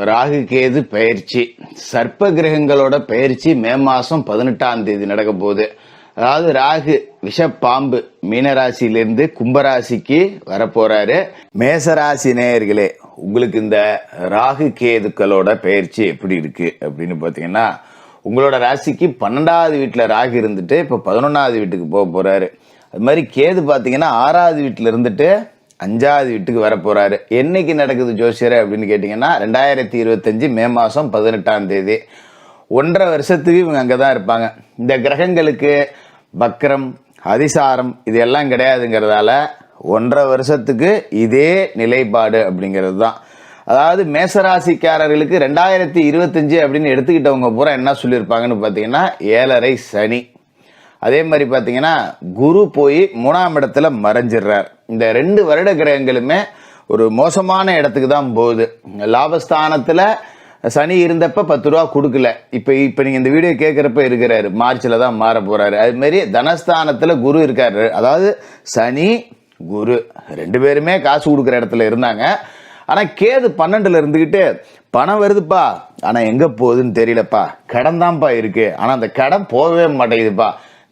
ராகு கேது பயிற்சி, சர்ப்ப கிரகங்களோட பயிற்சி மே மாசம் 18ஆம் தேதி நடக்க போகுது. அதாவது ராகு விஷப்பாம்பு மீனராசியிலிருந்து கும்பராசிக்கு வரப்போறாரு. மேசராசி நேயர்களே, உங்களுக்கு இந்த ராகு கேதுக்களோட பயிற்சி எப்படி இருக்கு அப்படின்னு பாத்தீங்கன்னா, உங்களோட ராசிக்கு 12வது வீட்டுல ராகு இருந்துட்டு இப்ப 11வது வீட்டுக்கு போக போறாரு. அது மாதிரி கேது பாத்தீங்கன்னா 6வது வீட்டுல இருந்துட்டு 5வது வீட்டுக்கு வர போறாரு. என்னைக்கு நடக்குது ஜோசியர் அப்படின்னு கேட்டீங்கன்னா 2025 மே மாசம் 18ஆம் தேதி. 1.5 வருஷத்துக்கு இவங்க அங்கதான் இருப்பாங்க. இந்த கிரகங்களுக்கு வக்ரம் அதிசாரம் இது எல்லாம் கிடையாதுங்கிறதால 1.5 வருஷத்துக்கு இதே நிலைப்பாடு அப்படிங்கிறது தான். அதாவது மேசராசிக்காரர்களுக்கு 2025 அப்படின்னு எடுத்துக்கிட்டவங்க பூரா என்ன சொல்லியிருப்பாங்கன்னு பாத்தீங்கன்னா 7.5 சனி. அதே மாதிரி பாத்தீங்கன்னா குரு போய் 3ஆம் இடத்துல மறைஞ்சிடுறார். இந்த 2 வருட கிரகங்களுமே ஒரு மோசமான இடத்துக்கு தான் போகுது. லாபஸ்தானத்துல சனி இருந்தப்ப 10 ரூபா கொடுக்கல. இப்ப நீங்க இந்த வீடியோ கேட்கறப்ப இருக்கிறாரு, மார்ச்ல தான் மாற போறாரு. அது மாதிரி தனஸ்தானத்துல குரு இருக்காரு. அதாவது சனி குரு 2 பேருமே காசு கொடுக்குற இடத்துல இருந்தாங்க. ஆனா கேது 12ல இருந்துகிட்டு பணம் வருதுப்பா, ஆனா எங்க போகுதுன்னு தெரியலப்பா, கடன் தான்ப்பா இருக்கு, ஆனா அந்த கடன் போகவே மாட்டேங்குதுப்பா,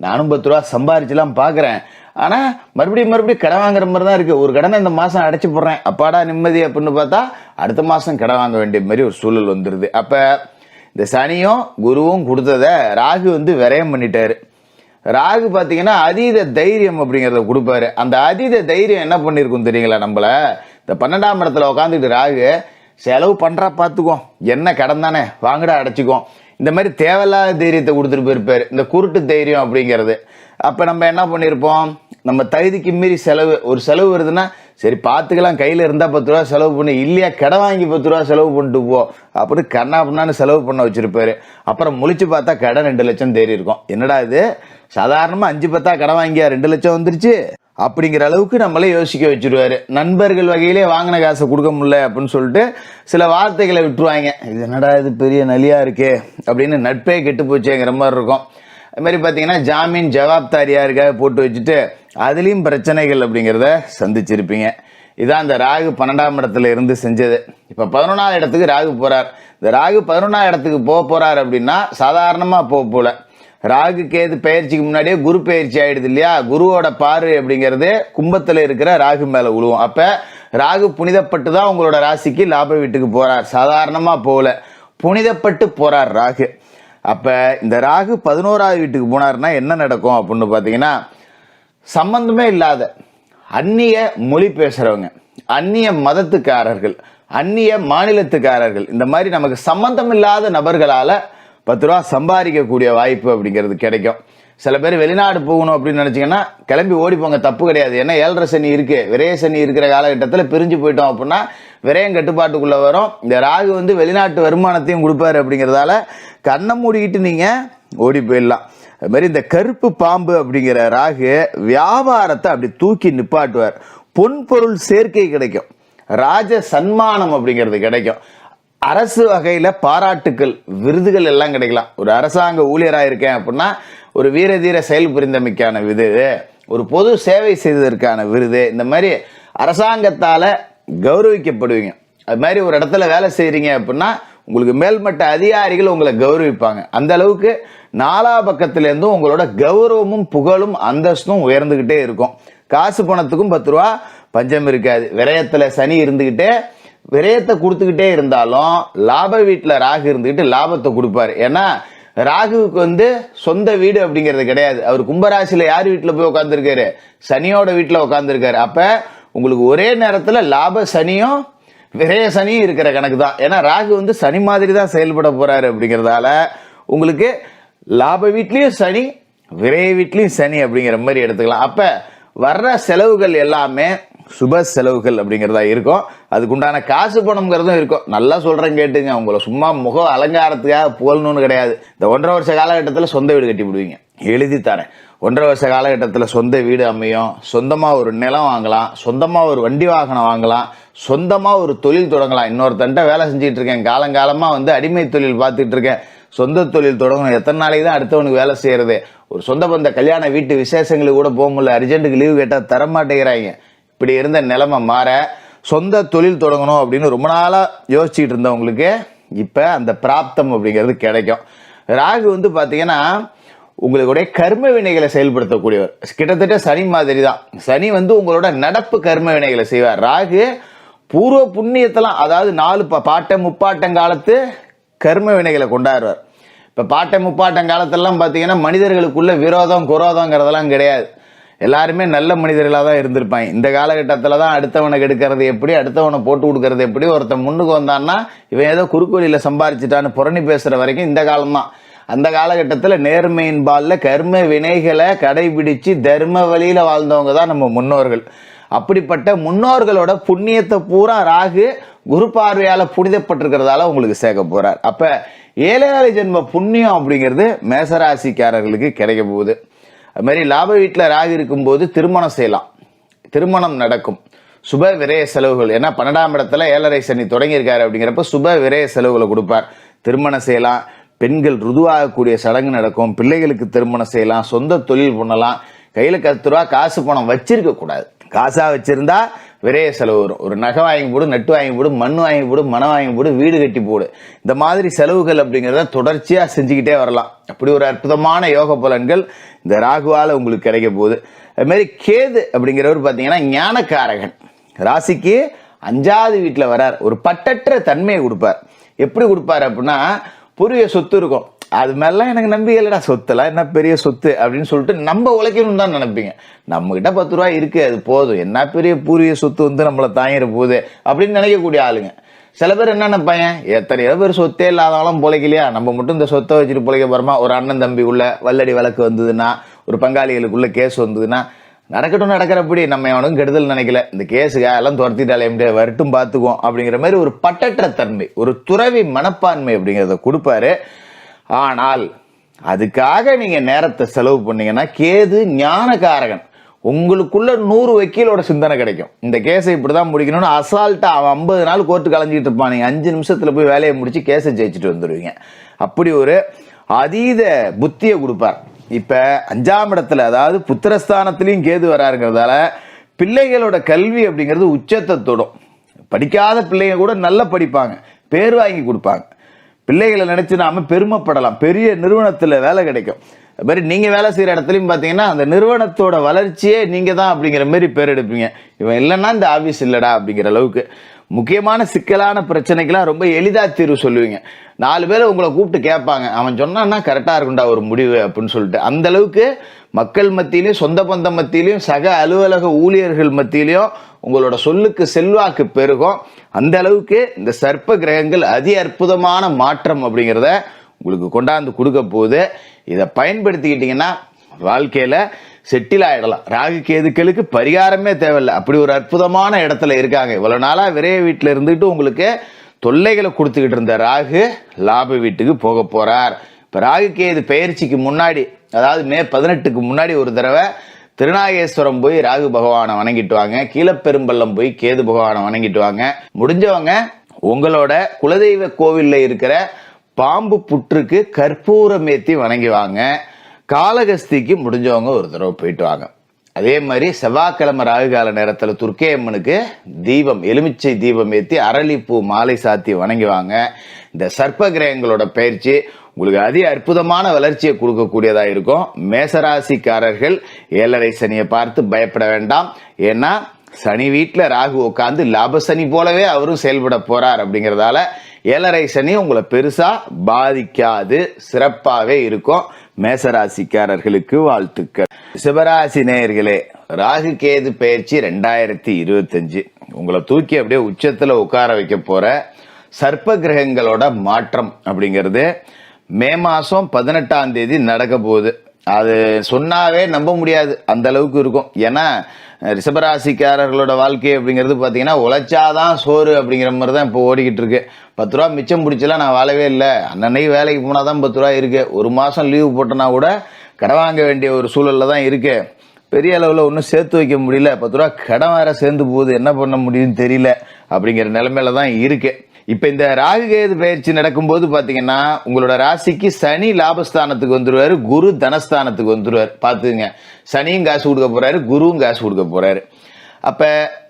நானும் 10 ரூபா சம்பாரிச்சுலாம் பாக்குறேன், ஆனா மறுபடியும் கடன் வாங்குற மாதிரி தான் இருக்கு, ஒரு கடனை இந்த மாசம் அடைச்சு போடுறேன், அப்பாடா நிம்மதி அப்படின்னு பார்த்தா அடுத்த மாசம் கடன் வாங்க வேண்டிய மாதிரி ஒரு சூழல் வந்துருது. அப்ப இந்த சனியும் குருவும் கொடுத்தத ராகு விரயம் பண்ணிட்டாரு. ராகு பாத்தீங்கன்னா அதீத தைரியம் அப்படிங்கறத கொடுப்பாரு. அந்த அதீத தைரியம் என்ன பண்ணிருக்கும் தெரியுங்களா, நம்மள இந்த 12ஆம் இடத்துல உட்காந்துட்டு ராகு செலவு பண்றா பாத்துக்கோ, என்ன கடன் தானே வாங்கடா அடைச்சிக்கோ, இந்த மாதிரி தேவையில்லாத தைரியத்தை கொடுத்துட்டு போயிருப்பாரு, இந்த குருட்டு தைரியம் அப்படிங்கிறது. அப்ப நம்ம என்ன பண்ணிருப்போம், நம்ம தகுதிக்கு மீறி ஒரு செலவு வருதுன்னா சரி பாத்துக்கலாம், கையில இருந்தா 10 ரூபா செலவு பண்ணு, இல்லையா கடை வாங்கி 10 ரூபா செலவு பண்ணிட்டு போ அப்படி கண்ணா பண்ணான்னு செலவு பண்ண வச்சிருப்பாரு. அப்புறம் முழிச்சு பார்த்தா கடன் 2 லட்சம் தேறி இருக்கும். என்னடா இது, சாதாரணமா 5-10 கடன் வாங்கியா 2 லட்சம் வந்துருச்சு அப்படிங்கிற அளவுக்கு நம்மளே யோசிக்க வச்சிருவாரு. நண்பர்கள் வகையிலே வாங்கின காசை கொடுக்க முடியல அப்படின்னு சொல்லிட்டு சில வார்த்தைகளை விட்டுருவாங்க. இது என்னடா இது பெரிய நலியா இருக்கே அப்படின்னு, நட்பே கெட்டு போச்சுங்கிற மாதிரி இருக்கும். அது மாதிரி பார்த்தீங்கன்னா ஜாமீன் ஜவாப்தாரியாருக்காக போட்டு வச்சுட்டு அதுலேயும் பிரச்சனைகள் அப்படிங்கிறத சந்திச்சிருப்பீங்க. இதான் இந்த ராகு 12ஆம் இடத்துல இருந்து செஞ்சது. இப்போ 11வது இடத்துக்கு ராகு போறார். இந்த ராகு 11வது இடத்துக்கு போறார் அப்படின்னா சாதாரணமாக போல. ராகு கேது பயிற்சிக்கு முன்னாடியே குரு பயிற்சி ஆயிடுது இல்லையா, குருவோட பார்வை அப்படிங்கிறது கும்பத்துல இருக்கிற ராகு மேல விழுவும். அப்ப ராகு புனிதப்பட்டு தான் உங்களோட ராசிக்கு லாப வீட்டுக்கு போறார், சாதாரணமா போல, புனிதப்பட்டு போறார் ராகு. அப்ப இந்த ராகு 11வது வீட்டுக்கு போனார்னா என்ன நடக்கும் அப்படின்னு பாத்தீங்கன்னா, சம்பந்தமே இல்லாத அந்நிய மொழி பேசுறவங்க, அந்நிய மதத்துக்காரர்கள், அந்நிய மாநிலத்துக்காரர்கள், இந்த மாதிரி நமக்கு சம்பந்தம் இல்லாத நபர்களால 10 ரூபா சம்பாதிக்கக்கூடிய வாய்ப்பு அப்படிங்கிறது கிடைக்கும். சில பேர் வெளிநாடு போகணும் அப்படின்னு நினைச்சீங்கன்னா கிளம்பி ஓடி போங்க, தப்பு கிடையாது. ஏன்னா 7.5 சனி இருக்கு, விரைய சனி இருக்கிற காலகட்டத்தில் பிரிஞ்சு போயிட்டோம் அப்படின்னா விரையம் கட்டுப்பாட்டுக்குள்ள வரும். இந்த ராகு வெளிநாட்டு வருமானத்தையும் கொடுப்பாரு அப்படிங்கிறதால கண்ணை மூடிக்கிட்டு நீங்க ஓடி போயிடலாம். அது மாதிரி இந்த கருப்பு பாம்பு அப்படிங்கிற ராகு வியாபாரத்தை அப்படி தூக்கி நிப்பாட்டுவார். பொன் பொருள் சேர்க்கை கிடைக்கும், ராஜ சன்மானம் அப்படிங்கிறது கிடைக்கும், அரசு வகையில பாராட்டுக்கள் விருதுகள் எல்லாம் கிடைக்கலாம். ஒரு அரசாங்க ஊழியராக இருக்கேன் அப்படின்னா ஒரு வீரதீர செயல் புரிந்தமைக்கான விருது, ஒரு பொது சேவை செய்ததற்கான விருது, இந்த மாதிரி அரசாங்கத்தால கௌரவிக்கப்படுவீங்க. அது மாதிரி ஒரு இடத்துல வேலை செய்யறீங்க அப்படின்னா உங்களுக்கு மேல்மட்ட அதிகாரிகள் உங்களை கௌரவிப்பாங்க. அந்த அளவுக்கு 4 பக்கத்துல இருந்தும் உங்களோட கௌரவமும் புகழும் அந்தஸ்தும் உயர்ந்துகிட்டே இருக்கும். காசு பணத்துக்கும் 10 ரூபா பஞ்சம் இருக்காது. விரயத்துல சனி இருந்துகிட்டே விரயத்தை கொடுத்துக்கிட்டே இருந்தாலும் லாப வீட்டுல ராகு இருந்துகிட்டு லாபத்தை கொடுப்பாரு. ஏன்னா ராகுவுக்கு சொந்த வீடு அப்படிங்கிறது கிடையாது. அவர் கும்பராசியில யார் வீட்டுல போய் உட்காந்துருக்காரு, சனியோட வீட்டுல உட்காந்துருக்காரு. அப்ப உங்களுக்கு ஒரே நேரத்துல லாப சனியும் விரய சனியும் இருக்கிற கணக்கு தான். ஏன்னா ராகு சனி மாதிரி தான் செயல்பட போறாரு அப்படிங்கிறதால உங்களுக்கு லாப வீட்லயும் சனி, விரைய வீட்லயும் சனி அப்படிங்கிற மாதிரி எடுத்துக்கலாம். அப்ப வர்ற செலவுகள் எல்லாமே சுப செலவுகள் அப்படிங்கிறதா இருக்கும். அதுக்குண்டான காசு பணம்ங்கிறதும் இருக்கும். நல்லா சொல்றேன் கேட்டுங்க, உங்களை சும்மா முக அலங்காரத்துக்காக புகழணும்னு கிடையாது. இந்த 1.5 வருஷ காலகட்டத்தில் சொந்த வீடு கட்டி விடுவீங்க, எழுதி தரேன். 1.5 வருஷ காலகட்டத்தில் சொந்த வீடு அமையும், சொந்தமா ஒரு நிலம் வாங்கலாம், சொந்தமா ஒரு வண்டி வாகனம் வாங்கலாம், சொந்தமா ஒரு தொழில் தொடங்கலாம். இன்னொருத்தன்ட்ட வேலை செஞ்சுட்டு இருக்கேன், காலங்காலமா அடிமை தொழில் பார்த்துட்டு இருக்கேன், சொந்த தொழில் தொடங்கணும், எத்தனை நாளைக்கு தான் அடுத்தவனுக்கு வேலை செய்யறது, ஒரு சொந்த பந்த கல்யாண வீட்டு விசேஷங்களுக்கு கூட போக முடியல, அர்ஜென்ட்டுக்கு லீவு கேட்டா தரமாட்டேங்கிறாங்க. இப்படி இருந்த நிலைமை மாற சொந்த தொழில் தொடங்கணும் அப்படின்னு ரொம்ப நாளாக யோசிச்சுட்டு இருந்தவங்களுக்கு இப்போ அந்த பிராப்தம் அப்படிங்கிறது கிடைக்கும். ராகு வந்து பார்த்தீங்கன்னா உங்களுடைய கர்ம வினைகளை செயல்படுத்தக்கூடியவர். கிட்டத்தட்ட சனி மாதிரி தான். சனி வந்து உங்களோட நடப்பு கர்ம வினைகளை செய்வார். ராகு பூர்வ புண்ணியத்தெல்லாம், அதாவது 4 பாட்டம் முப்பாட்டங்காலத்து கர்ம வினைகளை கொண்டாடுவார். இப்போ பாட்டம் முப்பாட்டங்காலத்திலலாம் பார்த்தீங்கன்னா மனிதர்களுக்குள்ள விரோதம் குரோதங்கிறதெல்லாம் கிடையாது. எல்லாருமே நல்ல மனிதர்களாக தான் இருந்திருப்பாங்க. இந்த காலகட்டத்தில் தான் அடுத்தவனை கெடுக்கிறது எப்படி, அடுத்தவனை போட்டு கொடுக்கறது எப்படி, ஒருத்தன் முன்னுக்கு வந்தான்னா இவன் ஏதோ குறுக்கோலியில் சம்பாரிச்சிட்டான்னு புரணி பேசுகிற வரைக்கும் இந்த காலம்தான். அந்த காலகட்டத்தில் நேர்மையின் பாலில் கர்ம வினைகளை கடைபிடிச்சு தர்ம வழியில் வாழ்ந்தவங்க தான் நம்ம முன்னோர்கள். அப்படிப்பட்ட முன்னோர்களோட புண்ணியத்தை பூரா ராகு குரு பார்வையால் புனிதப்பட்டிருக்கிறதால உங்களுக்கு சேர்க்க போகிறார். அப்போ ஏழேழு ஜென்ம புண்ணியம் அப்படிங்கிறது மேசராசிக்காரர்களுக்கு கிடைக்க போகுது. அது மாதிரி லாப வீட்டில் ராகு இருக்கும்போது திருமணம் செய்யலாம், திருமணம் நடக்கும். சுப விரய செலவுகள், ஏன்னா 12ஆம் இடத்துல 7.5 சனி தொடங்கியிருக்காரு அப்படிங்கிறப்ப சுப விரய செலவுகளை கொடுப்பார். திருமணம் செய்யலாம், பெண்கள் ருதுவாகக்கூடிய சடங்கு நடக்கும், பிள்ளைகளுக்கு திருமணம் செய்யலாம், சொந்த தொழில் பண்ணலாம். கையில் 10 ரூபா காசு பணம் வச்சிருக்க கூடாது. காசாக வச்சிருந்தா விரைய செலவு வரும். ஒரு நகை வாங்கி போடு, நட்டு வாங்கி போடு, மண் வாங்கி போடு, மனம் வாங்கி போடு, வீடு கட்டி போடு. இந்த மாதிரி செலவுகள் அப்படிங்கிறத தொடர்ச்சியாக செஞ்சுக்கிட்டே வரலாம். அப்படி ஒரு அற்புதமான யோக பலன்கள் இந்த ராகுவால் உங்களுக்கு கிடைக்க போகுது. அது மாதிரி கேது அப்படிங்கிறவர் பார்த்தீங்கன்னா ஞானக்காரகன். ராசிக்கு 5வது வீட்டில் வரார். ஒரு பட்டற்ற தன்மையை கொடுப்பார். எப்படி கொடுப்பார் அப்படின்னா, பூர்வீக சொத்து இருக்கும், அது மாதிரிலாம் எனக்கு நம்பிக்கை இல்லைடா, சொத்துலாம் என்ன பெரிய சொத்து அப்படின்னு சொல்லிட்டு நம்ம உழைக்கணும்னு தான் நினைப்பீங்க. நம்மகிட்ட 10 ரூபா இருக்கு, அது போதும், என்ன பெரிய பூர்வீக சொத்து வந்து நம்மளை தாங்கிற போகுது அப்படின்னு நினைக்கக்கூடிய ஆளுங்க. சில பேர் என்ன நினைப்பாங்க, எத்தனையோ பேர் சொத்தே இல்லாதவங்களும் பொழைக்கலையா, நம்ம மட்டும் இந்த சொத்தை வச்சுட்டு பொழைக்க போறோமா. ஒரு அண்ணன் தம்பி உள்ள வல்லடி வழக்கு வந்ததுன்னா, ஒரு பங்காளிகளுக்குள்ள கேஸ் வந்ததுன்னா, நடக்கட்டும் நடக்கிறப்படி, நம்ம எவனும் கெடுதல் நினைக்கல, இந்த கேஸுக்காக எல்லாம் துரத்திட்டாலே வரட்டும் பார்த்துக்குவோம் அப்படிங்கிற மாதிரி ஒரு பட்டற்ற தன்மை, ஒரு துறவி மனப்பான்மை அப்படிங்கிறத கொடுப்பாரு. ஆனால் அதுக்காக நீங்க நேரத்தை செலவு பண்ணீங்கன்னா, கேது ஞானகாரகன், உங்களுக்குள்ள 100 வக்கீலோட சிந்தனை கிடைக்கும். இந்த கேஸை இப்படிதான் முடிக்கணும்னு அசால்ட்டா அவன் 50 நாள் கோர்ட்டு கலைஞ்சிட்டு இருப்பான், நீங்க 5 நிமிஷத்துல போய் வேலையை முடிச்சு கேஸை ஜெயிச்சுட்டு வந்துடுவீங்க. அப்படி ஒரு அதீத புத்தியை கொடுப்பார். இப்ப 5ஆம் இடத்துல, அதாவது புத்திரஸ்தானத்திலையும் கேது வராருங்கிறதால பிள்ளைகளோட கல்வி அப்படிங்கிறது உச்சத்தை தொடும். படிக்காத பிள்ளைங்க கூட நல்லா படிப்பாங்க, பேர் வாங்கி கொடுப்பாங்க. பிள்ளைகளை நினைச்சு நாம பெருமைப்படலாம். பெரிய நிறுவனத்துல வேலை கிடைக்கும். அது மாதிரி நீங்க வேலை செய்யற இடத்துலயும் பாத்தீங்கன்னா அந்த நிறுவனத்தோட வளர்ச்சியே நீங்க தான் அப்படிங்கிற மாதிரி பேர் எடுப்பீங்க. இவன் இல்லைன்னா இந்த ஆபீஸ் இல்லடா அப்படிங்கிற அளவுக்கு. முக்கியமான சிக்கலான பிரச்சனைக்கெல்லாம் ரொம்ப எளிதா தீர்வு சொல்லுவீங்க. 4 பேரை உங்களை கூப்பிட்டு கேட்பாங்க, அவன் சொன்னான்னா கரெக்டா இருக்கும்டா ஒரு முடிவு அப்படின்னு சொல்லிட்டு. அந்த அளவுக்கு மக்கள் மத்தியிலையும் சொந்த பந்த மத்தியிலையும் சக அலுவலக ஊழியர்கள் மத்தியிலையும் உங்களோட சொல்லுக்கு செல்வாக்கு பெருகும். அந்த அளவுக்கு இந்த சர்ப்ப கிரகங்கள் அதி அற்புதமான மாற்றம் அப்படிங்கிறத உங்களுக்கு கொண்டாந்து கொடுக்க போகுது. இதை பயன்படுத்திக்கிட்டீங்கன்னா வாழ்க்கையில செட்டில் ஆயிடலாம். ராகு கேதுக்களுக்கு பரிகாரமே தேவையில்லை, அப்படி ஒரு அற்புதமான இடத்துல இருக்காங்க. இவ்வளவு நாளா விரைய வீட்டில் இருந்துட்டு உங்களுக்கு தொல்லைகளை கொடுத்துக்கிட்டு இருந்த ராகு லாப வீட்டுக்கு போக போறார். இப்ப ராகு கேது பெயர்ச்சிக்கு முன்னாடி, அதாவது மே 18க்கு முன்னாடி ஒரு தடவை திருநாகேஸ்வரம் போய் ராகு பகவானை வணங்கிட்டு வாங்க. கீழப்பெரும்பள்ளம் போய் கேது பகவானை வணங்கிட்டு வாங்க. முடிஞ்சவங்க உங்களோட குலதெய்வ கோவில்ல இருக்கிற பாம்பு புற்றுக்கு கற்பூரம் ஏத்தி வணங்கி வாங்க. காளகஸ்திக்கு முடிஞ்சவங்க ஒரு தடவை போயிட்டு வாங்க. அதே மாதிரி செவ்வாய்க்கிழமை ராகு கால நேரத்தில் துர்க்கை அம்மனுக்கு தீபம், எலுமிச்சை தீபம் ஏற்றி அரளிப்பூ மாலை சாத்தி வணங்கி வாங்க. இந்த சர்ப்ப கிரகங்களோட பயிற்சி உங்களுக்கு அதி அற்புதமான வளர்ச்சியை கொடுக்கக்கூடியதா இருக்கும். மேசராசிக்காரர்கள் 7.5 சனியை பார்த்து பயப்பட வேண்டாம். ஏன்னா சனி வீட்டில் ராகு உட்காந்து லாப சனி போலவே அவரும் செயல்பட போறார். அப்படிங்கிறதால 7.5 சனி உங்களை பெருசா பாதிக்காது, சிறப்பாகவே இருக்கும். மேசராசிக்காரர்களுக்கு வாழ்த்துக்கள். சிவராசி நேயர்களே, ராகு கேது பயிற்சி 2025 உங்களை தூக்கி அப்படியே உச்சத்துல உட்கார வைக்க போற சர்ப்ப கிரகங்களோட மாற்றம் அப்படிங்கிறது மே மாசம் 18ஆம் தேதி நடக்க போகுது. அது சொன்னாவே நம்ப முடியாது, அந்த அளவுக்கு இருக்கும். ஏன்னா ரிஷபராசிக்காரர்களோட வாழ்க்கை அப்படிங்கிறது பார்த்தீங்கன்னா உழைச்சாதான் சோறு அப்படிங்கிற மாதிரி தான் இப்போ ஓடிக்கிட்டு இருக்கு. 10 ரூபா மிச்சம் பிடிச்சலாம் நான் வாழவே இல்லை. அன்னன்னைக்கு வேலைக்கு போனால் தான் 10 ரூபா இருக்கு. ஒரு மாதம் லீவு போட்டோன்னா கூட கடன் வாங்க வேண்டிய ஒரு சூழலில் தான் இருக்கு. பெரிய அளவில் ஒன்றும் சேர்த்து வைக்க முடியல. 10 ரூபா கடன் வேற சேர்ந்து போகுது, என்ன பண்ண முடியும்னு தெரியல அப்படிங்கிற நிலைமையில தான் இருக்கு. இப்ப இந்த ராகு கேது பயிற்சி நடக்கும்போது பாத்தீங்கன்னா உங்களோட ராசிக்கு சனி லாபஸ்தானத்துக்கு வந்துருவாரு, குரு தனஸ்தானத்துக்கு வந்துருவாரு. பாத்துங்க, சனியும் காசு கொடுக்க போறாரு, குருவும் காசு கொடுக்க போறாரு. அப்ப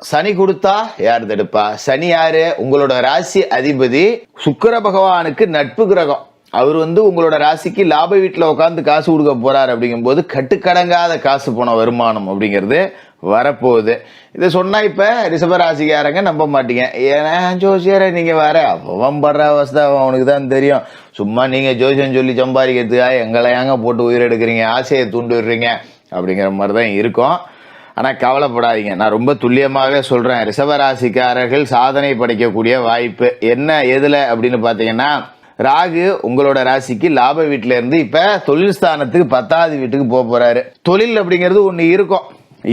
சனி கொடுத்தா யார் தடுப்பா? சனி யாரு? உங்களோட ராசி அதிபதி சுக்கிர பகவானுக்கு நட்பு கிரகம். அவர் உங்களோட ராசிக்கு லாப வீட்டுல உட்காந்து காசு கொடுக்க போறாரு. அப்படிங்கும் போது கட்டுக்கடங்காத காசு போன வருமானம் அப்படிங்கிறது வரப்போகுது. இதை சொன்னா இப்ப ரிஷபராசிக்காரங்க நம்ப மாட்டீங்க. ஏன்னா ஜோசியரை நீங்க வேற அவன் படுற அவஸ்தை அவனுக்கு தான் தெரியும். சும்மா நீங்க ஜோசியம் சொல்லி சம்பாதிக்கிறதுக்காக எங்களை ஏங்க போட்டு உயிர் எடுக்கிறீங்க, ஆசையை தூண்டு விடுறீங்க அப்படிங்கிற மாதிரிதான் இருக்கும். ஆனா கவலைப்படாதீங்க, நான் ரொம்ப துல்லியமாக சொல்றேன். ரிஷபராசிக்காரர்கள் சாதனை படைக்கக்கூடிய வாய்ப்பு என்ன எதுல அப்படின்னு பாத்தீங்கன்னா, ராகு உங்களோட ராசிக்கு லாப வீட்டுல இருந்து இப்ப தொழில் ஸ்தானத்துக்கு 10வது வீட்டுக்கு போறாரு. தொழில் அப்படிங்கிறது ஒண்ணு இருக்கும்,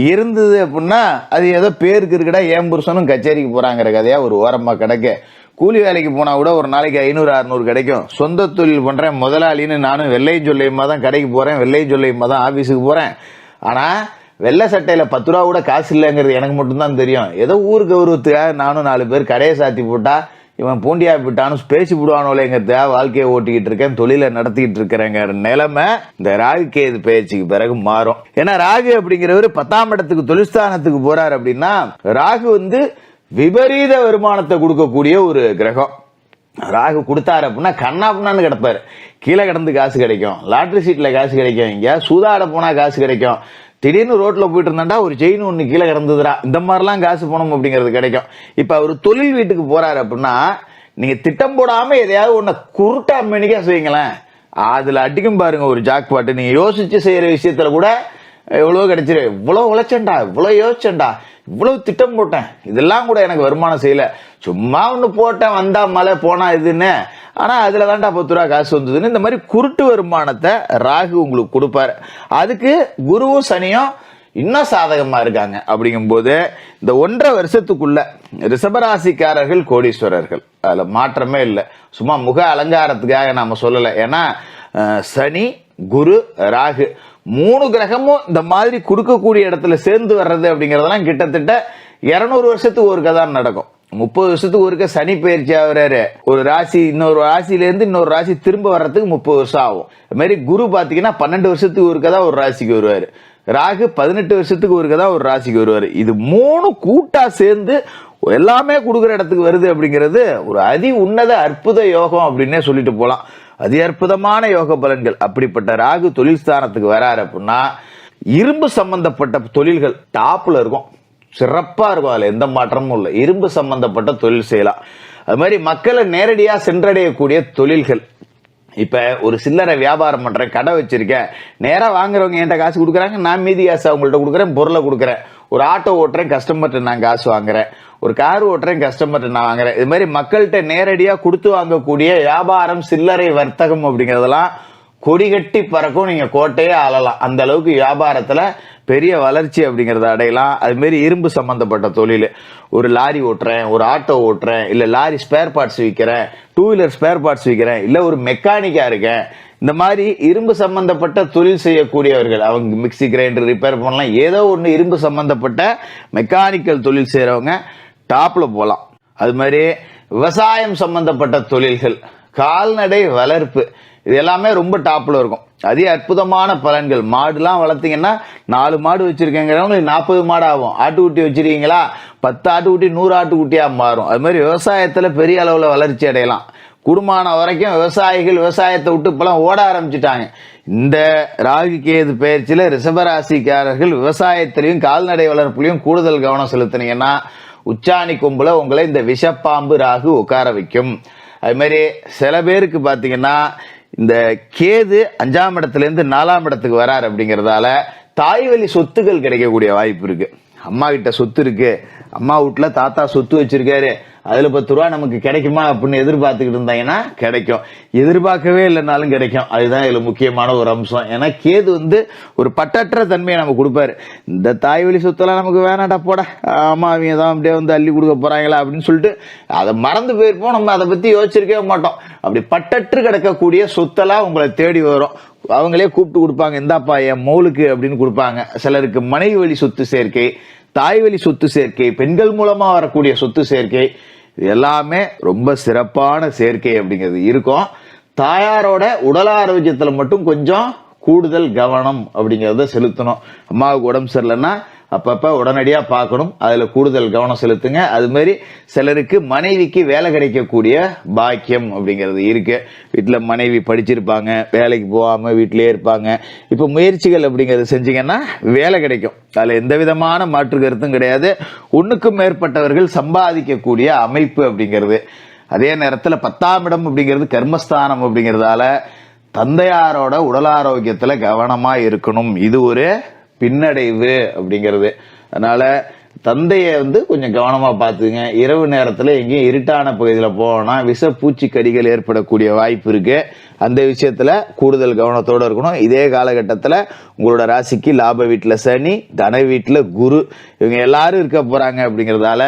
இருந்தது அப்படின்னா அது ஏதோ பேருக்கு இருக்குடா ஏன் புருஷனும் கச்சேரிக்கு போறாங்கிற கதையா ஒரு ஓரமா கிடக்கு. கூலி வேலைக்கு போனா கூட ஒரு நாளைக்கு 500-600 கிடைக்கும். சொந்த தொழில் பண்றேன் முதலாளின்னு நானும் வெள்ளையும் சொல்லியுமா தான் கடைக்கு போறேன், வெள்ளையும் சொல்லியுமா தான் ஆபீஸுக்கு போறேன். ஆனா வெள்ளை சட்டையில 10 ரூபா கூட காசு இல்லைங்கிறது எனக்கு மட்டும்தான் தெரியும். ஏதோ ஊருக்கு கௌரவத்துக்காக நானும் 4 பேர் கடையை சாத்தி போட்டா இவன் பூண்டியா போட்டானு பேசி விடுவானோலேங்கிறதுக்காக வாழ்க்கையை ஓட்டிக்கிட்டு இருக்கேன், தொழிலை நடத்திக்கிட்டு இருக்கிறேங்க நிலைமை இந்த ராகு கேது பயிற்சிக்கு பிறகு மாறும். ஏன்னா ராகு அப்படிங்கிறவர் 10ஆம் இடத்துக்கு தொழில்ஸ்தானத்துக்கு போறாரு. அப்படின்னா ராகு விபரீத வருமானத்தை கொடுக்கக்கூடிய ஒரு கிரகம். ராகு கொடுத்தாரு அப்படின்னா கண்ணா புண்ணான்னு கிடப்பாரு. கீழே கிடந்து காசு கிடைக்கும், லாட்டரி சீட்ல காசு கிடைக்கும், இங்க சூதாட போனா காசு கிடைக்கும், திடீர்னு ரோட்ல போயிட்டு இருந்தாண்டா ஒரு செயின் ஒண்ணு கீழே கிடந்ததுரா, இந்த மாதிரிலாம் காசு பணம் அப்படிங்கிறது கிடைக்கும். இப்ப அவர் தொழில் வீட்டுக்கு போறாரு அப்படின்னா நீங்க திட்டம் போடாம எதையாவது ஒன்ன குருட்டா மெனிக்கா செய்யுங்களேன், அதுல அடிக்கும் பாருங்க ஒரு ஜாக் பாட்டு. நீங்க யோசிச்சு செய்யற விஷயத்துல கூட எவ்வளவு கிடைச்சிரு, இவ்வளவு உழைச்சேன்டா, இவ்வளவு யோசிச்சேன்டா, இவ்வளவு திட்டம் போட்டேன், இதெல்லாம் கூட எனக்கு வருமானம் செய்யல, சும்மா ஒண்ணு போட்டேன் வந்தா மழை போனா இதுன்னு, ஆனா அதுல தான்டா 10 ரூபா காசு வந்ததுன்னு இந்த மாதிரி குருட்டு வருமானத்தை ராகு உங்களுக்கு கொடுப்பாரு. அதுக்கு குருவும் சனியும் இன்னும் சாதகமா இருக்காங்க. அப்படிங்கும் போது இந்த 1.5 வருஷத்துக்குள்ள ரிஷபராசிக்காரர்கள் கோடீஸ்வரர்கள், அதுல மாற்றமே இல்லை. சும்மா முக அலங்காரத்துக்காக நாம சொல்லல. ஏன்னா சனி குரு ராகு 3 கிரகமும் இந்த மாதிரி கொடுக்கக்கூடிய இடத்துல சேர்ந்து வர்றது அப்படிங்கறதெல்லாம் கிட்டத்தட்ட 200 வருஷத்துக்கு ஒருக்கா தான் நடக்கும். 30 வருஷத்துக்கு ஒருக்க சனி பயிற்சி ஆகுறாரு. ஒரு ராசி இன்னொரு ராசியில இருந்து இன்னொரு ராசி திரும்ப வர்றதுக்கு 30 வருஷம் ஆகும். அது மாதிரி குரு பாத்தீங்கன்னா 12 வருஷத்துக்கு ஒருக்க தான் ஒரு ராசிக்கு வருவாரு. ராகு 18 வருஷத்துக்கு ஒருக்க தான் ஒரு ராசிக்கு வருவாரு. இது 3 கூட்டா சேர்ந்து எல்லாமே கொடுக்குற இடத்துக்கு வருது அப்படிங்கிறது ஒரு அதி உன்னத அற்புத யோகம் அப்படின்னே சொல்லிட்டு போலாம். அதி அற்புதமான யோக பலன்கள். அப்படிப்பட்ட ராகு தொழில் ஸ்தானத்துக்கு வராரு அப்படின்னா இரும்பு சம்பந்தப்பட்ட தொழில்கள் டாப்ல இருக்கும், சிறப்பா இருக்கும், அதுல எந்த மாற்றமும் இல்லை. இரும்பு சம்பந்தப்பட்ட தொழில் செய்யலாம். அது மாதிரி மக்களை நேரடியா சென்றடையக்கூடிய தொழில்கள். இப்ப ஒரு சில்லறை வியாபாரம் பண்றேன், கடை வச்சிருக்கேன், நேரா வாங்குறவங்க என்கிட்ட காசு கொடுக்குறாங்க, நான் மீதி காசு அவங்கள்ட்ட கொடுக்குறேன், பொருளை கொடுக்குறேன். ஒரு ஆட்டோ ஓட்டுறேன், கஸ்டமர்கிட்ட நான் காசு வாங்குறேன். ஒரு கார் ஓட்டுறேன், கஸ்டமர்கிட்ட நான் வாங்குறேன். இது மாதிரி மக்கள்கிட்ட நேரடியா கொடுத்து வாங்கக்கூடிய வியாபாரம் சில்லறை வர்த்தகம் அப்படிங்கறதெல்லாம் கொடிகட்டி பறக்கும். நீங்க கோட்டையே ஆளலாம், அந்த அளவுக்கு வியாபாரத்துல பெரிய வளர்ச்சி அப்படிங்கறத அடையலாம். அது மாதிரி இரும்பு சம்பந்தப்பட்ட தொழில், ஒரு லாரி ஓட்டுறேன், ஒரு ஆட்டோ ஓட்டுறேன், இல்ல லாரி ஸ்பேர் பார்ட்ஸ் விற்கிறேன், 2 வீலர் ஸ்பேர் பார்ட்ஸ் விற்கிறேன், இல்ல ஒரு மெக்கானிக்கா இருக்கேன், இந்த மாதிரி இரும்பு சம்பந்தப்பட்ட தொழில் செய்யக்கூடியவர்கள், அவங்க மிக்சி கிரைண்டர் ரிப்பேர் பண்ணலாம், ஏதோ ஒன்று இரும்பு சம்பந்தப்பட்ட மெக்கானிக்கல் தொழில் செய்யறவங்க டாப்ல போலாம். அது மாதிரி விவசாயம் சம்பந்தப்பட்ட தொழில்கள், கால்நடை வளர்ப்பு, இது எல்லாமே ரொம்ப டாப்ல இருக்கும். அதி அற்புதமான பலன்கள். மாடுலாம் வளர்த்தீங்கன்னா 4 மாடு வச்சிருக்கேங்கிறவங்க 40 மாடு ஆகும். ஆட்டுக்குட்டி வச்சிருக்கீங்களா 10 ஆட்டுக்குட்டி 100 ஆட்டுக்குட்டியா மாறும். அது மாதிரி விவசாயத்துல பெரிய அளவுல வளர்ச்சி அடையலாம். குடும்பமான வரைக்கும் விவசாயிகள் விவசாயத்தை விட்டு இப்பெல்லாம் ஓட ஆரம்பிச்சுட்டாங்க. இந்த ராகு கேது பயிற்சியில ரிஷபராசிக்காரர்கள் விவசாயத்திலையும் கால்நடை வளர்ப்புலையும் கூடுதல் கவனம் செலுத்தினீங்கன்னா உச்சாணி கொம்புல உங்களை இந்த விஷப்பாம்பு ராகு உட்கார வைக்கும். அது மாதிரி சில பேருக்கு பாத்தீங்கன்னா இந்த கேது 5ஆம் இடத்துல இருந்து 4ஆம் இடத்துக்கு வராரு அப்படிங்கறதால தாய் வழி சொத்துக்கள் கிடைக்கக்கூடிய வாய்ப்பு இருக்கு. அம்மா கிட்ட சொத்து இருக்கு, அம்மா வீட்டுல தாத்தா சொத்து வச்சிருக்காரு, அதுல 10 ரூபா நமக்கு கிடைக்குமா அப்படின்னு எதிர்பார்த்துக்கிட்டு இருந்தாங்கன்னா கிடைக்கும். எதிர்பார்க்கவே இல்லைனாலும் கிடைக்கும். அதுதான் இதுல முக்கியமான ஒரு அம்சம். ஏன்னா கேது ஒரு பட்டற்ற தன்மையை நமக்கு கொடுப்பாரு. இந்த தாய் வழி சொத்தெல்லாம் நமக்கு வேணாடா போட, ஆமா அவங்க தான் அப்படியே அள்ளி கொடுக்க போறாங்களா அப்படின்னு சொல்லிட்டு அதை மறந்து போயிருப்போம். நம்ம அதை பத்தி யோசிச்சிருக்கவே மாட்டோம். அப்படி பட்டற்று கிடக்கக்கூடிய சொத்தெல்லாம் உங்களை தேடி வரும். அவங்களே கூப்பிட்டு கொடுப்பாங்க, இந்தாப்பா என் மௌலுக்கு அப்படின்னு கொடுப்பாங்க. சிலருக்கு மனைவி வழி சொத்து சேர்க்கை, தாய் வழி சொத்து சேர்க்கை, பெண்கள் மூலமா வரக்கூடிய சொத்து சேர்க்கை, இது எல்லாமே ரொம்ப சிறப்பான சேர்க்கை அப்படிங்கிறது இருக்கும். தாயாரோட உடல் ஆரோக்கியத்துல மட்டும் கொஞ்சம் கூடுதல் கவனம் அப்படிங்கறத செலுத்தணும். அம்மாவுக்கு உடம்பு சரியில்லைன்னா அப்பப்ப உடனடியா பார்க்கணும். அதுல கூடுதல் கவனம் செலுத்துங்க. அது மாதிரி சிலருக்கு மனைவிக்கு வேலை கிடைக்கக்கூடிய பாக்கியம் அப்படிங்கிறது இருக்கு. வீட்டுல மனைவி படிச்சிருப்பாங்க, வேலைக்கு போகாம வீட்டிலேயே இருப்பாங்க. இப்ப முயற்சிகள் அப்படிங்கறது செஞ்சீங்கன்னா வேலை கிடைக்கும். அதுல எந்த விதமான மாற்று கருத்தும் கிடையாது. ஒண்ணுக்கும் மேற்பட்டவர்கள் சம்பாதிக்கக்கூடிய அமைப்பு அப்படிங்கிறது. அதே நேரத்துல 10ஆம் இடம் அப்படிங்கிறது கர்மஸ்தானம் அப்படிங்கிறதால தந்தையாரோட உடல் ஆரோக்கியத்துல கவனமா இருக்கணும். இது ஒரு பின்னடைவு அப்படிங்கிறது. அதனால தந்தையை கொஞ்சம் கவனமா பார்த்துங்க. இரவு நேரத்துல எங்கேயும் இருட்டான பகுதியில் போனா விஷ பூச்சி கடிகள் ஏற்படக்கூடிய வாய்ப்பு இருக்கு. அந்த விஷயத்துல கூடுதல் கவனத்தோட இருக்கணும். இதே காலகட்டத்தில் உங்களோட ராசிக்கு லாப வீட்டுல சனி, தன வீட்டுல குரு, இவங்க எல்லாரும் இருக்க போறாங்க அப்படிங்கறதால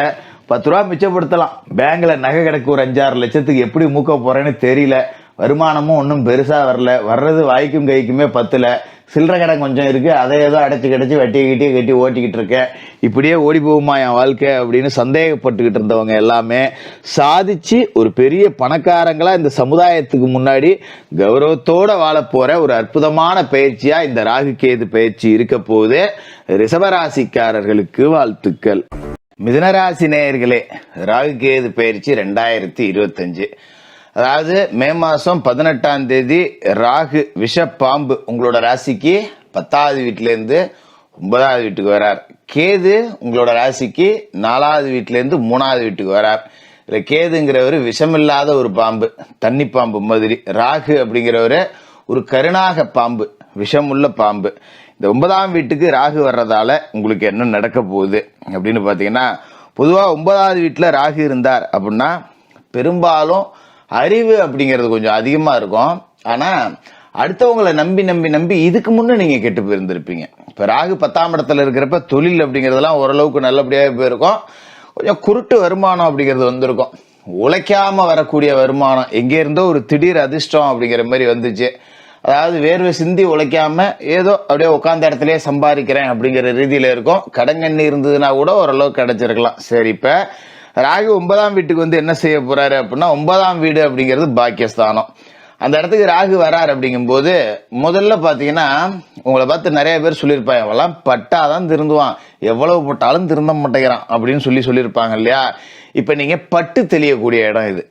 10 ரூபா மிச்சப்படுத்தலாம். பேங்க்ல நகை கிடக்கு ஒரு 5-6 லட்சத்துக்கு எப்படி மூக்க போறேன்னு தெரியல. வருமானமும் ஒன்றும் பெருசா வரல. வர்றது வாய்க்கும் கைக்குமே பத்தல. சில்லறை கடன் கொஞ்சம் இருக்கு, அதை ஏதோ அடைச்சு வட்டியை கட்டி ஓட்டிக்கிட்டு இருக்கேன். இப்படியே ஓடி போகுமா என் வாழ்க்கை அப்படின்னு சந்தேகப்பட்டுக்கிட்டு இருந்தவங்க எல்லாமே சாதிச்சு ஒரு பெரிய பணக்காரங்களா இந்த சமுதாயத்துக்கு முன்னாடி கௌரவத்தோட வாழ போற ஒரு அற்புதமான பயிற்சியா இந்த ராகு கேது பயிற்சி இருக்க போது. ரிஷபராசிக்காரர்களுக்கு வாழ்த்துக்கள். மிதுனராசி நேயர்களே, ராகு கேது பயிற்சி 2025. அதாவது மே மாசம் 18ஆம் தேதி ராகு விஷ பாம்பு உங்களோட ராசிக்கு 10வது வீட்டுல இருந்து 9வது வீட்டுக்கு வரார். கேது உங்களோட ராசிக்கு 4வது வீட்டுல இருந்து 3வது வீட்டுக்கு வரார். இதுல கேதுங்கிறவரு விஷமில்லாத ஒரு பாம்பு, தண்ணி பாம்பு மாதிரி. ராகு அப்படிங்கிறவரு ஒரு கருணாக பாம்பு, விஷமுள்ள பாம்பு. இந்த 9ஆம் வீட்டுக்கு ராகு வர்றதால உங்களுக்கு என்ன நடக்க போகுது அப்படின்னு பாத்தீங்கன்னா, பொதுவா 9வது வீட்டுல ராகு இருந்தார் அப்படின்னா பெரும்பாலும் அறிவு அப்படிங்கிறது கொஞ்சம் அதிகமா இருக்கும். ஆனா அடுத்தவங்களை நம்பி இதுக்கு முன்ன நீங்க கெட்டு போயிருந்திருப்பீங்க. இப்ப ராகு 10ஆம் இடத்துல இருக்கிறப்ப தொழில் அப்படிங்கறதெல்லாம் ஓரளவுக்கு நல்லபடியாக போயிருக்கும். கொஞ்சம் குருட்டு வருமானம் அப்படிங்கிறது வந்திருக்கும். உழைக்காம வரக்கூடிய வருமானம், எங்கே இருந்தோ ஒரு திடீர் அதிர்ஷ்டம் அப்படிங்கிற மாதிரி வந்துச்சு. அதாவது வேர்வை சிந்தி உழைக்காம ஏதோ அப்படியே உட்கார்ந்த இடத்துலயே சம்பாதிக்கிறேன் அப்படிங்கிற ரீதியில இருக்கும். கடங்கண்ணி இருந்ததுன்னா கூட ஓரளவுக்கு கிடைச்சிருக்கலாம். சரி, இப்ப ராகு 9ஆம் வீட்டுக்கு என்ன செய்ய போறாரு அப்படின்னா, 9ஆம் வீடு அப்படிங்கிறது பாக்கியஸ்தானம். அந்த இடத்துக்கு ராகு வராரு அப்படிங்கும் போது முதல்ல பாத்தீங்கன்னா உங்களை பார்த்து நிறைய பேர் சொல்லியிருப்பாங்க, அவெல்லாம் பட்டாதான் திருந்துவான், எவ்வளவு பட்டாலும் திருந்த மாட்டேங்கிறான் அப்படின்னு சொல்லியிருப்பாங்க இல்லையா. இப்ப நீங்க பட்டு தெளியக்கூடிய இடம் இது.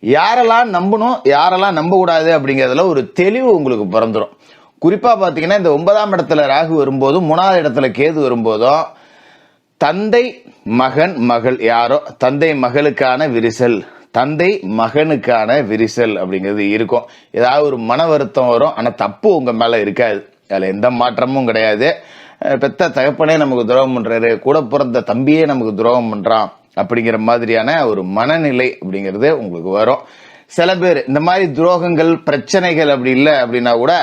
யாரெல்லாம் நம்பணும், யாரெல்லாம் நம்ப கூடாது அப்படிங்கறதுல ஒரு தெளிவு உங்களுக்கு பிறந்துடும். குறிப்பா பாத்தீங்கன்னா இந்த 9ஆம் இடத்துல ராகு வரும்போதும் 3வது இடத்துல கேது வரும்போதும் தந்தை மகன் மகள் யாரோ தந்தை மகளுக்கான விரிசல், தந்தை மகனுக்கான விரிசல் அப்படிங்கிறது இருக்கும். ஏதாவது ஒரு மன வருத்தம் வரும். ஆனா தப்பு உங்க மேல இருக்காது, அதுல எந்த மாற்றமும் கிடையாது. பெத்த தகப்பனே நமக்கு துரோகம் பண்றாரு, கூட பிறந்த தம்பியே நமக்கு துரோகம் பண்றான் அப்படிங்கிற மாதிரியான ஒரு மனநிலை அப்படிங்கிறது உங்களுக்கு வரும். சில பேர் இந்த மாதிரி துரோகங்கள் பிரச்சனைகள் அப்படி இல்லை அப்படின்னா கூட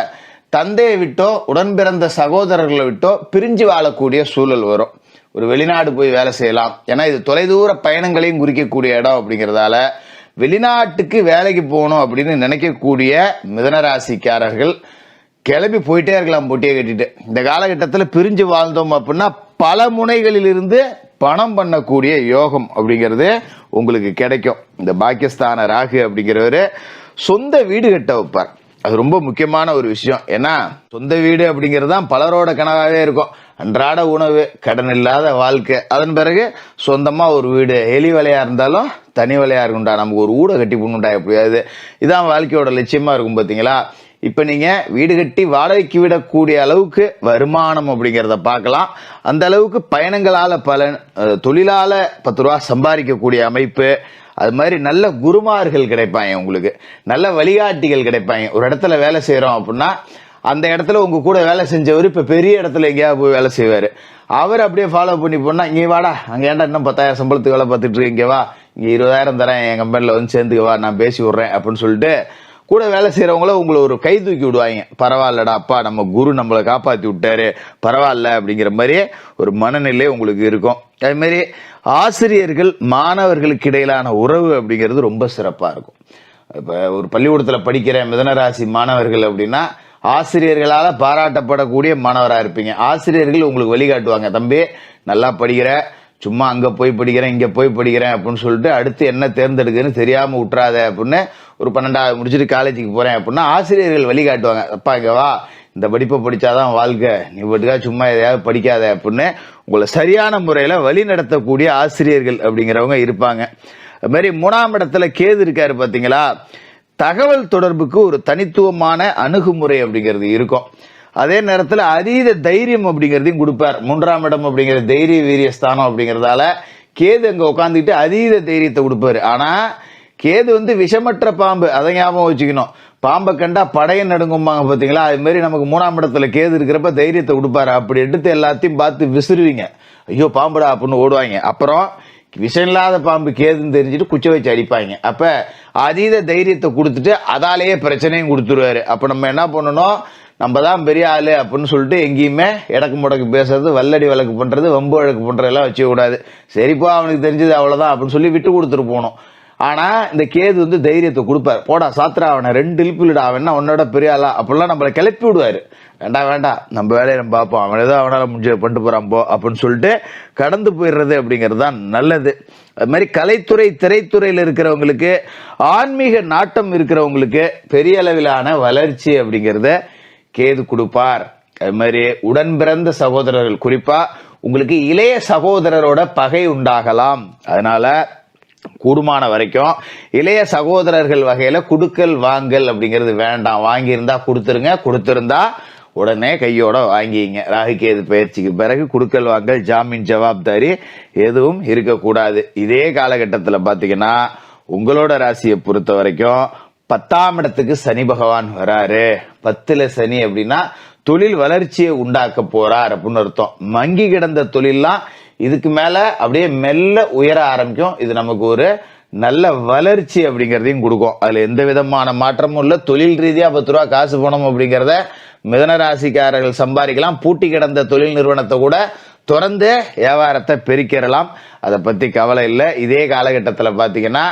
தந்தையை விட்டோ உடன் பிறந்த சகோதரர்களை விட்டோ பிரிஞ்சு வாழக்கூடிய சூழல் வரும். ஒரு வெளிநாடு போய் வேலை செய்யலாம். ஏன்னா இது தொலைதூர பயணங்களையும் குறிக்கக்கூடிய இடம் அப்படிங்கிறதால வெளிநாட்டுக்கு வேலைக்கு போகணும் அப்படின்னு நினைக்கக்கூடிய மிதுனராசிக்காரர்கள் கிளம்பி போயிட்டே இருக்கலாம் பொட்டியை கட்டிட்டு. இந்த காலகட்டத்தில் பிரிஞ்சு வாழ்ந்தோம் அப்படின்னா பல முனைகளில் இருந்து பணம் பண்ணக்கூடிய யோகம் அப்படிங்கிறது உங்களுக்கு கிடைக்கும். இந்த பாகிஸ்தான ராகு அப்படிங்கிறவரு சொந்த வீடு கட்ட வைப்பார். அது ரொம்ப முக்கியமான ஒரு விஷயம். ஏன்னா சொந்த வீடு அப்படிங்கிறது தான் பலரோட கனவாகவே இருக்கும். அன்றாட உணவு, கடன் இல்லாத வாழ்க்கை, அதன் பிறகு சொந்தமா ஒரு வீடு. எலி வேலையா இருந்தாலும் தனி வேலையா இருக்கும்டா, நமக்கு ஒரு வீடை கட்டி போடணும்டா எப்படியாவது, இதான் வாழ்க்கையோட லட்சியமா இருக்கும். பாத்தீங்களா, இப்ப நீங்க வீடு கட்டி வாடகைக்கு விடக்கூடிய அளவுக்கு வருமானம் அப்படிங்கிறத பார்க்கலாம். அந்த அளவுக்கு பயணங்களால பலன், தொழிலால 10 ரூபா சம்பாதிக்கக்கூடிய அமைப்பு, அது மாதிரி நல்ல குருமார்கள் கிடைப்பாங்க, உங்களுக்கு நல்ல வழிகாட்டிகள் கிடைப்பாங்க. ஒரு இடத்துல வேலை செய்யறோம் அப்படின்னா அந்த இடத்துல உங்க கூட வேலை செஞ்சவர் இப்ப பெரிய இடத்துல எங்கேயாவது போய் வேலை செய்வாரு. அவர் அப்படியே ஃபாலோ பண்ணி போனா, இங்கே வாடா, அங்க ஏன்டா இன்னும் 10,000 சம்பளத்துக்கு வேலை பார்த்துட்டு இருக்கு, இங்க வா, இங்க 20,000 தரேன், என் கம்பெனில சேர்ந்துக்க வா, நான் பேசி விடுறேன் அப்படின்னு சொல்லிட்டு கூட வேலை செய்யறவங்கள உங்களை ஒரு கை தூக்கி விடுவாங்க. பரவாயில்லடா அப்பா, நம்ம குரு நம்மளை காப்பாத்தி விட்டாரு, பரவாயில்ல அப்படிங்கிற மாதிரி ஒரு மனநிலை உங்களுக்கு இருக்கும். அதே மாதிரி ஆசிரியர்கள் மாணவர்களுக்கு இடையிலான உறவு அப்படிங்கிறது ரொம்ப சிறப்பா இருக்கும். இப்ப ஒரு பள்ளிக்கூடத்துல படிக்கிற மிதுனராசி மாணவர்கள் அப்படின்னா ஆசிரியர்களால பாராட்டப்படக்கூடிய மாணவரா இருப்பீங்க. ஆசிரியர்கள் உங்களுக்கு வழிகாட்டுவாங்க, தம்பி நல்லா படிக்கிற, சும்மா அங்க போய் படிக்கிறேன் இங்க போய் படிக்கிறேன் அப்படின்னு சொல்லிட்டு அடுத்து என்ன தேர்ந்தெடுக்குன்னு தெரியாம விட்டுறாத அப்படின்னு. ஒரு 12வது முடிச்சுட்டு காலேஜுக்கு போறேன் அப்படின்னா ஆசிரியர்கள் வழிகாட்டுவாங்க, அப்பா இங்க வா, இந்த படிப்பை படிச்சாதான் வாழ்க்கை, நீ பட்டுக்கா சும்மா எதையாவது படிக்காத அப்படின்னு உங்களை சரியான முறையில வழி நடத்தக்கூடிய ஆசிரியர்கள் அப்படிங்கிறவங்க இருப்பாங்க. அது மாதிரி 3ஆம் இடத்துல கேது இருக்காரு பாத்தீங்களா, தகவல் தொடர்புக்கு ஒரு தனித்துவமான அணுகுமுறை அப்படிங்கிறது இருக்கும். அதே நேரத்தில் அதீத தைரியம் அப்படிங்கிறதையும் கொடுப்பார். 3ஆம் இடம் அப்படிங்கிற தைரிய வீரிய ஸ்தானம் அப்படிங்கிறதால கேது அங்க உட்காந்துக்கிட்டு அதீத தைரியத்தை கொடுப்பாரு. ஆனா கேது விஷமற்ற பாம்பு, அதை ஞாபகம் வச்சுக்கணும். பாம்பை கண்டா படையை நடுங்கும்பாங்க பாத்தீங்களா, அது மாதிரி நமக்கு 3ஆம் இடத்துல கேது இருக்கிறப்ப தைரியத்தை கொடுப்பாரு. அப்படி எடுத்து எல்லாத்தையும் பார்த்து விசிறுவீங்க, ஐயோ பாம்புடா அப்படின்னு ஓடுவாங்க. அப்புறம் விஷம் இல்லாத பாம்பு கேதுன்னு தெரிஞ்சுட்டு குச்சை வச்சு அடிப்பாங்க. அப்ப அதீத தைரியத்தை கொடுத்துட்டு அதாலேயே பிரச்சனையும் கொடுத்துருவாரு. அப்ப நம்ம என்ன பண்ணணும், நம்ம தான் பெரிய ஆளு அப்படின்னு சொல்லிட்டு எங்கேயுமே இடக்கு முடக்கு பேசுறது, வல்லடி வழக்கு பண்றது, வம்பு வழக்கு பண்றதெல்லாம் வச்சுக்க கூடாது. சரிப்பா அவனுக்கு தெரிஞ்சது அவ்வளவுதான் அப்படின்னு சொல்லி விட்டு கொடுத்துட்டு போகணும். ஆனா இந்த கேது தைரியத்தை கொடுப்பாரு. போடா சாத்திரா, அவனை 2 இழுப்பிடா, அவன் உன்னோட பெரிய ஆளா அப்படிலாம் நம்மளை கிளப்பி விடுவாரு. வேண்டாம் நம்ம வேலையை நம்ம பார்ப்போம், அவன் ஏதோ அவனால முடிஞ்ச பண்ணிட்டு போறான் போ அப்படின்னு சொல்லிட்டு கடந்து போயிடுறது அப்படிங்கிறது தான் நல்லது. அது மாதிரி கலைத்துறை திரைத்துறையில் இருக்கிறவங்களுக்கு, ஆன்மீக நாட்டம் இருக்கிறவங்களுக்கு பெரிய அளவிலான வளர்ச்சி அப்படிங்கிறத கேது கொடுப்பார். அது மாதிரி உடன் பிறந்த சகோதரர்கள், குறிப்பா உங்களுக்கு இளைய சகோதரரோட பகை உண்டாகலாம். அதனால கூடுமான வரைக்கும் இளைய சகோதரர்கள் வகையில குடுக்கல் வாங்கல் அப்படிங்கிறது வேண்டாம். வாங்கியிருந்தா கொடுத்துருங்க, கொடுத்திருந்தா உடனே கையோட வாங்கிங்க. ராகு கேது பயிற்சிக்கு பிறகு குடுக்கல் வாங்கல், ஜாமீன் ஜவாப்தாரி எதுவும் இருக்கக்கூடாது. இதே காலகட்டத்தில் பாத்தீங்கன்னா உங்களோட ராசியை பொறுத்த வரைக்கும் 10ஆம் இடத்துக்கு சனி பகவான் வராரு. 10ல சனி அப்படின்னா தொழில் வளர்ச்சியை உண்டாக்க போறார் அப்படின்னு அர்த்தம். மங்கி கிடந்த தொழில்லாம் இதுக்கு மேல அப்படியே மெல்ல உயர ஆரம்பிக்கும். இது நமக்கு ஒரு நல்ல வளர்ச்சி அப்படிங்கிறதையும் கொடுக்கும். அதுல எந்த விதமான மாற்றமும் இல்ல. தொழில் ரீதியா 10 ரூபா காசு பணம் அப்படிங்கிறத மிதன ராசிக்காரர்கள் சம்பாதிக்கலாம். பூட்டி கிடந்த தொழில் நிறுவனத்தை கூட திறந்து வியாபாரத்தை பெருக்கிறலாம். அதை பத்தி கவலை இல்லை. இதே காலகட்டத்தில் பாத்தீங்கன்னா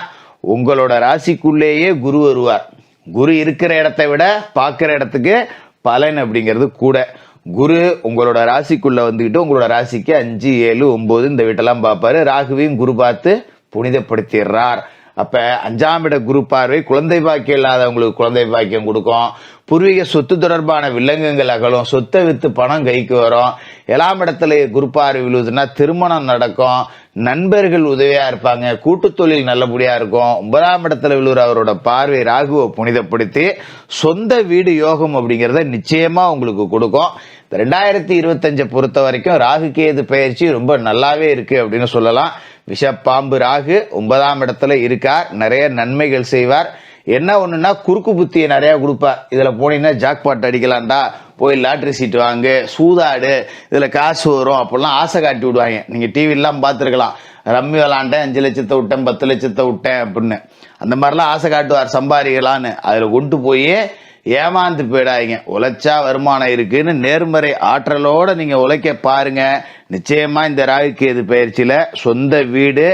உங்களோட ராசிக்குள்ளேயே குரு வருவார். குரு இருக்கிற இடத்தை விட பார்க்கிற இடத்துக்கு பலன் அப்படிங்கிறது கூட. குரு உங்களோட ராசிக்குள்ள வந்துகிட்டு உங்களோட ராசிக்கு 5, 7, 9 இந்த வீட்டெல்லாம் பார்ப்பாரு. ராகுவையும் குரு பார்த்து புனிதப்படுத்திடுறார். அப்ப 5ஆம் இட குரு பார்வை குழந்தை பாக்கியம் இல்லாதவங்களுக்கு குழந்தை பாக்கியம் கொடுக்கும். பூர்வீக சொத்து தொடர்பான வில்லங்கங்கள் அகலும். சொத்தை வித்து பணம் கைக்கு வரும். 7ஆம் இடத்துல குரு பார்வை விழுதுன்னா திருமணம் நடக்கும். நண்பர்கள் உதவியா இருப்பாங்க. கூட்டு தொழில் நல்லபடியா இருக்கும். 9ஆம் இடத்துல விழுற அவரோட பார்வை ராகுவை புனிதப்படுத்தி சொந்த வீடு யோகம் அப்படிங்கறத நிச்சயமா உங்களுக்கு கொடுக்கும். 2025 பொறுத்த வரைக்கும் ராகு கேது பயிற்சி ரொம்ப நல்லாவே இருக்கு அப்படின்னு சொல்லலாம். விஷப்பாம்பு ராகு 9ஆம் இடத்துல இருக்கார். நிறைய நன்மைகள் செய்வார். என்ன ஒண்ணுன்னா குறுக்கு புத்தியை நிறைய கொடுப்பார். இதுல போனீங்கன்னா ஜாக்பாட் அடிக்கலாம்டா, போய் லாட்டரி சீட் வாங்கு, சூதாடு, இதுல காசு வரும் அப்படிலாம் ஆசை காட்டி விடுவாங்க. நீங்க டிவி எல்லாம் பார்த்துருக்கலாம். ரம்மி விளாண்டேன், 5 லட்சத்தை விட்டேன், 10 லட்சத்தை விட்டேன் அப்படின்னு அந்த மாதிரிலாம் ஆசை காட்டுவார் சம்பாதிக்கலான்னு. அதுல கொண்டு போய் ஏமாந்து போயிடாதீங்க. உழைச்சா வருமானம் இருக்குன்னு நேர்மறை ஆற்றலோட நீங்க உழைக்க பாருங்க. நிச்சயமா இந்த ராகு கேது பயிற்சியில சொந்த வீடு,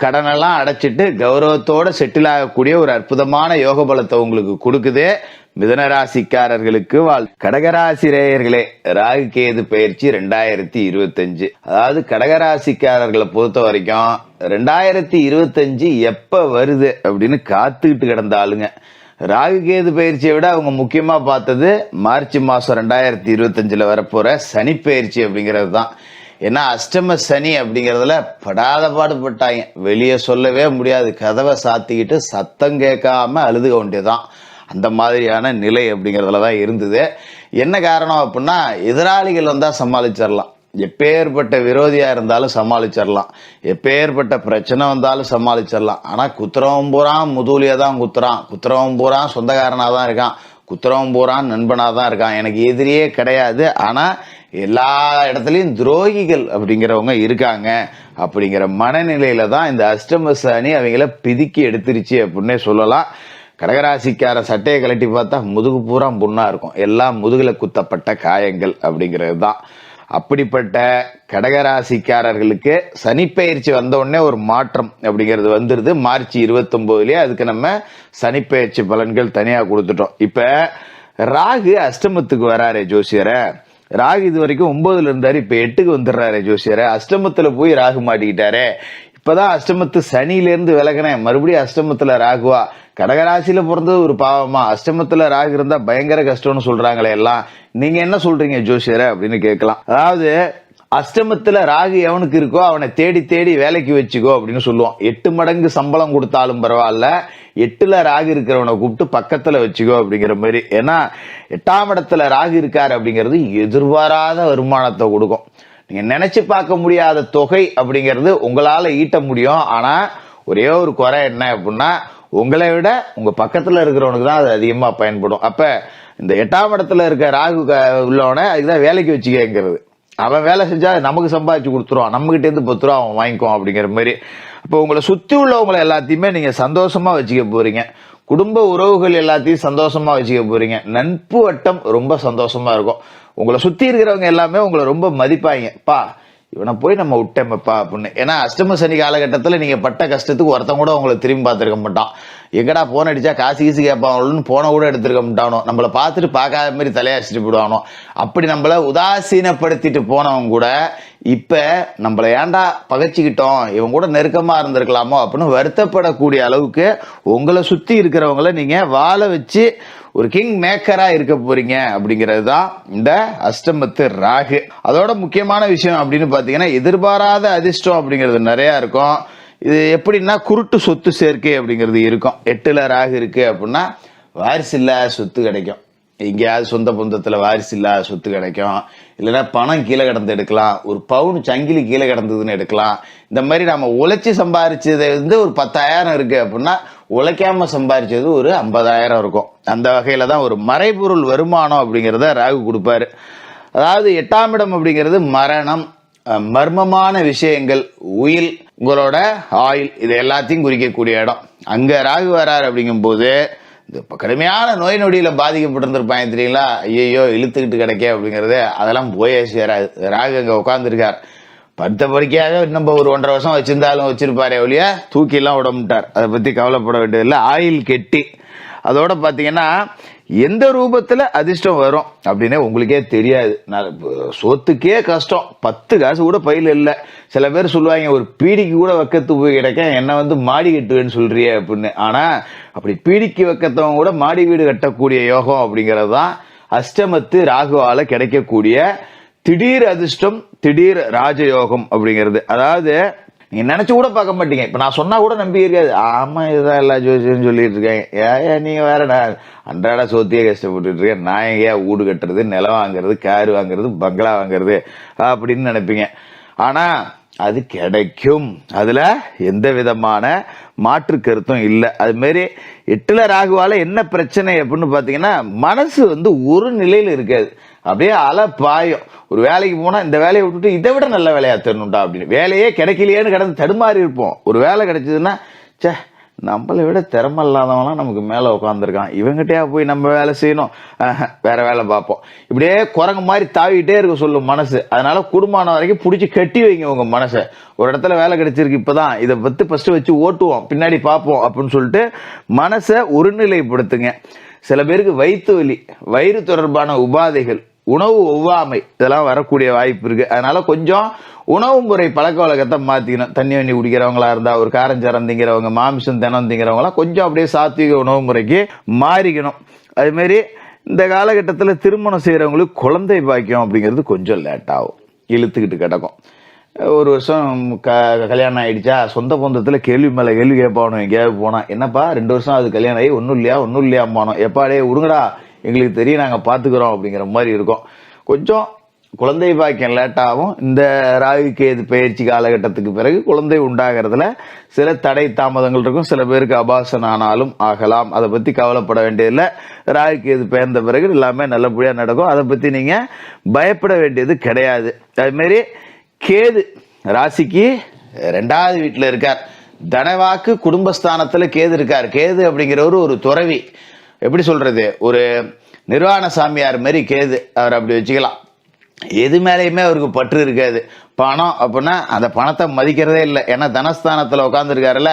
கடனெல்லாம் அடைச்சிட்டு கௌரவத்தோட செட்டில் ஆகக்கூடிய ஒரு அற்புதமான யோக பலத்தை உங்களுக்கு கொடுக்குது. மிதனராசிக்காரர்களுக்கு கடகராசி ரேயர்களே, ராகு கேது பயிற்சி 2025, அதாவது கடகராசிக்காரர்களை பொறுத்த வரைக்கும் 2025 எப்ப வருது அப்படின்னு காத்துக்கிட்டு கிடந்த ஆளுங்க. ராகு கேது பயிற்சியை விட அவங்க முக்கியமா பார்த்தது மார்ச் மாசம் 2025 வரப்போற சனி பயிற்சி அப்படிங்கிறது தான். ஏன்னா அஷ்டம சனி அப்படிங்கறதுல படாத பாடுபட்டாங்க. வெளியே சொல்லவே முடியாது. கதவை சாத்திக்கிட்டு சத்தம் கேட்காம அழுதுக வேண்டியதுதான். அந்த மாதிரியான நிலை அப்படிங்கறதுலதான் இருந்தது. என்ன காரணம் அப்படின்னா, எதிராளிகள் வந்தா சமாளிச்சிடலாம். எப்பேற்பட்ட விரோதியா இருந்தாலும் சமாளிச்சிடலாம். எப்பேற்பட்ட பிரச்சனை வந்தாலும் சமாளிச்சிடலாம். ஆனா குத்துறவன் பூரான் முதுகுலியா தான் குத்துறான். குத்துறவன் பூரான் சொந்தக்காரனா தான் இருக்கான். குத்துறவன் பூரான் நண்பனா தான் இருக்கான். எனக்கு எதிரியே கிடையாது. ஆனா எல்லா இடத்துலயும் துரோகிகள் அப்படிங்கிறவங்க இருக்காங்க. அப்படிங்கிற மனநிலையில தான் இந்த அஷ்டம சனி அவங்கள பிதுக்கி எடுத்துருச்சு அப்படின்னே சொல்லலாம். கடகராசிக்கார சட்டையை கழட்டி பார்த்தா முதுகு பூரா புண்ணா இருக்கும். எல்லாம் முதுகுல குத்தப்பட்ட காயங்கள் அப்படிங்கிறது தான். அப்படிப்பட்ட கடகராசிக்காரர்களுக்கு சனிப்பெயர்ச்சி வந்த உடனே ஒரு மாற்றம் அப்படிங்கிறது வந்துருது. மார்ச் 29லயே அதுக்கு நம்ம சனிப்பெயர்ச்சி பலன்கள் தனியா கொடுத்துட்டோம். இப்ப ராகு அஷ்டமத்துக்கு வராரு ஜோசியரை. ராகு இது வரைக்கும் 9ல இருந்தாரு, இப்ப 8க்கு வந்துடுறாரு ஜோசியரை. அஷ்டமத்துல போய் ராகு மாட்டிக்கிட்டாரு. இப்பதான் அஷ்டமத்து சனியிலிருந்து விலகினேன், மறுபடியும் அஷ்டமத்துல ராகுவா? கடகராசியில பிறந்தது ஒரு பாவமா? அஷ்டமத்துல ராகு இருந்தா பயங்கர கஷ்டம்னு சொல்றாங்களே எல்லாம், நீங்க என்ன சொல்றீங்க ஜோசியரை அப்படின்னு கேட்கலாம். அதாவது அஷ்டமத்துல ராகு எவனுக்கு இருக்கோ அவனை தேடி தேடி வேலைக்கு வச்சுக்கோ அப்படின்னு சொல்லுவோம். 8 மடங்கு சம்பளம் கொடுத்தாலும் பரவாயில்ல, 8ல ராகு இருக்கிறவனை கூப்பிட்டு பக்கத்துல வச்சுக்கோ அப்படிங்கிற மாதிரி. ஏன்னா 8ஆம் இடத்துல ராகு இருக்காரு அப்படிங்கிறது எதிர்பாராத வருமானத்தை கொடுக்கும். நீங்க நினைச்சு பார்க்க முடியாத தொகை அப்படிங்கிறது உங்களால ஈட்ட முடியும். ஆனா ஒரே ஒரு குறை என்ன அப்படின்னா, உங்களை விட உங்க பக்கத்துல இருக்கிறவனுக்கு தான் அது அதிகமா பயன்படும். அப்ப இந்த 8ஆம் இடத்துல இருக்க ராகு உள்ளவனை அதுக்குதான் வேலைக்கு வச்சுக்கிறது. அவன் வேலை செஞ்சா நமக்கு சம்பாதிச்சு கொடுத்துருவான், நம்ம கிட்ட இருந்து 10 ரூபா அவன் வாங்கிக்குவான் அப்படிங்கிற மாதிரி. அப்போ உங்களை சுத்தி உள்ளவங்களை எல்லாத்தையுமே நீங்க சந்தோஷமா வச்சுக்க போறீங்க. குடும்ப உறவுகள் எல்லாத்தையும் சந்தோஷமா வச்சுக்க போறீங்க. நட்பு வட்டம் ரொம்ப சந்தோஷமா இருக்கும். உங்களை சுத்தி இருக்கிறவங்க எல்லாமே உங்களை ரொம்ப மதிப்பாங்க. பா இவனை போய் நம்ம விட்டோமப்பா அப்படின்னு. ஏன்னா அஷ்டம சனி காலகட்டத்தில் நீங்க பட்ட கஷ்டத்துக்கு ஒருத்தன் கூட உங்களை திரும்பி பார்த்துருக்க மாட்டான். எங்கடா போன் அடிச்சா காசு கீசு கேட்பான்னு போன கூட எடுத்துருக்க மாட்டானோ, நம்மளை பார்த்துட்டு பார்க்காத மாதிரி தலையாச்சிட்டு போடுவானோ, அப்படி நம்மள உதாசீனப்படுத்திட்டு போனவங்க கூட இப்ப நம்மளை ஏன்டா பகைச்சிக்கிட்டோம், இவங்க கூட நெருக்கமா இருந்திருக்கலாமோ அப்படின்னு வருத்தப்படக்கூடிய அளவுக்கு உங்களை சுத்தி இருக்கிறவங்கள நீங்க வாழ வச்சு ஒரு கிங் மேக்கரா இருக்க போறீங்க அப்படிங்கிறது தான் இந்த அஷ்டமத்து ராகு. அதோட முக்கியமான விஷயம் அப்படின்னு பாத்தீங்கன்னா, எதிர்பாராத அதிர்ஷ்டம் அப்படிங்கிறது நிறைய இருக்கும். இது எப்படின்னா குருட்டு சொத்து சேர்க்கை அப்படிங்கிறது இருக்கும். 8ல ராகு இருக்கு அப்படின்னா வாரிசு இல்லாத சொத்து கிடைக்கும். எங்கேயாவது சொந்த பந்தத்துல வாரிசு இல்லாத சொத்து கிடைக்கும். இல்லைன்னா பணம் கீழே கிடந்து எடுக்கலாம், ஒரு பவுன் சங்கிலி கீழே கிடந்ததுன்னு எடுக்கலாம். இந்த மாதிரி நம்ம உழைச்சி சம்பாரிச்சது ஒரு 10,000 இருக்கு அப்படின்னா உழைக்காம சம்பாரிச்சது ஒரு 50,000 இருக்கும். அந்த வகையில தான் ஒரு மறைபொருள் வருமானம் அப்படிங்கிறத ராகு கொடுப்பாரு. அதாவது 8ஆம் இடம் அப்படிங்கிறது மரணம், மர்மமான விஷயங்கள், உயில், உங்களோட ஆயில், இது எல்லாத்தையும் குறிக்கக்கூடிய இடம். அங்க ராகு வராரு அப்படிங்கும் போது இந்த கடுமையான நோய் நொடியில பாதிக்கப்பட்டிருந்திருப்பாங்க தெரியுங்களா, ஐயோ இழுத்துக்கிட்டு கிடைக்க அப்படிங்கிறது அதெல்லாம் போயே சேராது. ராகு அங்க உட்கார்ந்துருக்கார். படுத்த படுக்கையாக நம்ம ஒரு 1.5 வருஷம் வச்சிருந்தாலும் வச்சிருப்பாரே ஒழிய தூக்கி எல்லாம் விடமுட்டார். அதை பத்தி கவலைப்பட வேண்டியதில்லை. ஆயில் கெட்டி. அதோட பாத்தீங்கன்னா எந்த ரூபத்துல அதிர்ஷ்டம் வரும் அப்படின்னு உங்களுக்கே தெரியாது. சொத்துக்கே கஷ்டம், 10 காசு கூட பையில இல்ல. சில பேர் சொல்லுவாங்க ஒரு பீடிக்கு கூட வைக்கத்து போய் கிடைக்க என்ன மாடி கட்டுவேன்னு சொல்றியே அப்படின்னு. ஆனா அப்படி பீடிக்கு வைக்கத்தவங்க கூட மாடி வீடு கட்டக்கூடிய யோகம் அப்படிங்கிறது தான் அஷ்டமத்து ராகுவால கிடைக்கக்கூடிய திடீர் அதிர்ஷ்டம், திடீர் ராஜயோகம் அப்படிங்கிறது. அதாவது நீங்க நினைச்சு கூட பார்க்க மாட்டீங்க. இப்ப நான் சொன்னா கூட நம்பி இருக்காது. ஆமா இதுதான் எல்லா ஜோசியன்னு சொல்லிட்டு இருக்கேன். ஏன் நீங்க வேற அன்றாட சோத்தியே கஷ்டப்பட்டு இருக்கேன், நான் எங்கேயா வீடு கட்டுறது, நிலம் வாங்குறது, காரு வாங்குறது, பங்களா வாங்குறது அப்படின்னு நினைப்பீங்க. ஆனா அது கிடைக்கும், அதுல எந்த விதமான மாற்று கருத்தும் இல்லை. அது மாதிரி 8ல ராகுவால என்ன பிரச்சனை அப்படின்னு பாத்தீங்கன்னா, மனசு ஒரு நிலையில இருக்காது, அப்படியே அலை பாயும். ஒரு வேலைக்கு போனா இந்த வேலையை விட்டுட்டு இதை விட நல்ல வேலையா தரணும்டா அப்படின்னு, வேலையே கிடைக்கலையேன்னு கிடந்து தடுமாறி இருப்போம். ஒரு வேலை கிடைச்சதுன்னா சே நம்மளை விட திறமை இல்லாதவங்களாம் நமக்கு மேல உட்காந்துருக்கான், இவங்கிட்டயா போய் நம்ம வேலை செய்யணும், வேற வேலை பார்ப்போம். இப்படியே குரங்கு மாதிரி தாவிட்டே இருக்க சொல்லும் மனசு. அதனால குடும்பமான வரைக்கும் பிடிச்சி கட்டி வைங்க உங்க மனசை. ஒரு இடத்துல வேலை கிடைச்சிருக்கு, இப்பதான் இதை பத்தி ஃபர்ஸ்ட் வச்சு ஓட்டுவோம், பின்னாடி பார்ப்போம் அப்படின்னு சொல்லிட்டு மனசை ஒருநிலைப்படுத்துங்க. சில பேருக்கு வயிற்று வலி, வயிறு தொடர்பான உபாதைகள், உணவு ஒவ்வாமை, இதெல்லாம் வரக்கூடிய வாய்ப்பு இருக்கு. அதனால கொஞ்சம் உணவு முறை பழக்க வழக்கத்தை மாத்திக்கணும். தண்ணி வண்ணி குடிக்கிறவங்களா இருந்தா, ஒரு காரஞ்சாரம் திங்கிறவங்க, மாமிசம் தினம் திங்கிறவங்களாம் கொஞ்சம் அப்படியே சாத்விக உணவு முறைக்கு மாறிக்கணும். அது மாதிரி இந்த காலகட்டத்தில் திருமணம் செய்யறவங்களுக்கு குழந்தை பாக்கியம் அப்படிங்கிறது கொஞ்சம் லேட் ஆகும், இழுத்துக்கிட்டு கிடக்கும். ஒரு வருஷம் கல்யாணம் ஆயிடுச்சா, சொந்த பந்தத்துல கேள்வி மேல கேள்வி கேட்பானோ, எங்கேயாவது போனா என்னப்பா 2 வருஷம் அது கல்யாணம் ஆகி ஒன்னும் இல்லையா போனோ, எப்பாடே விடுங்கடா எங்களுக்கு தெரியும் நாங்க பாத்துக்கிறோம் அப்படிங்கிற மாதிரி இருக்கும். கொஞ்சம் குழந்தை பாக்கியம் லேட் ஆகும். இந்த ராகு கேது பயிற்சி காலகட்டத்துக்கு பிறகு குழந்தை உண்டாகிறதுல சில தடை தாமதங்கள் இருக்கும். சில பேருக்கு அபாசன் ஆனாலும் ஆகலாம், அதை பத்தி கவலைப்பட வேண்டியதில்லை. ராகு கேது பெயர்ந்த பிறகு எல்லாமே நல்லபடியா நடக்கும், அதை பத்தி நீங்க பயப்பட வேண்டியது கிடையாது. அது மாதிரி கேது ராசிக்கு 2வது வீட்டுல இருக்கார். தனவாக்கு குடும்பஸ்தானத்துல கேது இருக்கார். கேது அப்படிங்கிறவரு ஒரு துறவி, எப்படி சொல்றது, ஒரு நிர்வாண சாமியார் மாதிரி கேது, அவர் அப்படி வச்சுக்கலாம். எது மேலேயுமே அவருக்கு பற்று இருக்காது. பணம் அப்படின்னா அந்த பணத்தை மதிக்கிறதே இல்லை. ஏன்னா தனஸ்தானத்தில் உட்காந்துருக்காருல்ல,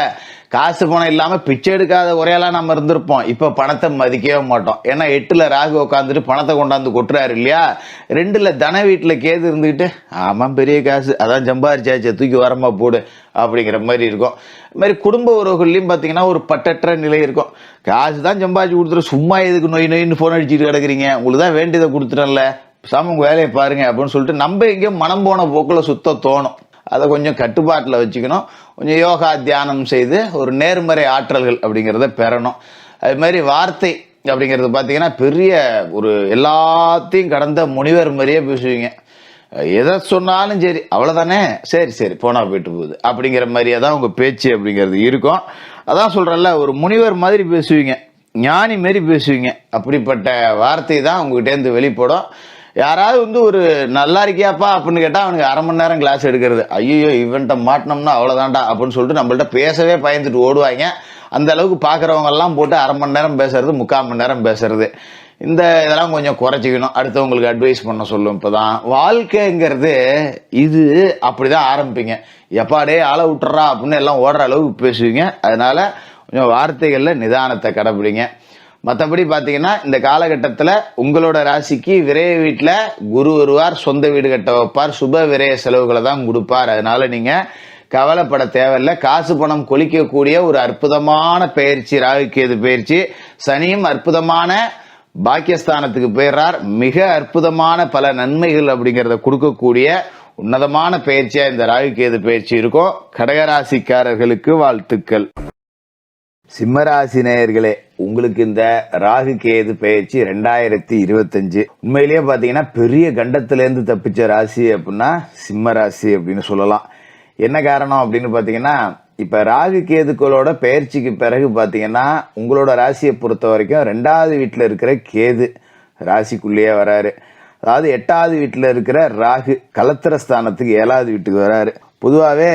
காசு பணம் இல்லாமல் பிச்சை எடுக்காத ஒரேலாம் நம்ம இருந்திருப்போம். இப்போ பணத்தை மதிக்கவே மாட்டோம். ஏன்னா 8ல் ராகு உட்காந்துட்டு பணத்தை கொண்டாந்து கொட்டுறாரு இல்லையா. 2ல் தன வீட்டில் கேது இருந்துக்கிட்டு ஆமாம் பெரிய காசு அதான் சம்பாரிச்சாச்சு தூக்கி வரமா போடு அப்படிங்கிற மாதிரி இருக்கும். இது மாதிரி குடும்ப உறவுகள்லையும் பார்த்தீங்கன்னா ஒரு பட்டற்ற நிலை இருக்கும். காசு தான் சம்பாதிச்சு கொடுத்துரு, சும்மா எதுக்கு நொய் நொயின்னு ஃபோன் அடிச்சுட்டு கிடக்குறீங்க, உங்களுக்கு தான் வேண்டியதை கொடுத்துட்டேன்ல சாமி உங்கள் வேலையை பாருங்க அப்படின்னு சொல்லிட்டு நம்ம எங்கேயும் மனம் போன போக்கில் சுத்த தோணும். அதை கொஞ்சம் கட்டுப்பாட்டில் வச்சுக்கணும். கொஞ்சம் யோகா தியானம் செய்து ஒரு நேர்மறை ஆற்றல்கள் அப்படிங்கிறத பெறணும். அது மாதிரி வார்த்தை அப்படிங்கிறது பார்த்தீங்கன்னா பெரிய ஒரு எல்லாத்தையும் கடந்த முனிவர் மாதிரியே பேசுவீங்க. எதை சொன்னாலும் சரி அவ்வளோதானே, சரி சரி போனால் போயிட்டு போகுது அப்படிங்கிற மாதிரியே தான் உங்கள் பேச்சு அப்படிங்கிறது இருக்கும். அதான் சொல்கிறேன்ல, ஒரு முனிவர் மாதிரி பேசுவீங்க, ஞானி மாரி பேசுவீங்க. அப்படிப்பட்ட வார்த்தை தான் உங்ககிட்டேருந்து வெளிப்படும். யாராவது ஒரு நல்லா இருக்கியாப்பா அப்படின்னு கேட்டால் அவனுக்கு அரை மணி நேரம் கிளாஸ் எடுக்கிறது. ஐயோ இவன்ட்ட மாட்டினோம்னா அவ்வளோதான்டா அப்படின்னு சொல்லிட்டு நம்மள்ட்ட பேசவே பயந்துட்டு ஓடுவாங்க. அந்த அளவுக்கு பார்க்குறவங்க எல்லாம் போட்டு அரை மணி நேரம் பேசுறது, 3/4 மணி நேரம் பேசுறது. இதெல்லாம் கொஞ்சம் குறைச்சிக்கணும். அடுத்தவங்களுக்கு அட்வைஸ் பண்ண சொல்லும். இப்போதான் வாழ்க்கைங்கிறது இது அப்படிதான் ஆரம்பிப்பீங்க. எப்பாடே ஆளை விட்டுறா அப்படின்னு எல்லாம் ஓடுற அளவுக்கு பேசுவீங்க. அதனால கொஞ்சம் வார்த்தைகளில் நிதானத்தை கடைப்பிடிங்க. மற்றபடி பார்த்தீங்கன்னா இந்த காலகட்டத்தில் உங்களோட ராசிக்கு விரைய வீட்டில் குரு வருவார், சொந்த வீடு கட்ட வைப்பார், சுப விரைய செலவுகளை தான் கொடுப்பார். அதனால நீங்கள் கவலைப்பட தேவையில்லை. காசு பணம் கொளிக்கக்கூடிய ஒரு அற்புதமான பயிற்சி ராகு கேது பயிற்சி. சனியும் அற்புதமான பாக்கியஸ்தானத்துக்கு போயிடுறார். மிக அற்புதமான பல நன்மைகள் அப்படிங்கிறத கொடுக்கக்கூடிய உன்னதமான பயிற்சியா இந்த ராகு கேது பயிற்சி இருக்கும். கடகராசிக்காரர்களுக்கு வாழ்த்துக்கள். சிம்மராசி நேயர்களே, உங்களுக்கு இந்த ராகு கேது பயிற்சி 2025 உண்மையிலேயே பார்த்தீங்கன்னா பெரிய கண்டத்திலேருந்து தப்பிச்ச ராசி அப்படின்னா சிம்ம ராசி அப்படின்னு சொல்லலாம். என்ன காரணம் அப்படின்னு பார்த்தீங்கன்னா, இப்போ ராகு கேதுக்களோட பயிற்சிக்கு பிறகு பார்த்தீங்கன்னா உங்களோட ராசியை பொறுத்த வரைக்கும் 2வது வீட்டில் இருக்கிற கேது ராசிக்குள்ளேயே வராரு. அதாவது 8வது வீட்டில் இருக்கிற ராகு கலத்திர ஸ்தானத்துக்கு 7வது வீட்டுக்கு வராரு. பொதுவாகவே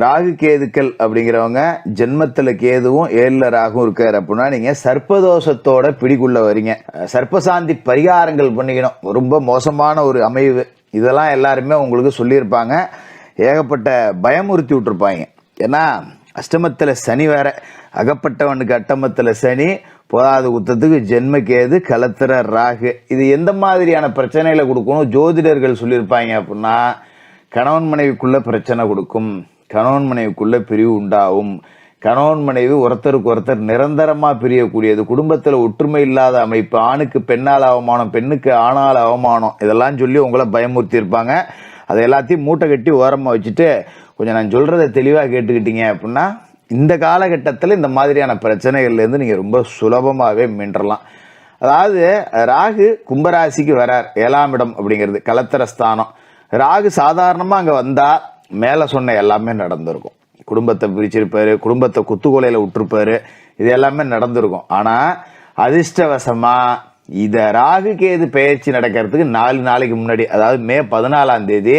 ராகு கேதுக்கள் அப்படிங்கிறவங்க ஜென்மத்தில் கேதுவும் 7ல் ராகும் இருக்காரு அப்படின்னா நீங்கள் சர்ப்பதோஷத்தோட பிடிக்குள்ள வரீங்க. சர்ப்பசாந்தி பரிகாரங்கள் பண்ணிக்கணும். ரொம்ப மோசமான ஒரு அமைவு. இதெல்லாம் எல்லாருமே உங்களுக்கு சொல்லியிருப்பாங்க. ஏகப்பட்ட பயமுறுத்தி விட்டுருப்பாங்க. ஏன்னா அஷ்டமத்தில் சனி வேற, அகப்பட்டவனுக்கு அட்டமத்தில் சனி, போதாத குத்தத்துக்கு ஜென்ம கேது கலத்திர ராகு. இது எந்த மாதிரியான பிரச்சனைகளை கொடுக்கணும் ஜோதிடர்கள் சொல்லியிருப்பாங்க அப்படின்னா, கணவன் மனைவிக்குள்ள பிரச்சனை கொடுக்கும், கணவன் மனைவிக்குள்ள பிரிவு உண்டாகும், கணவன் மனைவி ஒருத்தருக்கு ஒருத்தர் நிரந்தரமாக பிரியக்கூடியது, குடும்பத்தில் ஒற்றுமை இல்லாத அமைப்பு, ஆணுக்கு பெண்ணால் அவமானம், பெண்ணுக்கு ஆணால் அவமானம், இதெல்லாம் சொல்லி உங்களை பயமுறுத்தி இருப்பாங்க. அதை எல்லாத்தையும் மூட்டை கட்டி ஓரமாக வச்சுட்டு கொஞ்சம் நான் சொல்கிறத தெளிவாக கேட்டுக்கிட்டீங்க அப்படின்னா இந்த காலகட்டத்தில் இந்த மாதிரியான பிரச்சனைகள்லேருந்து நீங்கள் ரொம்ப சுலபமாகவே மீண்டலாம். அதாவது ராகு கும்பராசிக்கு வரார். 7ஆம் இடம் அப்படிங்கிறது கலத்திர ஸ்தானம். ராகு சாதாரணமாக அங்கே வந்தால் மேலே சொன்ன எல்லாமே நடந்திருக்கும். குடும்பத்தை பிரிச்சிருப்பாரு, குடும்பத்தை குத்துக்கொலையில் விட்டுருப்பாரு, இது எல்லாமே நடந்திருக்கும். ஆனால் அதிர்ஷ்டவசமாக இதை ராகு கேது பெயர்ச்சி நடக்கிறதுக்கு 4 நாளைக்கு முன்னாடி, அதாவது மே 14ஆம் தேதி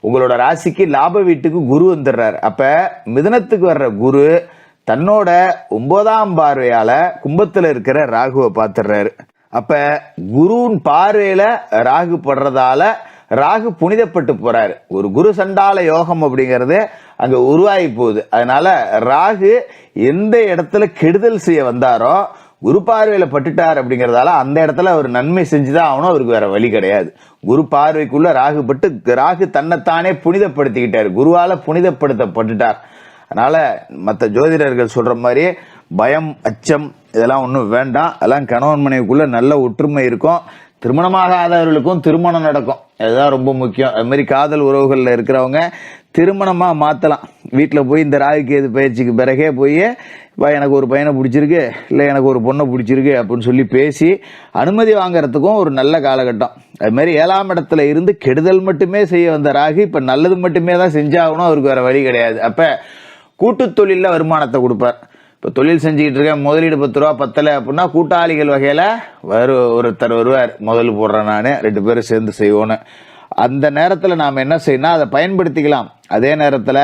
உங்களோட ராசிக்கு லாப வீட்டுக்கு குரு வந்துடுறாரு. அப்போ மிதுனத்துக்கு வர்ற குரு தன்னோட 9ஆம் பார்வையால் கும்பத்தில் இருக்கிற ராகுவை பார்த்துடுறாரு. அப்போ குருவின் பார்வையில் ராகு படுறதால ராகு புனிதப்பட்டு போறாரு. ஒரு குரு சண்டால யோகம் அப்படிங்கிறது அங்க உருவாகி போகுது. அதனால ராகு எந்த இடத்துல கெடுதல் செய்ய வந்தாரோ குரு பார்வையில பட்டுட்டார் அப்படிங்கிறதால அந்த இடத்துல அவர் நன்மை செஞ்சுதான் ஆகணும். அவருக்கு வேற வழி கிடையாது. குரு பார்வைக்குள்ள ராகு பட்டு ராகு தன்னைத்தானே புனிதப்படுத்திக்கிட்டார், குருவால புனிதப்படுத்தப்பட்டுட்டார். அதனால மற்ற ஜோதிடர்கள் சொல்ற மாதிரி பயம் அச்சம் இதெல்லாம் ஒன்றும் வேண்டாம். அதெல்லாம் கணவன் மனைவிக்குள்ள நல்ல ஒற்றுமை இருக்கும். திருமணமாகாதவர்களுக்கும் திருமணம் நடக்கும். அதுதான் ரொம்ப முக்கியம். அது மாதிரி காதல் உறவுகளில் இருக்கிறவங்க திருமணமாக மாற்றலாம். வீட்டில் போய் இந்த ராகு கேது பயிற்சிக்கு பிறகே போய் எனக்கு ஒரு பையனை பிடிச்சிருக்கு, இல்லை எனக்கு ஒரு பொண்ணை பிடிச்சிருக்கு அப்படின்னு சொல்லி பேசி அனுமதி வாங்கிறதுக்கும் ஒரு நல்ல காலகட்டம். அதுமாரி 7ஆம் இடத்துல இருந்து கெடுதல் மட்டுமே செய்ய வந்த ராகு இப்போ நல்லது மட்டுமே தான் செஞ்சாகணும். அவருக்கு வேறு வழி கிடையாது. அப்போ கூட்டு தொழிலில் வருமானத்தை கொடுப்பார். இப்போ தொழில் செஞ்சுக்கிட்டு இருக்கேன், முதலீடு 10 ரூபா பத்தலை அப்படின்னா கூட்டாளிகள் வகையில் ஒருத்தர் வருவார், முதல் போடுறேன் நான், 2 பேரும் சேர்ந்து செய்வோன்னு. அந்த நேரத்தில் நாம் என்ன செய்யணும், அதை பயன்படுத்திக்கலாம். அதே நேரத்தில்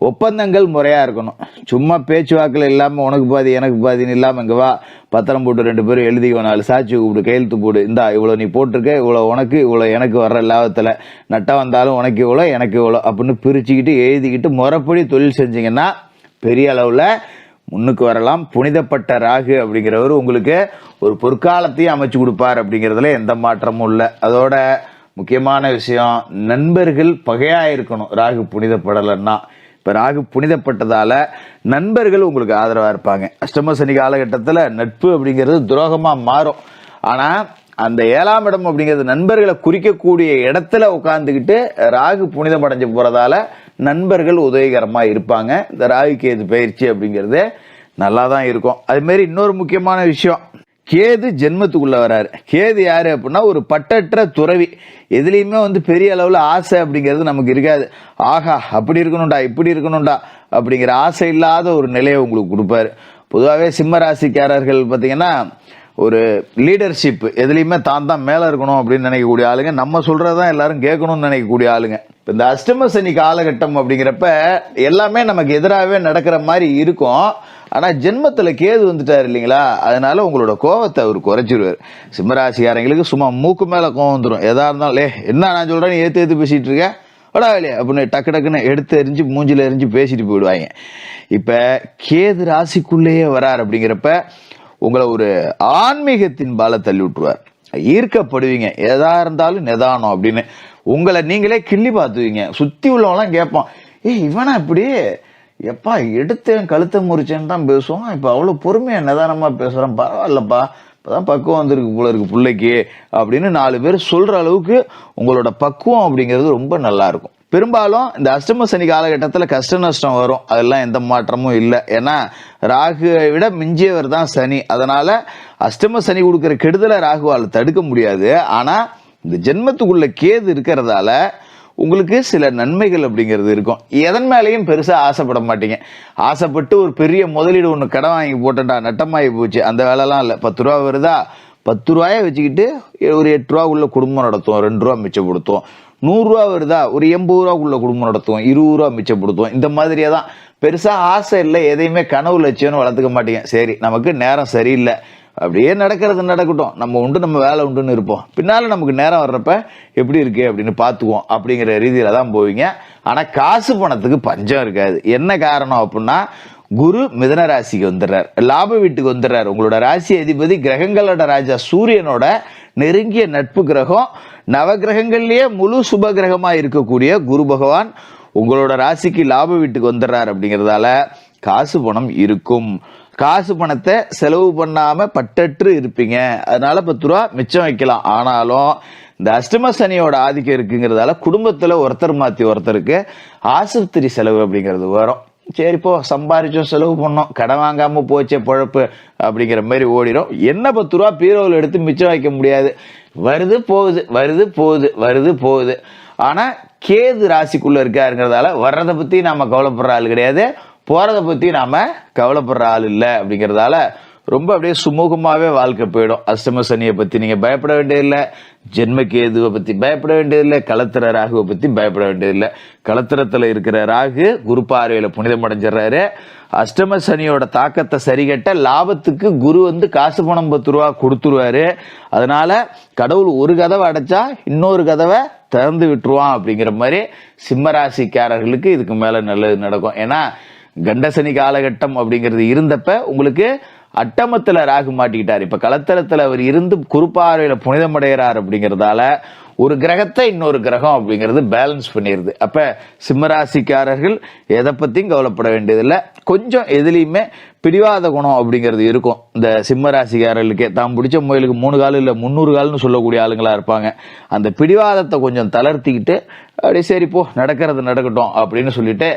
ஒப்பந்தங்கள் முறையாக இருக்கணும். சும்மா பேச்சுவாக்கில் இல்லாமல் உனக்கு பாதி எனக்கு பாதின்னு இல்லாமல் இங்கே வா பத்திரம் போட்டு 2 பேரும் எழுதிக்கோ, 4 சாட்சி கூப்பிடு, கையெழுத்து போடு, இந்தா இவ்வளோ நீ போட்டிருக்க, இவ்வளோ உனக்கு, இவ்வளோ எனக்கு வர்ற லாபத்தில் நட்டா வந்தாலும் உனக்கு இவ்வளோ எனக்கு இவ்வளோ அப்படின்னு பிரிச்சுக்கிட்டு எழுதிக்கிட்டு முறைப்படி தொழில் செஞ்சீங்கன்னா பெரிய அளவில் முன்னுக்கு வரலாம். புனிதப்பட்ட ராகு அப்படிங்கிறவர் உங்களுக்கு ஒரு பொற்காலத்தையும் அமைச்சு கொடுப்பார் அப்படிங்கிறதுல எந்த மாற்றமும் இல்லை. அதோட முக்கியமான விஷயம், நண்பர்கள் பகையாக இருக்கணும் ராகு புனிதப்படலைன்னா. இப்போ ராகு புனிதப்பட்டதால நண்பர்கள் உங்களுக்கு ஆதரவாக இருப்பாங்க. அஷ்டம சனி காலகட்டத்தில் நட்பு அப்படிங்கிறது துரோகமாக மாறும். ஆனால் அந்த 7ஆம் இடம் அப்படிங்கிறது நண்பர்களை குறிக்கக்கூடிய இடத்துல உட்காந்துக்கிட்டு ராகு புனிதமடைஞ்சு போகிறதால நண்பர்கள் உதவிகரமாக இருப்பாங்க. இந்த ராகு கேது பயிற்சி அப்படிங்கிறது நல்லா தான் இருக்கும். அதுமாரி இன்னொரு முக்கியமான விஷயம், கேது ஜென்மத்துக்குள்ள வராரு. கேது யாரு அப்படின்னா ஒரு பட்டற்ற துறவி. எதுலேயுமே பெரிய அளவில் ஆசை அப்படிங்கிறது நமக்கு இருக்காது. ஆஹா அப்படி இருக்கணும்டா இப்படி இருக்கணும்டா அப்படிங்கிற ஆசை இல்லாத ஒரு நிலையை உங்களுக்கு கொடுப்பாரு. பொதுவாகவே சிம்ம ராசிக்காரர்கள் பார்த்தீங்கன்னா ஒரு லீடர்ஷிப், எதுலேயுமே தான் மேலே இருக்கணும் அப்படின்னு நினைக்கக்கூடிய ஆளுங்க, நம்ம சொல்கிறதான் எல்லாரும் கேட்கணும்னு நினைக்கக்கூடிய ஆளுங்க. இப்போ இந்த அஷ்டம சனி காலகட்டம் அப்படிங்கிறப்ப எல்லாமே நமக்கு எதிராகவே நடக்கிற மாதிரி இருக்கும். ஆனால் ஜென்மத்தில் கேது வந்துட்டார் இல்லைங்களா, அதனால உங்களோட கோவத்தை அவர் குறைச்சிருவார். சிம்மராசிக்காரங்களுக்கு சும்மா மூக்கு மேலே கோவம் வந்துடும். எதாக இருந்தாலும் என்ன நான் சொல்கிறேன் ஏற்று பேசிகிட்டு இருக்கேன் வடாவிலே அப்படின்னு டக்குன்னு எடுத்து எரிஞ்சு மூஞ்சில் எரிஞ்சு பேசிட்டு போயிடுவாங்க. இப்போ கேது ராசிக்குள்ளேயே வரார் அப்படிங்கிறப்ப உங்களை ஒரு ஆன்மீகத்தின் பால தள்ளி விட்டுருவார். ஈர்க்கப்படுவீங்க, எதா இருந்தாலும் நிதானம் அப்படின்னு உங்களை நீங்களே கிள்ளி பார்த்துவீங்க. சுற்றி உள்ளவங்களாம் கேட்பான், இவனா இப்படி எப்பா எடுத்தேன் கழுத்தை முறிச்சேன்னு தான் பேசுவோம், இப்போ அவ்வளோ பொறுமையாக நிதானமாக பேசுகிறான், பரவாயில்லப்பா இப்போதான் பக்குவம் வந்திருக்கு போல இருக்கு பிள்ளைக்கு அப்படின்னு 4 பேர் சொல்கிற அளவுக்கு உங்களோட பக்குவம் அப்படிங்கிறது ரொம்ப நல்லா இருக்கும். பெரும்பாலும் இந்த அஷ்டம சனி காலகட்டத்தில் கஷ்ட நஷ்டம் வரும், அதெல்லாம் எந்த மாற்றமும் இல்லை. ஏன்னா ராகுவை விட மிஞ்சியவர் தான் சனி. அதனால அஷ்டம சனி கொடுக்குற கெடுதலை ராகுவால் தடுக்க முடியாது. ஆனால் இந்த ஜென்மத்துக்குள்ள கேது இருக்கிறதால உங்களுக்கு சில நன்மைகள் அப்படிங்கிறது இருக்கும். எதன் மேலேயும் பெருசாக ஆசைப்பட மாட்டீங்க. ஆசைப்பட்டு ஒரு பெரிய முதலீடு ஒன்று கடன் வாங்கி போட்டேன்டா நட்டமாகி போச்சு, அந்த வேலைலாம் இல்லை. 10 ரூபா வருதா, 10 ரூபாயை வச்சுக்கிட்டு ஒரு 8 ரூபாக்குள்ள குடும்பம் நடத்துவோம், 2 ரூபா மிச்சப்படுத்துவோம். 100 ரூபா வருதா, ஒரு 80 ரூபாக்குள்ள குடும்பம் நடத்துவோம், 20 ரூபா மிச்சப்படுத்துவோம். இந்த மாதிரியே தான். பெருசாக ஆசை இல்லை, எதையுமே கனவு லட்சியம்னு வளர்த்துக்க மாட்டீங்க. சரி நமக்கு நேரம் சரியில்லை, அப்படியே நடக்கிறது நடக்கட்டும், நம்ம உண்டு நம்ம வேலை உண்டுன்னு இருப்போம், பின்னால் நமக்கு நேரம் வர்றப்ப எப்படி இருக்கு அப்படின்னு பார்த்துக்குவோம் அப்படிங்கிற ரீதியில் தான் போவீங்க. ஆனால் காசு பணத்துக்கு பஞ்சம் இருக்காது. என்ன காரணம் அப்படின்னா குரு மிதன ராசிக்கு வந்துடுறார், லாப வீட்டுக்கு வந்துடுறார். உங்களோட ராசி அதிபதி கிரகங்களோட ராஜா சூரியனோட நெருங்கிய நட்பு கிரகம், நவகிரகங்கள்லேயே முழு சுப கிரகமாக இருக்கக்கூடிய குரு பகவான் உங்களோட ராசிக்கு லாப வீட்டுக்கு வந்துடுறார். அப்படிங்கிறதால காசு பணம் இருக்கும். காசு பணத்தை செலவு பண்ணாம பட்டற்று இருப்பீங்க. அதனால 10 ரூபா மிச்சம் வைக்கலாம். ஆனாலும் இந்த அஷ்டம சனியோட ஆதிக்கம் இருக்குங்கிறதால குடும்பத்துல ஒருத்தர் மாத்தி ஒருத்தருக்கு ஆஸ்பத்திரி செலவு அப்படிங்கிறது வரும். சரிப்போ சம்பாரிச்சோம் செலவு பண்ணோம், கடன் வாங்காம போச்சே பொழப்பு அப்படிங்கிற மாதிரி ஓடிடும். என்ன 10 ரூபா பீரோவில் எடுத்து மிச்சம் வைக்க முடியாது. வருது போகுது வருது போகுது வருது போகுது. ஆனா கேது ராசிக்குள்ள இருக்காருங்கிறதால வர்றதை பத்தி நாம கவலைப்படுற ஆள் கிடையாது, போறதை பத்தி நாம கவலைப்படுற ஆள் இல்லை. அப்படிங்கிறதால ரொம்ப அப்படியே சுமூகமாகவே வாழ்க்கை போயிடும். அஷ்டம சனியை பற்றி நீங்கள் பயப்பட வேண்டியதில்லை, ஜென்ம கேதுவை பற்றி பயப்பட வேண்டியதில்லை, களத்திர ராகுவை பற்றி பயப்பட வேண்டியதில்லை. களத்திரத்தில் இருக்கிற ராகு குரு பார்வையில் புனிதம் அடைஞ்சிடறாரு. அஷ்டம சனியோட தாக்கத்தை சரிகட்ட லாபத்துக்கு குரு காசு பணம் 10 ரூபா கொடுத்துருவாரு. அதனால கடவுள் ஒரு கதவை அடைச்சா இன்னொரு கதவை திறந்து விட்டுருவான். அப்படிங்கிற மாதிரி சிம்ம ராசிக்காரர்களுக்கு இதுக்கு மேலே நல்லது நடக்கும். ஏன்னா கண்டசனி காலகட்டம் அப்படிங்கிறது இருந்தப்ப உங்களுக்கு அட்டமத்துல ராகு மாட்டிக்கிட்டார். இப்ப களத்தரத்துல அவர் இருந்து குறுப்பாறையில புனிதம் அடைகிறார். அப்படிங்கிறதால ஒரு கிரகத்தை இன்னொரு கிரகம் அப்படிங்கிறது பேலன்ஸ் பண்ணிடுது. அப்ப சிம்மராசிக்காரர்கள் எதை பத்தியும் கவலைப்பட வேண்டியதில்லை. கொஞ்சம் எதுலையுமே பிடிவாத குணம் அப்படிங்கிறது இருக்கும். இந்த சிம்மராசிக்காரர்களுக்கே தான் பிடிச்ச முயலுக்கு 3 கால் இல்லை 300 கால்னு சொல்லக்கூடிய ஆளுங்களா இருப்பாங்க. அந்த பிடிவாதத்தை கொஞ்சம் தளர்த்திக்கிட்டு அப்படி சரி போ நடக்கிறது நடக்கட்டும் அப்படின்னு சொல்லிட்டு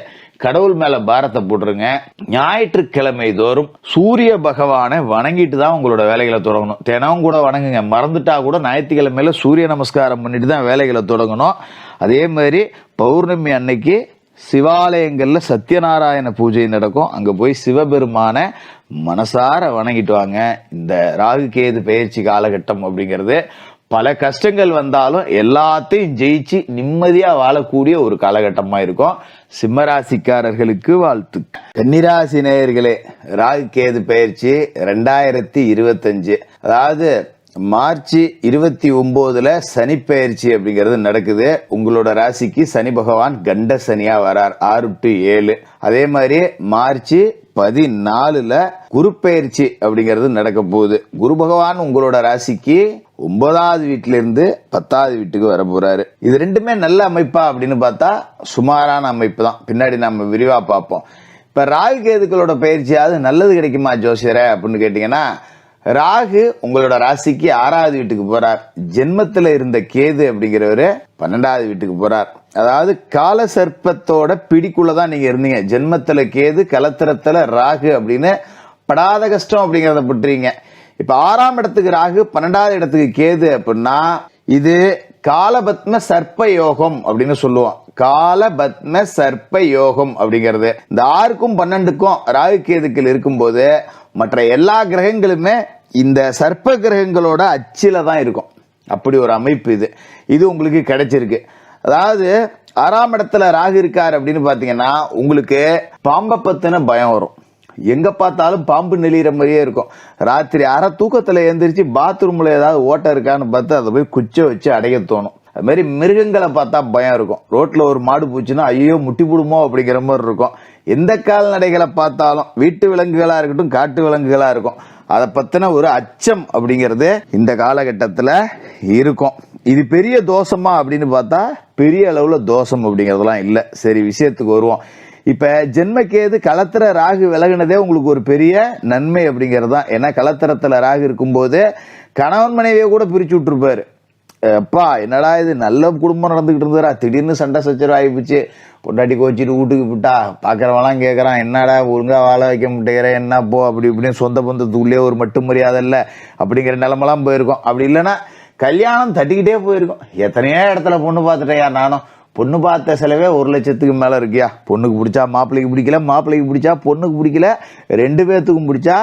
கடவுள் மேல பாரத்தை போட்டுருங்க. ஞாயிற்றுக்கிழமை தோறும் சூரிய பகவானை வணங்கிட்டு தான் உங்களோட வேலைகளை தொடங்கணும். தினமும் கூட வணங்குங்க, மறந்துட்டா கூட ஞாயிற்றுக்கிழமையில சூரிய நமஸ்காரம் பண்ணிட்டு தான் வேலைகளை தொடங்கணும். அதே மாதிரி பௌர்ணமி அன்னைக்கு சிவாலயங்கள்ல சத்யநாராயண பூஜை நடக்கும். அங்க போய் சிவபெருமான மனசார வணங்கிட்டு வாங்க. இந்த ராகு கேது பெயர்ச்சி காலகட்டம் அப்படிங்கிறது பல கஷ்டங்கள் வந்தாலும் எல்லாத்தையும் ஜெயிச்சு நிம்மதியா வாழக்கூடிய ஒரு காலகட்டமா இருக்கும். சிம்மராசிக்காரர்களுக்கு வாழ்த்து. கன்னிராசி நேயர்களே, ராகு கேது பயிற்சி 2025, அதாவது மார்ச் 29 சனி பயிற்சி அப்படிங்கிறது நடக்குது. உங்களோட ராசிக்கு சனி பகவான் கண்ட சனியா வரார் 6 to 7. அதே மாதிரி மார்ச் 14 குரு பயிற்சி அப்படிங்கிறது நடக்க போகுது. குரு பகவான் உங்களோட ராசிக்கு 9வது வீட்டுல இருந்து 10வது வீட்டுக்கு வர போறாரு. இது ரெண்டுமே நல்ல அமைப்பா அப்படின்னு பார்த்தா சுமாரான அமைப்பு தான். பின்னாடி நம்ம விரிவா பார்ப்போம். இப்ப ராகு கேதுக்களோட பயிற்சியாவது நல்லது கிடைக்குமா ஜோசியரே அப்படின்னு கேட்டீங்கன்னா, ராகு உங்களோட ராசிக்கு 6வது வீட்டுக்கு போறார். ஜென்மத்துல இருந்த கேது அப்படிங்கிறவரு 12வது வீட்டுக்கு போறார். அதாவது கால சர்ப்பத்தோட பிடிக்குள்ளதான் நீங்க இருந்தீங்க. ஜென்மத்துல கேது, கலத்திரத்துல ராகு அப்படின்னு படாத கஷ்டம் அப்படிங்கறத பண்றீங்க. இப்ப 6ஆம் இடத்துக்கு ராகு, 12வது இடத்துக்கு கேது அப்படின்னா இது காலபத்ம சர்ப்ப யோகம் அப்படின்னு சொல்லுவோம். காலபத்ம சர்ப்ப யோகம் அப்படிங்கிறது இந்த 6க்கும் 12க்கும் ராகு கேதுக்கள் இருக்கும்போது மற்ற எல்லா கிரகங்களுமே இந்த சர்ப்ப கிரகங்களோட அச்சில தான் இருக்கும். அப்படி ஒரு அமைப்பு இது உங்களுக்கு கிடைச்சிருக்கு. அதாவது 6ஆம் இடத்துல ராகு இருக்காரு அப்படின்னு பாத்தீங்கன்னா உங்களுக்கு பாம்பை பத்தின பயம் வரும். எங்க பார்த்தாலும் பாம்பு நெளிகிற மாதிரியே இருக்கும். ராத்திரி அரை தூக்கத்துல எழுந்திரிச்சு பாத்ரூம்ல ஏதாவது ஓட்ட இருக்கான்னு பார்த்து அதை போய் குச்சை வச்சு அடைய தோணும். அது மாதிரி மிருகங்களை பார்த்தா பயம் இருக்கும். ரோட்ல ஒரு மாடு பூச்சுன்னா ஐயோ முட்டி போடுமோ அப்படிங்கிற மாதிரி இருக்கும். எந்த கால்நடைகளை பார்த்தாலும் வீட்டு விலங்குகளா இருக்கட்டும், காட்டு விலங்குகளா இருக்கும், அதை பத்தின ஒரு அச்சம் அப்படிங்கிறது இந்த காலகட்டத்துல இருக்கும். இது பெரிய தோஷமா அப்படின்னு பார்த்தா பெரிய அளவுல தோஷம் அப்படிங்கறதெல்லாம் இல்ல. சரி, விஷயத்துக்கு வருவோம். இப்ப ஜென்மக்கேது களத்திர ராகு விலகினதே உங்களுக்கு ஒரு பெரிய நன்மை அப்படிங்கிறது தான். ஏன்னா களத்திரத்துல ராகு இருக்கும்போது கணவன் மனைவியை கூட பிரிச்சு விட்டுருப்பாரு. அப்பா என்னடா இது நல்ல குடும்பம் நடந்துகிட்டு இருந்ததுரா, திடீர்னு சண்டை சச்சரவு ஆகிப்போச்சு, பொண்டாட்டி கோச்சிட்டு வீட்டுக்கு விட்டா பாக்குறவெல்லாம் கேட்கறான் என்னடா ஒழுங்கா வாழ வைக்க முட்டேங்கிற என்ன போ அப்படி இப்படின்னு சொந்த பந்தத்துக்குள்ளே ஒரு மட்டும் மரியாதை இல்லை அப்படிங்கிற நிலைமெல்லாம் போயிருக்கும். அப்படி இல்லைன்னா கல்யாணம் தட்டிக்கிட்டே போயிருக்கும். எத்தனையோ இடத்துல பொண்ணு பார்த்துட்டேயா, நானும் பொண்ணு பார்த்த செலவே 1 லட்சத்துக்கு மேல இருக்கியா. பொண்ணுக்கு பிடிச்சா மாப்பிள்ளைக்கு பிடிக்கல, மாப்பிள்ளைக்கு பிடிச்சா பொண்ணுக்கு பிடிக்கல, 2 பேர்த்துக்கும் பிடிச்சா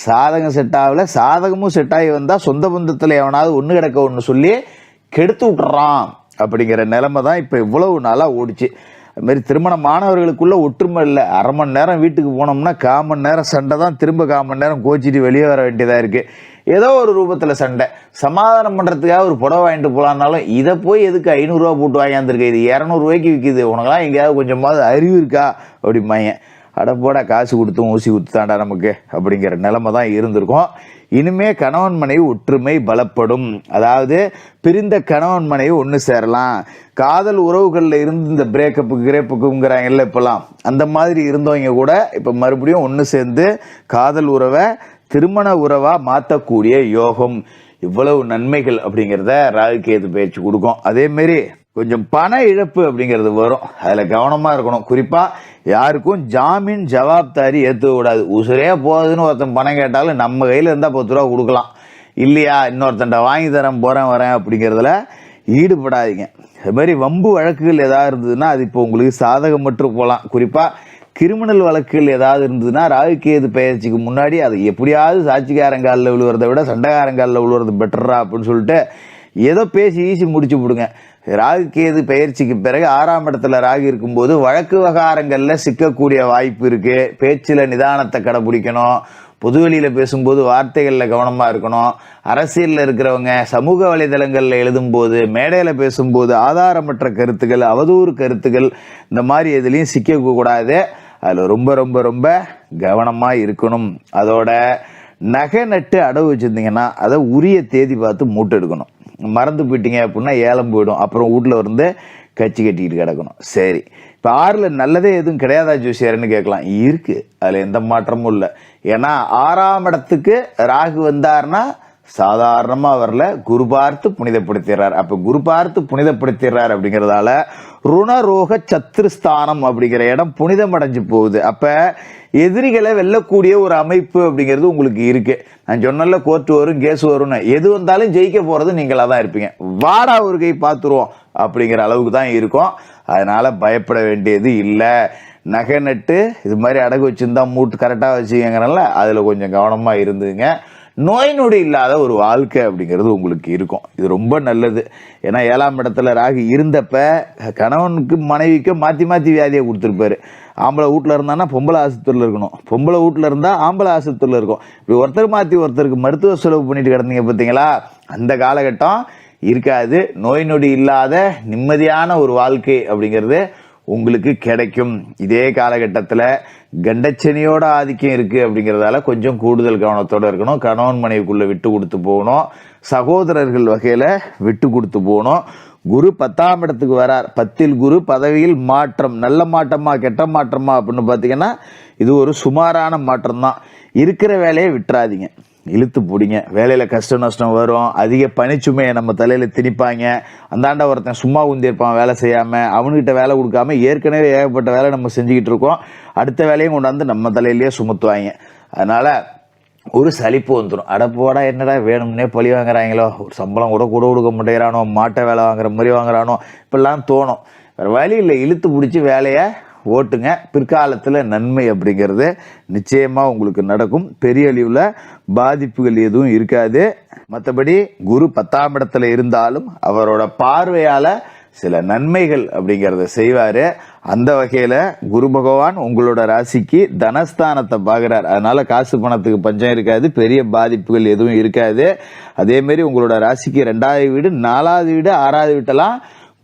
சாதகம் செட் ஆகல, சாதகமும் செட் ஆகி வந்தா சொந்த பந்தத்துல எவனாவது ஒண்ணு கிடக்க ஒண்ணு சொல்லி கெடுத்து விட்டுறான் அப்படிங்கிற நிலைமை தான் இப்ப இவ்வளவு நாளா ஓடிச்சு. அது மாதிரி திருமணமானவர்களுக்குள்ள ஒற்றுமை இல்லை. அரை மணி நேரம் வீட்டுக்கு போனோம்னா 1/4 மணி நேரம் சண்டை தான், திரும்ப 1/4 மணி நேரம் கோச்சிட்டு வெளியே வர வேண்டியதா இருக்கு. ஏதோ ஒரு ரூபத்துல சண்டை. சமாதானம் பண்றதுக்காக ஒரு புடவை வாங்கிட்டு போலான்னாலும் இதை போய் எதுக்கு 500 ரூபா போட்டு வாங்கியாந்துருக்கு, இது 200 ரூபாய்க்கு விற்கிது, உனக்கெல்லாம் எங்கேயாவது கொஞ்சமாவது அறிவு இருக்கா அப்படிம்பாங்க. அட போட, காசு கொடுத்தும் ஊசி குத்துத்தாண்டா நமக்கு அப்படிங்கிற நிலைமை தான் இருந்திருக்கும். இனிமே கணவன் மனைவி ஒற்றுமை பலப்படும். அதாவது பிரிந்த கணவன் மனைவி ஒன்று சேரலாம். காதல் உறவுகள்ல இருந்து இந்த பிரேக்கப்புக்கு கிரேப்புக்குங்கிறாங்கல்ல இப்பெல்லாம், அந்த மாதிரி இருந்தவங்க கூட இப்ப மறுபடியும் ஒன்று சேர்ந்து காதல் உறவை திருமண உறவா மாற்றக்கூடிய யோகம். இவ்வளவு நன்மைகள் அப்படிங்கிறத ராகு கேது பயிற்சி கொடுக்கும். அதே மாதிரி கொஞ்சம் பண இழப்பு அப்படிங்கிறது வரும். அதுல கவனமா இருக்கணும். குறிப்பா யாருக்கும் ஜாமீன் ஜவாப்தாரி ஏற்ற கூடாது. உசுரே போகுதுன்னு ஒருத்தன் பணம் கேட்டாலும் நம்ம கையில இருந்தா 10 ரூபா கொடுக்கலாம், இல்லையா இன்னொருத்தன்ட்ட வாங்கி தரேன் போறேன் வரேன் அப்படிங்கிறதுல ஈடுபடாதீங்க. அது மாதிரி வம்பு வழக்குகள் ஏதாவது இருந்ததுன்னா அது இப்போ உங்களுக்கு சாதகம் மட்டும் போகலாம். குறிப்பா கிரிமினல் வழக்குகள் ஏதாவது இருந்ததுன்னா ராகு கேது பயிற்சிக்கு முன்னாடி அது எப்படியாவது சாட்சிக்காரங்காலில் விழுவுறதை விட சண்டைக்காரங்காலில் விழுவுறது பெட்டரா அப்படின்னு சொல்லிட்டு ஏதோ பேசி ஈசி முடிச்சு விடுங்க. ராகு கேது பயிற்சிக்கு பிறகு 6ஆம் இடத்துல ராகு இருக்கும்போது வழக்கு விவகாரங்கள்ல சிக்கக்கூடிய வாய்ப்பு இருக்கு. பேச்சுல நிதானத்தை கடைபிடிக்கணும். பொதுவெளியில பேசும்போது வார்த்தைகள்ல கவனமா இருக்கணும். அரசியல்ல இருக்கிறவங்க சமூக வலைதளங்கள்ல எழுதும்போது, மேடையில பேசும்போது ஆதாரமற்ற கருத்துக்கள், அவதூறு கருத்துக்கள், இந்த மாதிரி எதுலையும் சிக்க கூடாது. அதுல ரொம்ப ரொம்ப ரொம்ப கவனமா இருக்கணும். அதோட நகை நட்டு அடவு வச்சிருந்தீங்கன்னா அதை உரிய தேதி பார்த்து மூட்டை எடுக்கணும். மறந்து போயிட்டீங்க அப்படின்னா ஏலம் போயிடும். அப்புறம் வீட்டில் வந்து கட்சி கட்டிக்கிட்டு கிடக்கணும். சரி, இப்போ 6ல் நல்லதே எதுவும் கிடையாதா ஜோசியர்னு கேட்கலாம். இருக்கு, அதுல எந்த மாற்றமும் இல்லை. ஏன்னா 6ஆம் இடத்துக்கு ராகு வந்தாருன்னா சாதாரணமா வரல, குரு பார்த்து புனிதப்படுத்திடுறார். அப்ப குரு பார்த்து புனிதப்படுத்திடுறார் அப்படிங்கிறதால ருணரோக சத்ருஸ்தானம் அப்படிங்கிற இடம் புனிதம் அடைஞ்சு போகுது. அப்ப எதிரிகளை வெல்லக்கூடிய ஒரு அமைப்பு அப்படிங்கிறது உங்களுக்கு இருக்கு. நான் சொன்னல கோர்ட் வரும், கேஸ் வரும்னு, எது வந்தாலும் ஜெயிக்க போறது நீங்களா தான் இருப்பீங்க. வாடா ஒரு கை பார்த்துருவோம் அப்படிங்கிற அளவுக்கு தான் இருக்கும். அதனால பயப்பட வேண்டியது இல்லை. நகை நட்டு இது மாதிரி அடகு வச்சிருந்தா மூட்டு கரெக்டாக வச்சுக்கங்கனால அதில் கொஞ்சம் கவனமாக இருந்துங்க. நோய் நொடி இல்லாத ஒரு வாழ்க்கை அப்படிங்கிறது உங்களுக்கு இருக்கும். இது ரொம்ப நல்லது. ஏன்னா 7ஆம் இடத்துல ராகு இருந்தப்ப கணவனுக்கு மனைவிக்கு மாற்றி மாற்றி வியாதியை கொடுத்துருப்பாரு. ஆம்பளை வீட்டில் இருந்தான்னா பொம்பளை ஆஸ்பத்திரியில் இருக்கணும், பொம்பளை வீட்டில் இருந்தால் ஆம்பளை ஆஸ்பத்திரியில் இருக்கும். இப்படி ஒருத்தர் மாற்றி ஒருத்தருக்கு மருத்துவ செலவு பண்ணிட்டு கிடந்தீங்க பார்த்தீங்களா, அந்த காலகட்டம் இருக்காது. நோய் நொடி இல்லாத நிம்மதியான ஒரு வாழ்க்கை அப்படிங்கிறது உங்களுக்கு கிடைக்கும். இதே காலகட்டத்தில் கண்டச்சனியோட ஆதிக்கம் இருக்கு அப்படிங்கிறதால கொஞ்சம் கூடுதல் கவனத்தோட இருக்கணும். கணவன் மனைவிக்குள்ள விட்டு கொடுத்து போகணும், சகோதரர்கள் வகையில விட்டு கொடுத்து போகணும். குரு 10ஆம் இடத்துக்கு வரார். 10ல் குரு பதவியில் மாற்றம். நல்ல மாற்றமா கெட்ட மாற்றமா அப்படின்னு பார்த்தீங்கன்னா இது ஒரு சுமாரான மாற்றம் தான். இருக்கிற வேலையை விட்டுறாதீங்க, இழுத்து பிடிங்க. வேலையில் கஷ்ட நஷ்டம் வரும், அதிக பனிச்சுமையை நம்ம தலையில் திணிப்பாங்க. அந்தாண்ட ஒருத்தன் சும்மா உந்திருப்பான் வேலை செய்யாமல், அவனுக்கிட்ட வேலை கொடுக்காம ஏற்கனவே ஏகப்பட்ட வேலை நம்ம செஞ்சுக்கிட்டு இருக்கோம், அடுத்த வேலையும் கொண்டாந்து நம்ம தலையிலேயே சுமத்துவாங்க. அதனால் ஒரு சலிப்பு வந்துடும். அடப்போடா என்னடா வேணும்னே பழி வாங்குறாங்களோ, ஒரு சம்பளம் கூட கொடுக்க மாட்டேங்கிறானோ, மாட்டை வேலை வாங்குற மாதிரி வாங்குறானோ, இப்படிலாம் தோணும். வேறு வழி இல்லை, இழுத்து பிடிச்சி வேலையை ஓட்டுங்க. பிற்காலத்தில் நன்மை அப்படிங்கிறது நிச்சயமாக உங்களுக்கு நடக்கும். பெரிய அளவில் பாதிப்புகள் எதுவும் இருக்காது. மற்றபடி குரு 10ஆம் இடத்துல இருந்தாலும் அவரோட பார்வையால் சில நன்மைகள் அப்படிங்கிறத செய்வார். அந்த வகையில் குரு பகவான் உங்களோட ராசிக்கு தனஸ்தானத்தை பார்க்குறார். அதனால காசு பணத்துக்கு பஞ்சம் இருக்காது, பெரிய பாதிப்புகள் எதுவும் இருக்காது. அதேமாரி உங்களோட ராசிக்கு 2வது வீடு, 4வது வீடு, 6வது வீட்டெல்லாம்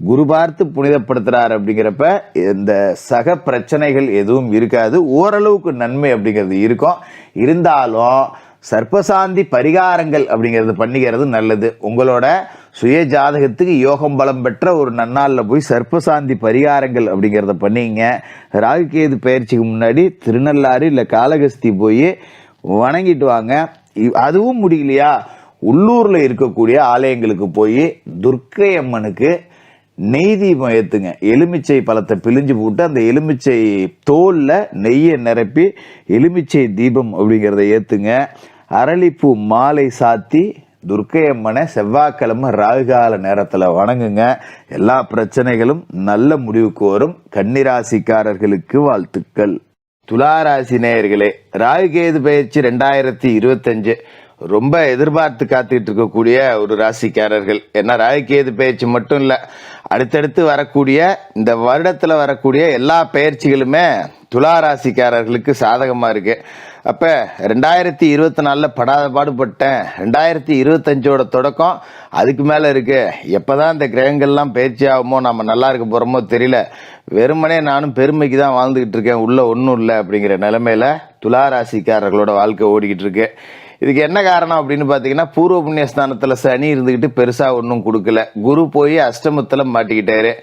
குரு பார்த்து புனிதப்படுத்துறார். அப்படிங்கிறப்ப இந்த சக பிரச்சனைகள் எதுவும் இருக்காது. ஓரளவுக்கு நன்மை அப்படிங்கிறது இருக்கும். இருந்தாலும் சர்ப்பசாந்தி பரிகாரங்கள் அப்படிங்கிறது பண்ணிக்கிறது நல்லது. உங்களோட சுய ஜாதகத்துக்கு யோகம் பலம் பெற்ற ஒரு நன்னாளில் போய் சர்ப்பசாந்தி பரிகாரங்கள் அப்படிங்கிறத பண்ணிங்க. ராகுகேது பயிற்சிக்கு முன்னாடி திருநள்ளாறு இல்லை காளகஸ்தி போய் வணங்கிட்டு வாங்க. அதுவும் முடியலையா, உள்ளூரில் இருக்கக்கூடிய ஆலயங்களுக்கு போய் துர்க்கை அம்மனுக்கு நெய் தீபம் ஏற்றுங்க. எலுமிச்சை பழத்தை பிழிஞ்சு போட்டு அந்த எலுமிச்சை தோலில் நெய்யை நிரப்பி எலுமிச்சை தீபம் அப்படிங்கிறத ஏற்றுங்க. அரளிப்பூ மாலை சாத்தி துர்க்கை அம்மனை செவ்வாய்க்கிழமை ராகுகால நேரத்தில் வணங்குங்க. எல்லா பிரச்சனைகளும் நல்ல முடிவுக்கு வரும். கன்னிராசிக்காரர்களுக்கு வாழ்த்துக்கள். துளாராசி நேயர்களே, ராகுகேது பயிற்சி 2025 ரொம்ப எதிர்பார்த்து காத்துக்கிட்டு இருக்கக்கூடிய ஒரு ராசிக்காரர்கள். ஏன்னா ராகுகேது பயிற்சி மட்டும் இல்லை, அடுத்தடுத்து வரக்கூடிய இந்த வருடத்தில் வரக்கூடிய எல்லா பயிற்சிகளுமே துலா ராசிக்காரர்களுக்கு சாதகமாக இருக்கு. அப்போ 2024 படாத பாடுபட்டேன், 2025 தொடக்கம் அதுக்கு மேலே இருக்கு. எப்போதான் இந்த கிரகங்கள்லாம் பயிற்சி ஆகுமோ, நம்ம நல்லா இருக்க போகிறோமோ தெரியல. வெறுமனே நானும் பெருமைக்கு தான் வாழ்ந்துக்கிட்டு இருக்கேன், உள்ள ஒன்றும் இல்லை அப்படிங்கிற நிலைமையில துலா ராசிக்காரர்களோட வாழ்க்கை ஓடிக்கிட்டு இருக்கு. இதுக்கு என்ன காரணம் அப்படின்னு பார்த்தீங்கன்னா, பூர்வ புண்ணியஸ்தானத்தில் சனி இருந்துக்கிட்டு பெருசாக ஒன்றும் கொடுக்கல. குரு போய் அஷ்டமத்தில் மாட்டிக்கிட்டாரு.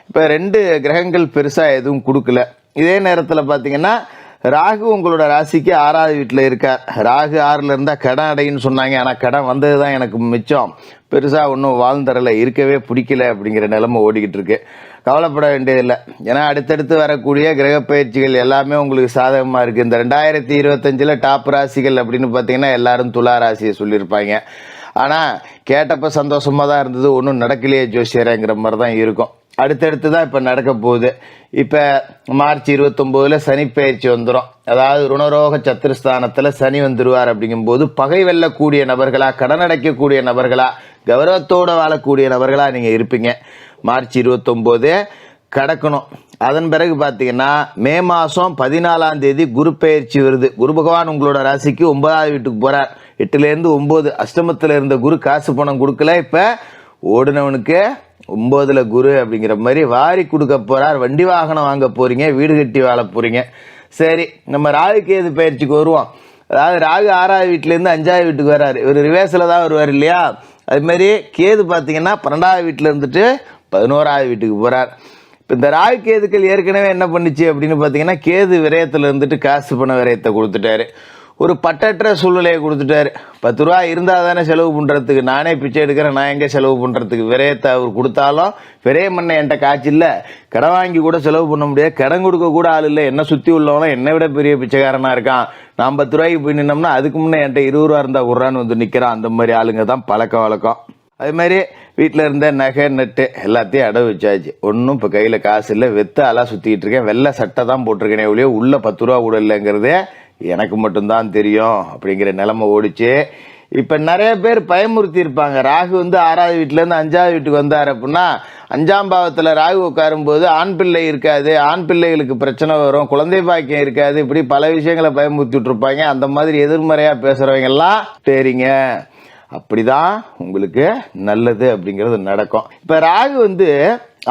இப்போ 2 கிரகங்கள் பெருசாக எதுவும் கொடுக்கல. இதே நேரத்தில் பார்த்தீங்கன்னா ராகு உங்களோட ராசிக்கு 6வது வீட்டில் இருக்கார். ராகு 6ல் இருந்தால் கடன் அடைன்னு சொன்னாங்க. ஆனால் கடன் வந்தது தான் எனக்கு மிச்சம், பெருசாக ஒன்றும் வாழ்ந்தரில் இருக்கவே பிடிக்கல அப்படிங்கிற நிலைமை ஓடிக்கிட்டு இருக்கு. கவலைப்பட வேண்டியதில்லை. ஏன்னா அடுத்தடுத்து வரக்கூடிய கிரக பயிற்சிகள் எல்லாமே உங்களுக்கு சாதகமாக இருக்குது. இந்த 2025 டாப் ராசிகள் அப்படின்னு பார்த்தீங்கன்னா எல்லாரும் துலா ராசியை சொல்லியிருப்பாங்க. ஆனால் கேட்டப்போ சந்தோஷமாக தான் இருந்தது, ஒன்றும் நடக்கலையே ஜோசியரங்கிற மாதிரி தான் இருக்கும். அடுத்தடுத்து தான் இப்போ நடக்க போகுது. இப்போ மார்ச் 29 சனி பயிற்சி வந்துடும். அதாவது ருணரோக சத்துருஸ்தானத்தில் சனி வந்துடுவார். அப்படிங்கும்போது பகை வெல்லக்கூடிய நபர்களா, கடன் அடைக்கக்கூடிய நபர்களா, கௌரவத்தோடு வாழக்கூடிய நபர்களா நீங்கள் இருப்பீங்க. மார்ச் 29 கடக்கணும். அதன் பிறகு பார்த்தீங்கன்னா மே மாதம் 14ஆம் தேதி குரு பயிற்சி வருது. குரு பகவான் உங்களோட ராசிக்கு 9வது வீட்டுக்கு போகிறார். 8லேருந்து 9 அஷ்டமத்தில் இருந்த குரு காசு பணம் கொடுக்கல. இப்போ ஓடுனவனுக்கு 9ல் குரு அப்படிங்கிற மாதிரி வாரி கொடுக்க போகிறார். வண்டி வாகனம் வாங்க போகிறீங்க, வீடு கட்டி வாழ போகிறீங்க. சரி, நம்ம ராகுகேது பயிற்சிக்கு வருவோம். அதாவது ராகு 6வது வீட்டிலேருந்து 5வது வீட்டுக்கு வர்றாரு. இவர் ரிவேர்ஸில் தான் வருவார் இல்லையா? அதுமாரி கேது பார்த்தீங்கன்னா 12வது வீட்டில் இருந்துட்டு 11வது வீட்டுக்கு போகிறார். இப்போ இந்த ராகு கேதுக்கள் ஏற்கனவே என்ன பண்ணிச்சு அப்படின்னு பார்த்தீங்கன்னா, கேது விரயத்தில் இருந்துட்டு காசு பண விரயத்தை கொடுத்துட்டாரு. ஒரு பட்டற்ற சூழ்நிலையை கொடுத்துட்டாரு. 10 ரூபா இருந்தால் தானே செலவு பண்ணுறதுக்கு, நானே பிச்சை எடுக்கிறேன், நான் எங்கே செலவு பண்ணுறதுக்கு? விரயத்தை அவர் கொடுத்தாலும் விரயம் பண்ண என்கிட்ட காய்ச்சி இல்லை, கடன் வாங்கி கூட செலவு பண்ண முடியாது, கடன் கொடுக்க கூட ஆள் இல்லை, என்னை சுற்றி உள்ளவனும் என்னை விட பெரிய பிச்சைக்காரனாக இருக்கான். நான் 10 ரூபாய்க்கு போய் நின்னோம்னா அதுக்கு முன்னே என்கிட்ட 20 ரூபா இருந்தால் குர்றான்னு வந்து நிற்கிறான். அந்த மாதிரி ஆளுங்க தான் பழக்க வழக்கம். அது மாதிரி வீட்டில் இருந்த நகை நட்டு எல்லாத்தையும் அடவு வச்சாச்சு. ஒன்றும் இப்போ கையில் காசு இல்லை, வெத்த ஆளாக சுற்றிக்கிட்டு இருக்கேன். வெள்ளை சட்டை தான் போட்டிருக்கேனே ஒழிய உள்ள 10 ரூபா கூட இல்லைங்கிறதே எனக்கு மட்டும்தான் தெரியும் அப்படிங்கிற நிலைமை ஓடிச்சு. இப்ப நிறைய பேர் பயமுறுத்தி இருப்பாங்க. ராகு வந்து 6வது வீட்டுல இருந்து 5வது வீட்டுக்கு வந்தார் அப்படின்னா 5ஆம் பாவத்துல ராகு உட்காரும் போது ஆண் பிள்ளை இருக்காது, ஆண் பிள்ளைகளுக்கு பிரச்சனை வரும், குழந்தை பாக்கியம் இருக்காது, இப்படி பல விஷயங்களை பயமுறுத்திட்டு இருப்பாங்க. அந்த மாதிரி எதிர்மறையா பேசுறவங்க எல்லாம் சரிங்க, அப்படிதான் உங்களுக்கு நல்லது அப்படிங்கிறது நடக்கும். இப்ப ராகு வந்து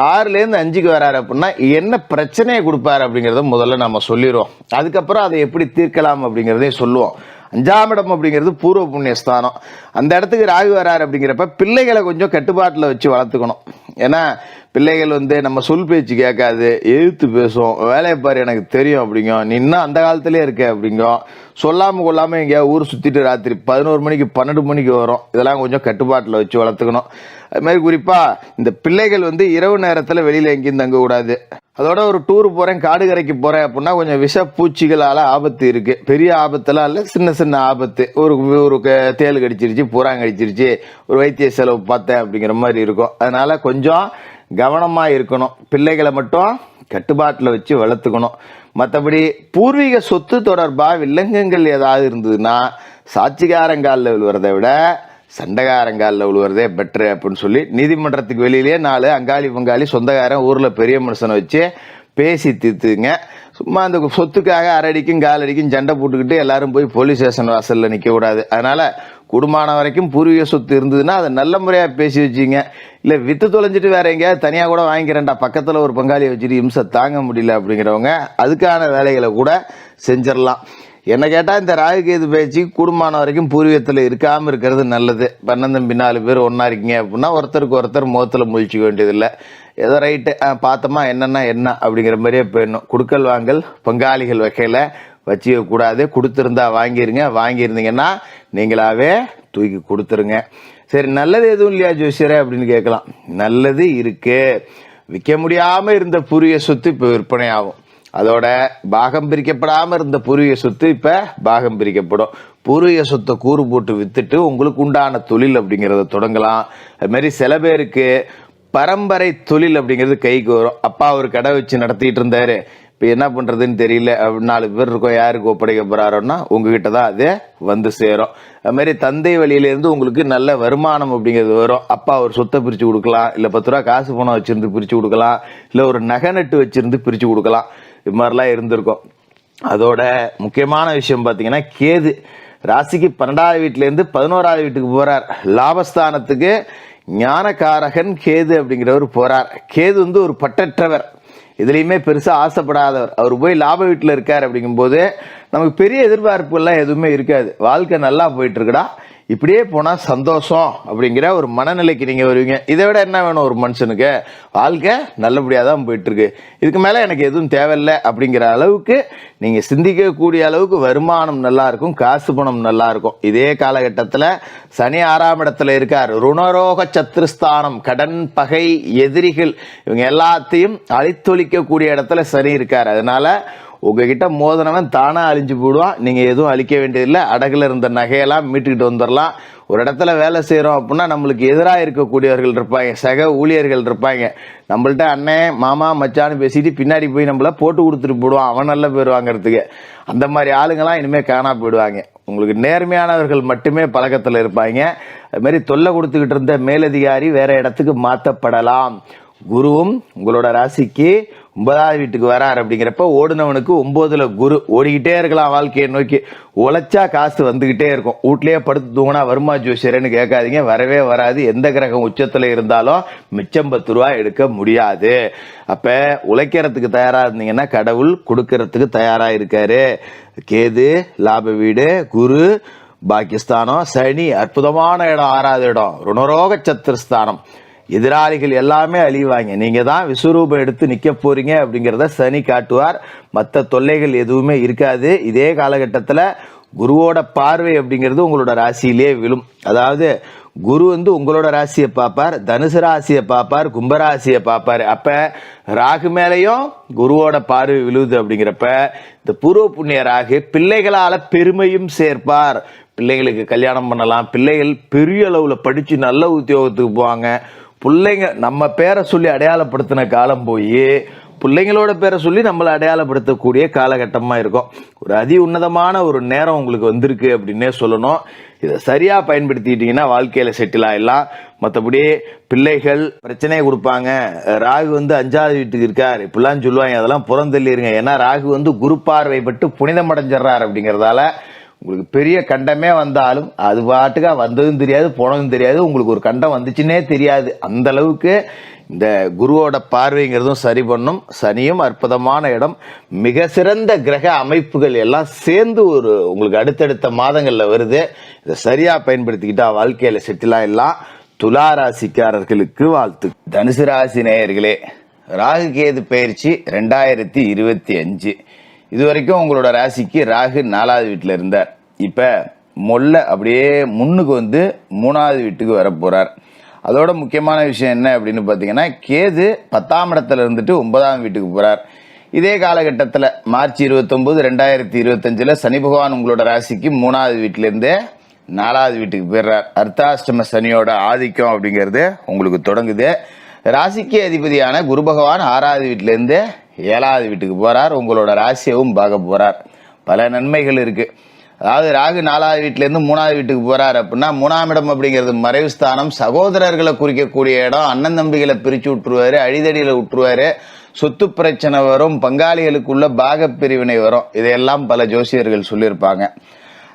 6ல இருந்து 5க்கு வராரு அப்படின்னா என்ன பிரச்சனையை கொடுப்பாரு அப்படிங்கறத முதல்ல நம்ம சொல்லிடுவோம். அதுக்கப்புறம் அதை எப்படி தீர்க்கலாம் அப்படிங்கறதையும் சொல்லுவோம். 5ஆம் இடம் அப்படிங்கிறது பூர்வ புண்ணிய ஸ்தானம். அந்த இடத்துக்கு ராகு வராரு அப்படிங்கிறப்ப பிள்ளைகளை கொஞ்சம் கட்டுப்பாட்டில் வச்சு வளர்த்துக்கணும். ஏன்னா பிள்ளைகள் வந்து நம்ம சொல் பேச்சு கேட்காது, எழுத்து பேசும், வேலையை பாரு எனக்கு தெரியும் அப்படிங்கும், நீ இன்னும் அந்த காலத்திலே இருக்க அப்படிங்கும், சொல்லாமல் கொள்ளாமல் எங்கேயா ஊர் சுற்றிட்டு ராத்திரி 11 மணிக்கு 12 மணிக்கு வரும். இதெல்லாம் கொஞ்சம் கட்டுப்பாட்டில் வச்சு வளர்த்துக்கணும். அது மாதிரி குறிப்பாக இந்த பிள்ளைகள் வந்து இரவு நேரத்தில் வெளியில் எங்கேயும் தங்கக்கூடாது. அதோட ஒரு டூர் போகிறேன், காடு கரைக்கு போகிறேன் அப்படின்னா கொஞ்சம் விஷ பூச்சிகளால் ஆபத்து இருக்குது. பெரிய ஆபத்தெல்லாம் இல்லை, சின்ன சின்ன ஆபத்து. ஒரு தேள் கடிச்சிருச்சு, பூராங்க கடிச்சிருச்சு, ஒரு வைத்திய செலவு பார்த்தேன் அப்படிங்கிற மாதிரி இருக்கும். அதனால கொஞ்சம் கவனமாக இருக்கணும். பிள்ளைகளை மட்டும் கட்டுப்பாட்டில் வச்சு வளர்த்துக்கணும். மற்றபடி பூர்வீக சொத்து தொடர்பாக வில்லங்கங்கள் ஏதாவது இருந்ததுன்னா சாட்சிகாரங்காலில் விழுவதை விட சண்டைகாரங்காலில் விழுவுறதே பெட்ரு அப்படின்னு சொல்லி நீதிமன்றத்துக்கு வெளியிலேயே 4 அங்காளி பங்காளி சொந்தக்காரன் ஊரில் பெரிய மனுஷனை வச்சு பேசி தீர்த்துங்க. சும்மா அந்த சொத்துக்காக அரடிக்கும் காலடிக்கும் சண்டை போட்டுக்கிட்டு எல்லாரும் போய் போலீஸ் ஸ்டேஷன் வாசலில் நிற்கக்கூடாது. அதனால் குடும்பமான வரைக்கும் பூர்வீக சொத்து இருந்ததுன்னா அதை நல்ல முறையாக பேசி வச்சிங்க. இல்லை விற்று தொலைஞ்சிட்டு வேற எங்கேயாவது தனியாக கூட வாங்கிக்கிறேன்டா, பக்கத்தில் ஒரு பங்காளியை வச்சுட்டு இம்சை தாங்க முடியல அப்படிங்கிறவங்க அதுக்கான வேலைகளை கூட செஞ்சிடலாம். என்ன கேட்டால் இந்த ராகு கேது பயிற்சி குடும்பமான வரைக்கும் பூர்வீகத்தில் இருக்காமல் இருக்கிறது நல்லது. பன்னந்தம்பி 4 பேர் ஒன்றா இருக்கீங்க அப்படின்னா ஒருத்தருக்கு ஒருத்தர் முகத்தில் முழிச்சிக்க வேண்டியதில்லை. ஏதோ ரைட்டு பார்த்தோமா என்னென்னா என்ன அப்படிங்கிற மாதிரியே போயிடணும். குடுக்கல் வாங்கல் பங்காளிகள் வகையில் வச்சுக்கக்கூடாது. கொடுத்துருந்தா வாங்கியிருந்தீங்கன்னா நீங்களாவே தூக்கி கொடுத்துருங்க. சரி, நல்லது எதுவும் இல்லையா ஜோசியரே அப்படின்னு கேட்கலாம். நல்லது இருக்கு. விற்க முடியாமல் இருந்த பூர்வீக சொத்து இப்போ விற்பனை ஆகும். அதோட பாகம் பிரிக்கப்படாமல் இருந்த பூர்வீக சொத்து இப்போ பாகம் பிரிக்கப்படும். பூர்வீக சொத்தை கூறு போட்டு வித்துட்டு உங்களுக்கு உண்டான தொழில் அப்படிங்கிறத தொடங்கலாம். அது மாதிரி சில பேருக்கு பரம்பரை தொழில் அப்படிங்கிறது கைக்கு வரும். அப்பா ஒரு கடை வச்சு நடத்திட்டு இருந்தாரு, இப்போ என்ன பண்ணுறதுன்னு தெரியல, 4 பேர் இருக்கோம், யாருக்கு ஒப்படைக்க போகிறாரோன்னா உங்ககிட்ட தான் அது வந்து சேரும். அது மாதிரி தந்தை வழியிலேருந்து உங்களுக்கு நல்ல வருமானம் அப்படிங்கிறது வரும். அப்பா ஒரு சொத்தை பிரித்து கொடுக்கலாம், இல்லை 10 ரூபா காசு பணம் வச்சுருந்து பிரித்து கொடுக்கலாம், இல்லை ஒரு நகை நட்டு வச்சுருந்து பிரித்து கொடுக்கலாம். இது மாதிரிலாம் இருந்திருக்கும். அதோட முக்கியமான விஷயம் பார்த்தீங்கன்னா கேது ராசிக்கு 12வது வீட்டிலேருந்து 11வது வீட்டுக்கு போகிறார். லாபஸ்தானத்துக்கு ஞானகாரகன் கேது அப்படிங்கிறவர் போகிறார். கேது வந்து ஒரு பட்டற்றவர், இதுலேயுமே பெருசாக ஆசைப்படாதவர். அவர் போய் லாப வீட்டில் இருக்கார் அப்படிங்கும்போது நமக்கு பெரிய எதிர்பார்ப்புகள்லாம் எதுவுமே இருக்காது. வாழ்க்கை நல்லா போயிட்டு இருக்குடா, இப்படியே போனால் சந்தோஷம் அப்படிங்கிற ஒரு மனநிலைக்கு நீங்கள் வருவீங்க. இதை விட என்ன வேணும் ஒரு மனுஷனுக்கு? வாழ்க்கை நல்லபடியாக தான் போயிட்டுருக்கு, இதுக்கு மேலே எனக்கு எதுவும் தேவையில்லை அப்படிங்கிற அளவுக்கு நீங்கள் சிந்திக்கக்கூடிய அளவுக்கு வருமானம் நல்லா இருக்கும், காசு பணம் நல்லா இருக்கும். இதே காலகட்டத்தில் சனி 6ஆம் இடத்துல இருக்கார். ருணரோக சத்ருஸ்தானம், கடன் பகை எதிரிகள் இவங்க எல்லாத்தையும் அழித்தொழிக்கக்கூடிய இடத்துல சனி இருக்கார். அதனால உங்ககிட்ட மோதனவன் தானா அழிஞ்சு போடுவான். நீங்கள் எதுவும் அழிக்க வேண்டியதில்லை. அடகுல இருந்த நகையெல்லாம் மீட்டுக்கிட்டு வந்துடலாம். ஒரு இடத்துல வேலை செய்கிறோம் அப்படின்னா நம்மளுக்கு எதிராக இருக்கக்கூடியவர்கள் இருப்பாங்க, சக ஊழியர்கள் இருப்பாங்க. நம்மள்ட்ட அண்ணன் மாமா மச்சான்னு பேசிட்டு பின்னாடி போய் நம்மள போட்டு கொடுத்துட்டு போடுவான், அவன் நல்ல பேர் வாங்கிறதுக்கு. அந்த மாதிரி ஆளுங்கெல்லாம் இனிமேல் காணா போயிடுவாங்க. உங்களுக்கு நேர்மையானவர்கள் மட்டுமே பழக்கத்தில் இருப்பாங்க. அது மாதிரி தொல்லை கொடுத்துக்கிட்டு இருந்த மேலதிகாரி வேற இடத்துக்கு மாற்றப்படலாம். குருவும் உங்களோட ராசிக்கு 9வது வீட்டுக்கு வரார். அப்படிங்கிறப்ப ஓடுனவனுக்கு 9ல் குரு ஓடிக்கிட்டே இருக்கலாம். வாழ்க்கையை நோக்கி உழைச்சா காசு வந்துகிட்டே இருக்கும். வீட்லயே படுத்து தூங்கினா வருமா ஜோசியரன்னு கேட்காதீங்க, வரவே வராது. எந்த கிரகம் உச்சத்துல இருந்தாலும் மிச்சம் 10 ரூபா எடுக்க முடியாது. அப்ப உழைக்கிறதுக்கு தயாரா இருந்தீங்கன்னா கடவுள் கொடுக்கறதுக்கு தயாரா இருக்காரு. கேது லாப வீடு, குரு பாகிஸ்தானம், சனி அற்புதமான இடம் 6வது இடம் ருணரோக சத்துருஸ்தானம். எதிராளிகள் எல்லாமே அழிவாங்க, நீங்க தான் விஸ்வரூபம் எடுத்து நிக்க போறீங்க அப்படிங்கிறத சனி காட்டுவார். மற்ற தொல்லைகள் எதுவுமே இருக்காது. இதே காலகட்டத்தில் குருவோட பார்வை அப்படிங்கிறது உங்களோட ராசியிலே விழும். அதாவது குரு வந்து உங்களோட ராசியை பார்ப்பார், தனுசு ராசியை பார்ப்பார், கும்பராசியை பார்ப்பார். அப்ப ராகு மேலையும் குருவோட பார்வை விழுது. அப்படிங்கிறப்ப இந்த பூர்வ புண்ணிய ராகு பிள்ளைகளால பெருமையும் சேர்ப்பார். பிள்ளைகளுக்கு கல்யாணம் பண்ணலாம், பிள்ளைகள் பெரிய அளவுல படிச்சு நல்ல உத்தியோகத்துக்கு போவாங்க. பிள்ளைங்க நம்ம பேரை சொல்லி அடையாளப்படுத்தின காலம் போய் பிள்ளைங்களோட பேரை சொல்லி நம்மளை அடையாளப்படுத்தக்கூடிய காலகட்டமாக இருக்கும். ஒரு அதி உன்னதமான ஒரு நேரம் உங்களுக்கு வந்திருக்கு அப்படின்னே சொல்லணும். இதை சரியாக பயன்படுத்திக்கிட்டீங்கன்னா வாழ்க்கையில் செட்டில் ஆகிடலாம். மற்றபடி பிள்ளைகள் பிரச்சனையை கொடுப்பாங்க, ராகு 5வது வீட்டுக்கு இருக்கார் இப்படிலாம் சொல்லுவாங்க, அதெல்லாம் புறந்தள்ளிருங்க. ஏன்னா ராகு குரு பார்வை பட்டு புனிதம் அடைஞ்சிடறார். அப்படிங்கிறதால உங்களுக்கு பெரிய கண்டமே வந்தாலும் அது பாட்டுக்கா வந்ததும் தெரியாது போனதும் தெரியாது, உங்களுக்கு ஒரு கண்டம் வந்துச்சுன்னே தெரியாது. அந்த அளவுக்கு இந்த குருவோட பார்வைங்கிறதும் சரி பண்ணும். சனியும் அற்புதமான இடம். மிக சிறந்த கிரக அமைப்புகள் எல்லாம் சேர்ந்து உங்களுக்கு அடுத்தடுத்த மாதங்கள்ல வருது. இதை சரியா பயன்படுத்திக்கிட்டா வாழ்க்கையில செட்டில் ஆயிடலாம். துலா ராசிக்காரர்களுக்கு வாழ்த்து. தனுசு ராசி நேயர்களே, ராகு கேது பயிற்சி 2025. இது வரைக்கும் உங்களோட ராசிக்கு ராகு 4வது வீட்டில் இருந்தார். இப்ப மொல்ல அப்படியே முன்னுக்கு 3வது வீட்டுக்கு வர போறார். அதோட முக்கியமான விஷயம் என்ன அப்படின்னு பார்த்தீங்கன்னா, கேது 10ஆம் இடத்துல இருந்துட்டு 9ஆம் வீட்டுக்கு போறார். இதே காலகட்டத்தில் மார்ச் 29, 2025 சனி பகவான் உங்களோட ராசிக்கு 3வது வீட்டிலேருந்தே 4வது வீட்டுக்கு போயிடுறார். அர்த்தாஷ்டம சனியோட ஆதிக்கம் அப்படிங்கிறது உங்களுக்கு தொடங்குது. ராசிக்கு அதிபதியான குரு பகவான் 6வது வீட்டிலேருந்து 7வது வீட்டுக்கு போறார். உங்களோட ராசியவும் பார்க்க போறார். பல நன்மைகள் இருக்கு. அதாவது ராகு 4வது வீட்டிலேருந்து 3வது வீட்டுக்கு போறார் அப்படின்னா, 3ஆம் இடம் அப்படிங்கிறது மறைவு ஸ்தானம், சகோதரர்களை குறிக்கக்கூடிய இடம். அண்ணன் தம்பிகளை பிரிச்சு விட்டுருவாரு, அழிதடியில விட்டுருவாரு, சொத்து பிரச்சனை வரும், பங்காளிகளுக்குள்ள பாக பிரிவினை வரும். இதையெல்லாம் பல ஜோசியர்கள் சொல்லியிருப்பாங்க.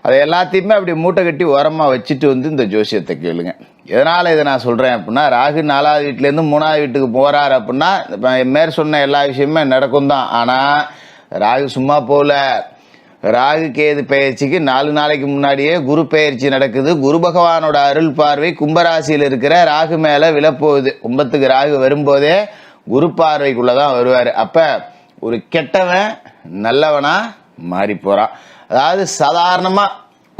அதை எல்லாத்தையுமே அப்படி மூட்டை கட்டி ஓரமா வச்சுட்டு இந்த ஜோசியத்தை கேளுங்க. எதனால இதை நான் சொல்றேன் அப்படின்னா, ராகு 4வது வீட்டிலேருந்து 3வது வீட்டுக்கு போறாரு அப்படின்னா மேற் சொன்ன எல்லா விஷயமே நடக்கும் தான். ஆனா ராகு சும்மா போல. ராகு கேது பயிற்சிக்கு 4 நாளைக்கு முன்னாடியே குரு பயிற்சி நடக்குது. குரு பகவானோட அருள் பார்வை கும்பராசியில் இருக்கிற ராகு மேல விழப்போகுது. கும்பத்துக்கு ராகு வரும்போதே குரு பார்வைக்குள்ளதான் வருவாரு. அப்ப ஒரு கெட்டவன் நல்லவனா மாறி போறான். அதாவது சாதாரணமா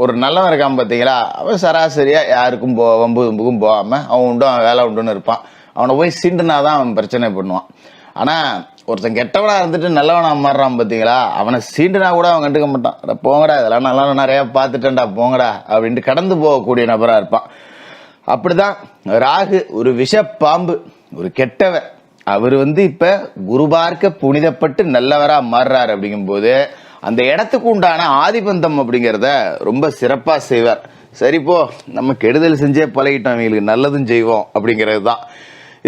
ஒரு நல்லவன் இருக்கான் பார்த்தீங்களா, அவன் சராசரியா யாருக்கும் வம்புக்கும் போகாம அவன் உண்டு அவன் வேலை உண்டுன்னு இருப்பான். அவனை போய் சீண்டுனாதான் அவன் பிரச்சனை பண்ணுவான். ஆனா ஒருத்தன் கெட்டவனா இருந்துட்டு நல்லவனா மாறுறான் பார்த்தீங்களா, அவனை சீண்டுனா கூட அவன் கண்டுக்க மாட்டான். போங்கடா, இதெல்லாம் நல்லா நிறைய பார்த்துட்டேன்டா போங்கடா அப்படின்ட்டு கடந்து போகக்கூடிய நபரா இருப்பான். அப்படிதான் ராகு ஒரு விஷ பாம்பு, ஒரு கெட்டவன். அவர் இப்ப குரு பார்க்க புனிதப்பட்டு நல்லவரா மாறுறாரு. அப்படிங்கும் போது அந்த இடத்துக்கு உண்டான ஆதிபந்தம் அப்படிங்கிறத ரொம்ப சிறப்பா செய்வார். சரிப்போ நம்ம கெடுதல் செஞ்சே பழகிட்டோம், இவங்களுக்கு நல்லதும் செய்வோம் அப்படிங்கிறது தான்.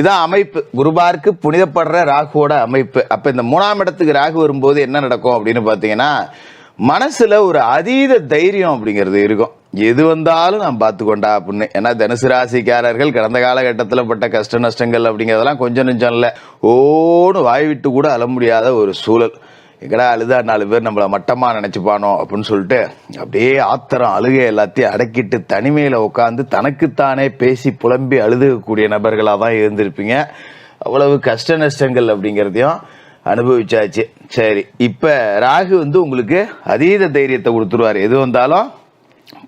இதான் அமைப்பு, குருபார்க்கு புனிதப்படுற ராகுவோட அமைப்பு. அப்ப இந்த 3ஆம் இடத்துக்கு ராகு வரும்போது என்ன நடக்கும் அப்படின்னு பாத்தீங்கன்னா, மனசுல ஒரு அதீத தைரியம் அப்படிங்கிறது இருக்கும். எது வந்தாலும் நான் பார்த்துக்கொண்டா அப்படின்னு. ஏன்னா தனுசு ராசிக்காரர்கள் கடந்த காலகட்டத்தில் பட்ட கஷ்ட நஷ்டங்கள் அப்படிங்கிறதெல்லாம் கொஞ்சம் நெஞ்சம் இல்லை. ஓன்னு வாய் விட்டு கூட அழ முடியாத ஒரு சூழல். எங்கடா அழுதா 4 பேர் நம்மளை மட்டமா நினைச்சுப்பானோ அப்படின்னு சொல்லிட்டு அப்படியே ஆத்திரம் அழுகை எல்லாத்தையும் அடக்கிட்டு தனிமையில உட்காந்து தனக்குத்தானே பேசி புலம்பி அழுதுகக்கூடிய நபர்களா தான் இருந்திருப்பீங்க. அவ்வளவு கஷ்ட நஷ்டங்கள் அப்படிங்கிறதையும் அனுபவிச்சாச்சு. சரி, இப்ப ராகு உங்களுக்கு அதீத தைரியத்தை கொடுத்துருவாரு. எது வந்தாலும்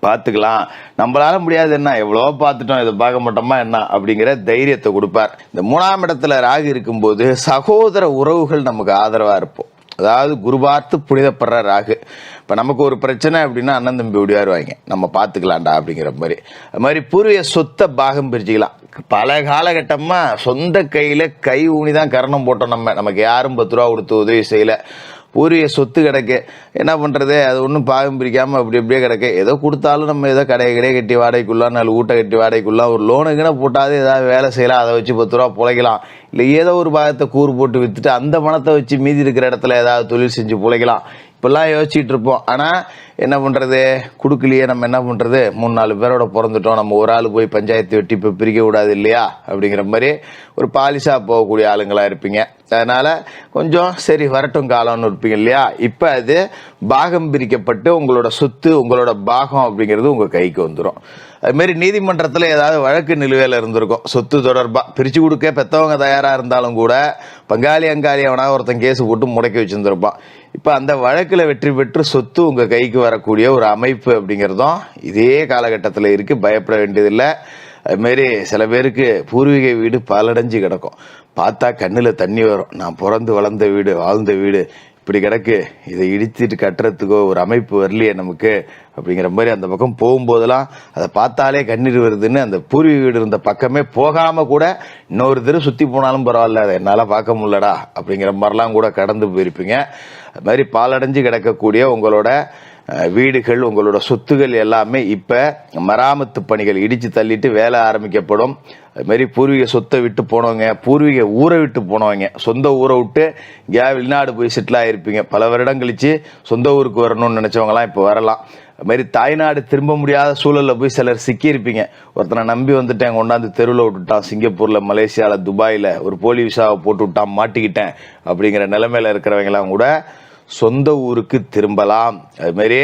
பார்த்துக்கலாம், நம்மளால முடியாது என்ன, எவ்வளவோ பார்த்துட்டோம், இதை பார்க்க மாட்டோமா என்ன அப்படிங்கிற தைரியத்தை கொடுப்பார். இந்த 3ஆம் இடத்துல ராகு இருக்கும்போது சகோதர உறவுகள் நமக்கு ஆதரவா இருப்போம். அதாவது குரு பார்த்து புனிதப்படுற ராகு. இப்ப நமக்கு ஒரு பிரச்சனை அப்படின்னா அண்ணன் தம்பி ஓடியாருவாங்க, நம்ம பார்த்துக்கலாம்டா அப்படிங்கிற மாதிரி. அது மாதிரி பூர்வீக சொத்தை பாகம் பிரிச்சுக்கலாம். பல காலகட்டமா சொந்த கையில கை ஊனிதான் கரணம் போட்டோம். நமக்கு யாரும் 10 ரூபா கொடுத்து உதவி செய்யல. பூர்வீக சொத்து கிடக்கு, என்ன பண்றது, அது ஒன்றும் பாகம் பிரிக்காம அப்படி அப்படியே கிடக்கு. ஏதோ கொடுத்தாலும் நம்ம ஏதோ கடையை கட்டி வாடகைக்குள்ள 4 ஊட்ட கட்டி வாடகைக்குள்ள ஒரு லோனுக்குன்னு போட்டாது ஏதாவது வேலை செய்யலாம், அதை வச்சு 10 ரூபா பிழைக்கலாம். இல்லை ஏதோ ஒரு பாகத்தை கூறு போட்டு வித்துட்டு அந்த பணத்தை வச்சு மீதி இருக்கிற இடத்துல ஏதாவது தொழில் செஞ்சு பிழைக்கலாம். இப்பெல்லாம் யோசிச்சுட்டு இருப்போம். ஆனா என்ன பண்றது, கொடுக்கலையே, நம்ம என்ன பண்றது, 3-4 பேரோட பிறந்துட்டோம், நம்ம ஒரு ஆள் போய் பஞ்சாயத்து வெட்டி இப்ப பிரிக்க கூடாது இல்லையா அப்படிங்கிற மாதிரி ஒரு பாலிசா போகக்கூடிய ஆளுங்களா இருப்பீங்க. அதனால கொஞ்சம் சரி வரட்டும் காலம்னு இருப்பீங்க இல்லையா. இப்ப அது பாகம் பிரிக்கப்பட்டு உங்களோட சொத்து உங்களோட பாகம் அப்படிங்கிறது உங்க கைக்கு வந்துடும். அது மாதிரி நீதிமன்றத்துல ஏதாவது வழக்கு நிலுவையில இருந்திருக்கும், சொத்து தொடர்பா பிரிச்சு கொடுக்க பெத்தவங்க தயாரா இருந்தாலும் கூட பங்காளி அங்காளி அவனா ஒருத்தன் கேஸ் போட்டு முடக்கி வச்சிருந்திருப்பான். இப்ப அந்த வழக்குல வெற்றி பெற்று சொத்து உங்க கைக்கு வரக்கூடிய ஒரு அமைப்பு அப்படிங்கிறதும் இதே காலகட்டத்தில் இருக்கு. பயப்பட வேண்டியதில்லை. அது மாதிரி சில பேருக்கு பூர்வீக வீடு பாலடைஞ்சு கிடக்கும், பார்த்தா கண்ணுல தண்ணி வரும். நான் பிறந்து வளர்ந்த வீடு, வாழ்ந்த வீடு, இப்படி கிடக்கு, இதை இடிச்சிட்டு கட்டுறதுக்கோ ஒரு அமைப்பு வரலையே நமக்கு அப்படிங்கிற மாதிரி அந்த பக்கம் போகும்போதெல்லாம் அதை பார்த்தாலே கண்ணீர் வருதுன்னு அந்த பூர்வீக வீடு இருந்த பக்கமே போகாம கூட இன்னொரு தடவை சுத்தி போனாலும் பரவாயில்ல, அதை என்னால பார்க்க முடியலடா அப்படிங்கிற மாதிரிலாம் கூட கடந்து போயிருப்பீங்க. அது மாதிரி பாலடைஞ்சு கிடக்கக்கூடிய உங்களோட வீடுகள், உங்களோட சொத்துகள் எல்லாமே இப்ப மராமத்து பணிகள் இடிச்சு தள்ளிட்டு வேலை ஆரம்பிக்கப்படும். அது மாதிரி பூர்வீக சொத்தை விட்டு போனவங்க, பூர்வீக ஊரை விட்டு போனவங்க, சொந்த ஊரை விட்டு இங்கே வெளிநாடு போய் செட்டில் ஆகிருப்பீங்க, பல வருடம் கழிச்சு சொந்த ஊருக்கு வரணும்னு நினைச்சவங்கலாம் இப்போ வரலாம். அது மாதிரி தாய்நாடு திரும்ப முடியாத சூழலில் போய் சிலர் சிக்கியிருப்பீங்க. ஒருத்தனை நம்பி வந்துட்டேன், கொண்டாந்து தெருவில் விட்டுட்டான், சிங்கப்பூர்ல, மலேசியால, துபாயில ஒரு போலி விசாவை போட்டு விட்டான், மாட்டிக்கிட்டேன் அப்படிங்கிற நிலைமையில இருக்கிறவங்கலாம் கூட சொந்த ஊருக்கு திரும்பலாம். அது மாதிரி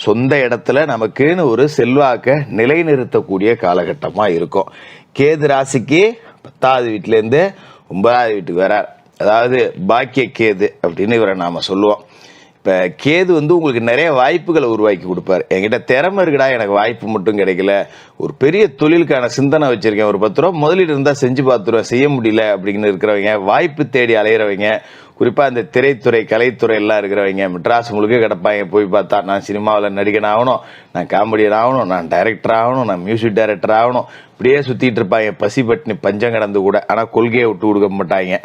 சொந்த இடத்துல நமக்குன்னு ஒரு செல்வாக்க நிலைநிறுத்தக்கூடிய காலகட்டமா இருக்கும். கேது ராசிக்கு 10வது வீட்டுல இருந்து 9வது வீட்டுக்கு வரார். அதாவது பாக்கிய கேது அப்படின்னு இவரை நாம சொல்லுவோம். இப்ப கேது உங்களுக்கு நிறைய வாய்ப்புகளை உருவாக்கி கொடுப்பாரு. என்கிட்ட திறமை இருக்குடா, எனக்கு வாய்ப்பு மட்டும் கிடைக்கல, ஒரு பெரிய தொழிலுக்கான சிந்தனை வச்சிருக்கேன், ஒரு 10 ரூபா முதலீடு இருந்தா செஞ்சு பார்த்துருவேன், செய்ய முடியல அப்படின்னு இருக்கிறவங்க, வாய்ப்பு தேடி அலையிறவங்க, குறிப்பா இந்த திரைத்துறை கலைத்துறை எல்லாம் இருக்கிறவங்க மெட்ராஸ் முழுக்க கிடப்பாங்க. போய் பார்த்தா நான் சினிமாவில் நடிகன் ஆகணும், நான் காமெடியன் ஆகணும், நான் டைரக்டர் ஆகணும், நான் மியூசிக் டைரக்டர் ஆகணும், இப்படியே சுத்திட்டு இருப்பாங்க பசி பட்டினி பஞ்சம் கடந்து கூட. ஆனா கொள்கையை விட்டு கொடுக்க மாட்டாங்க.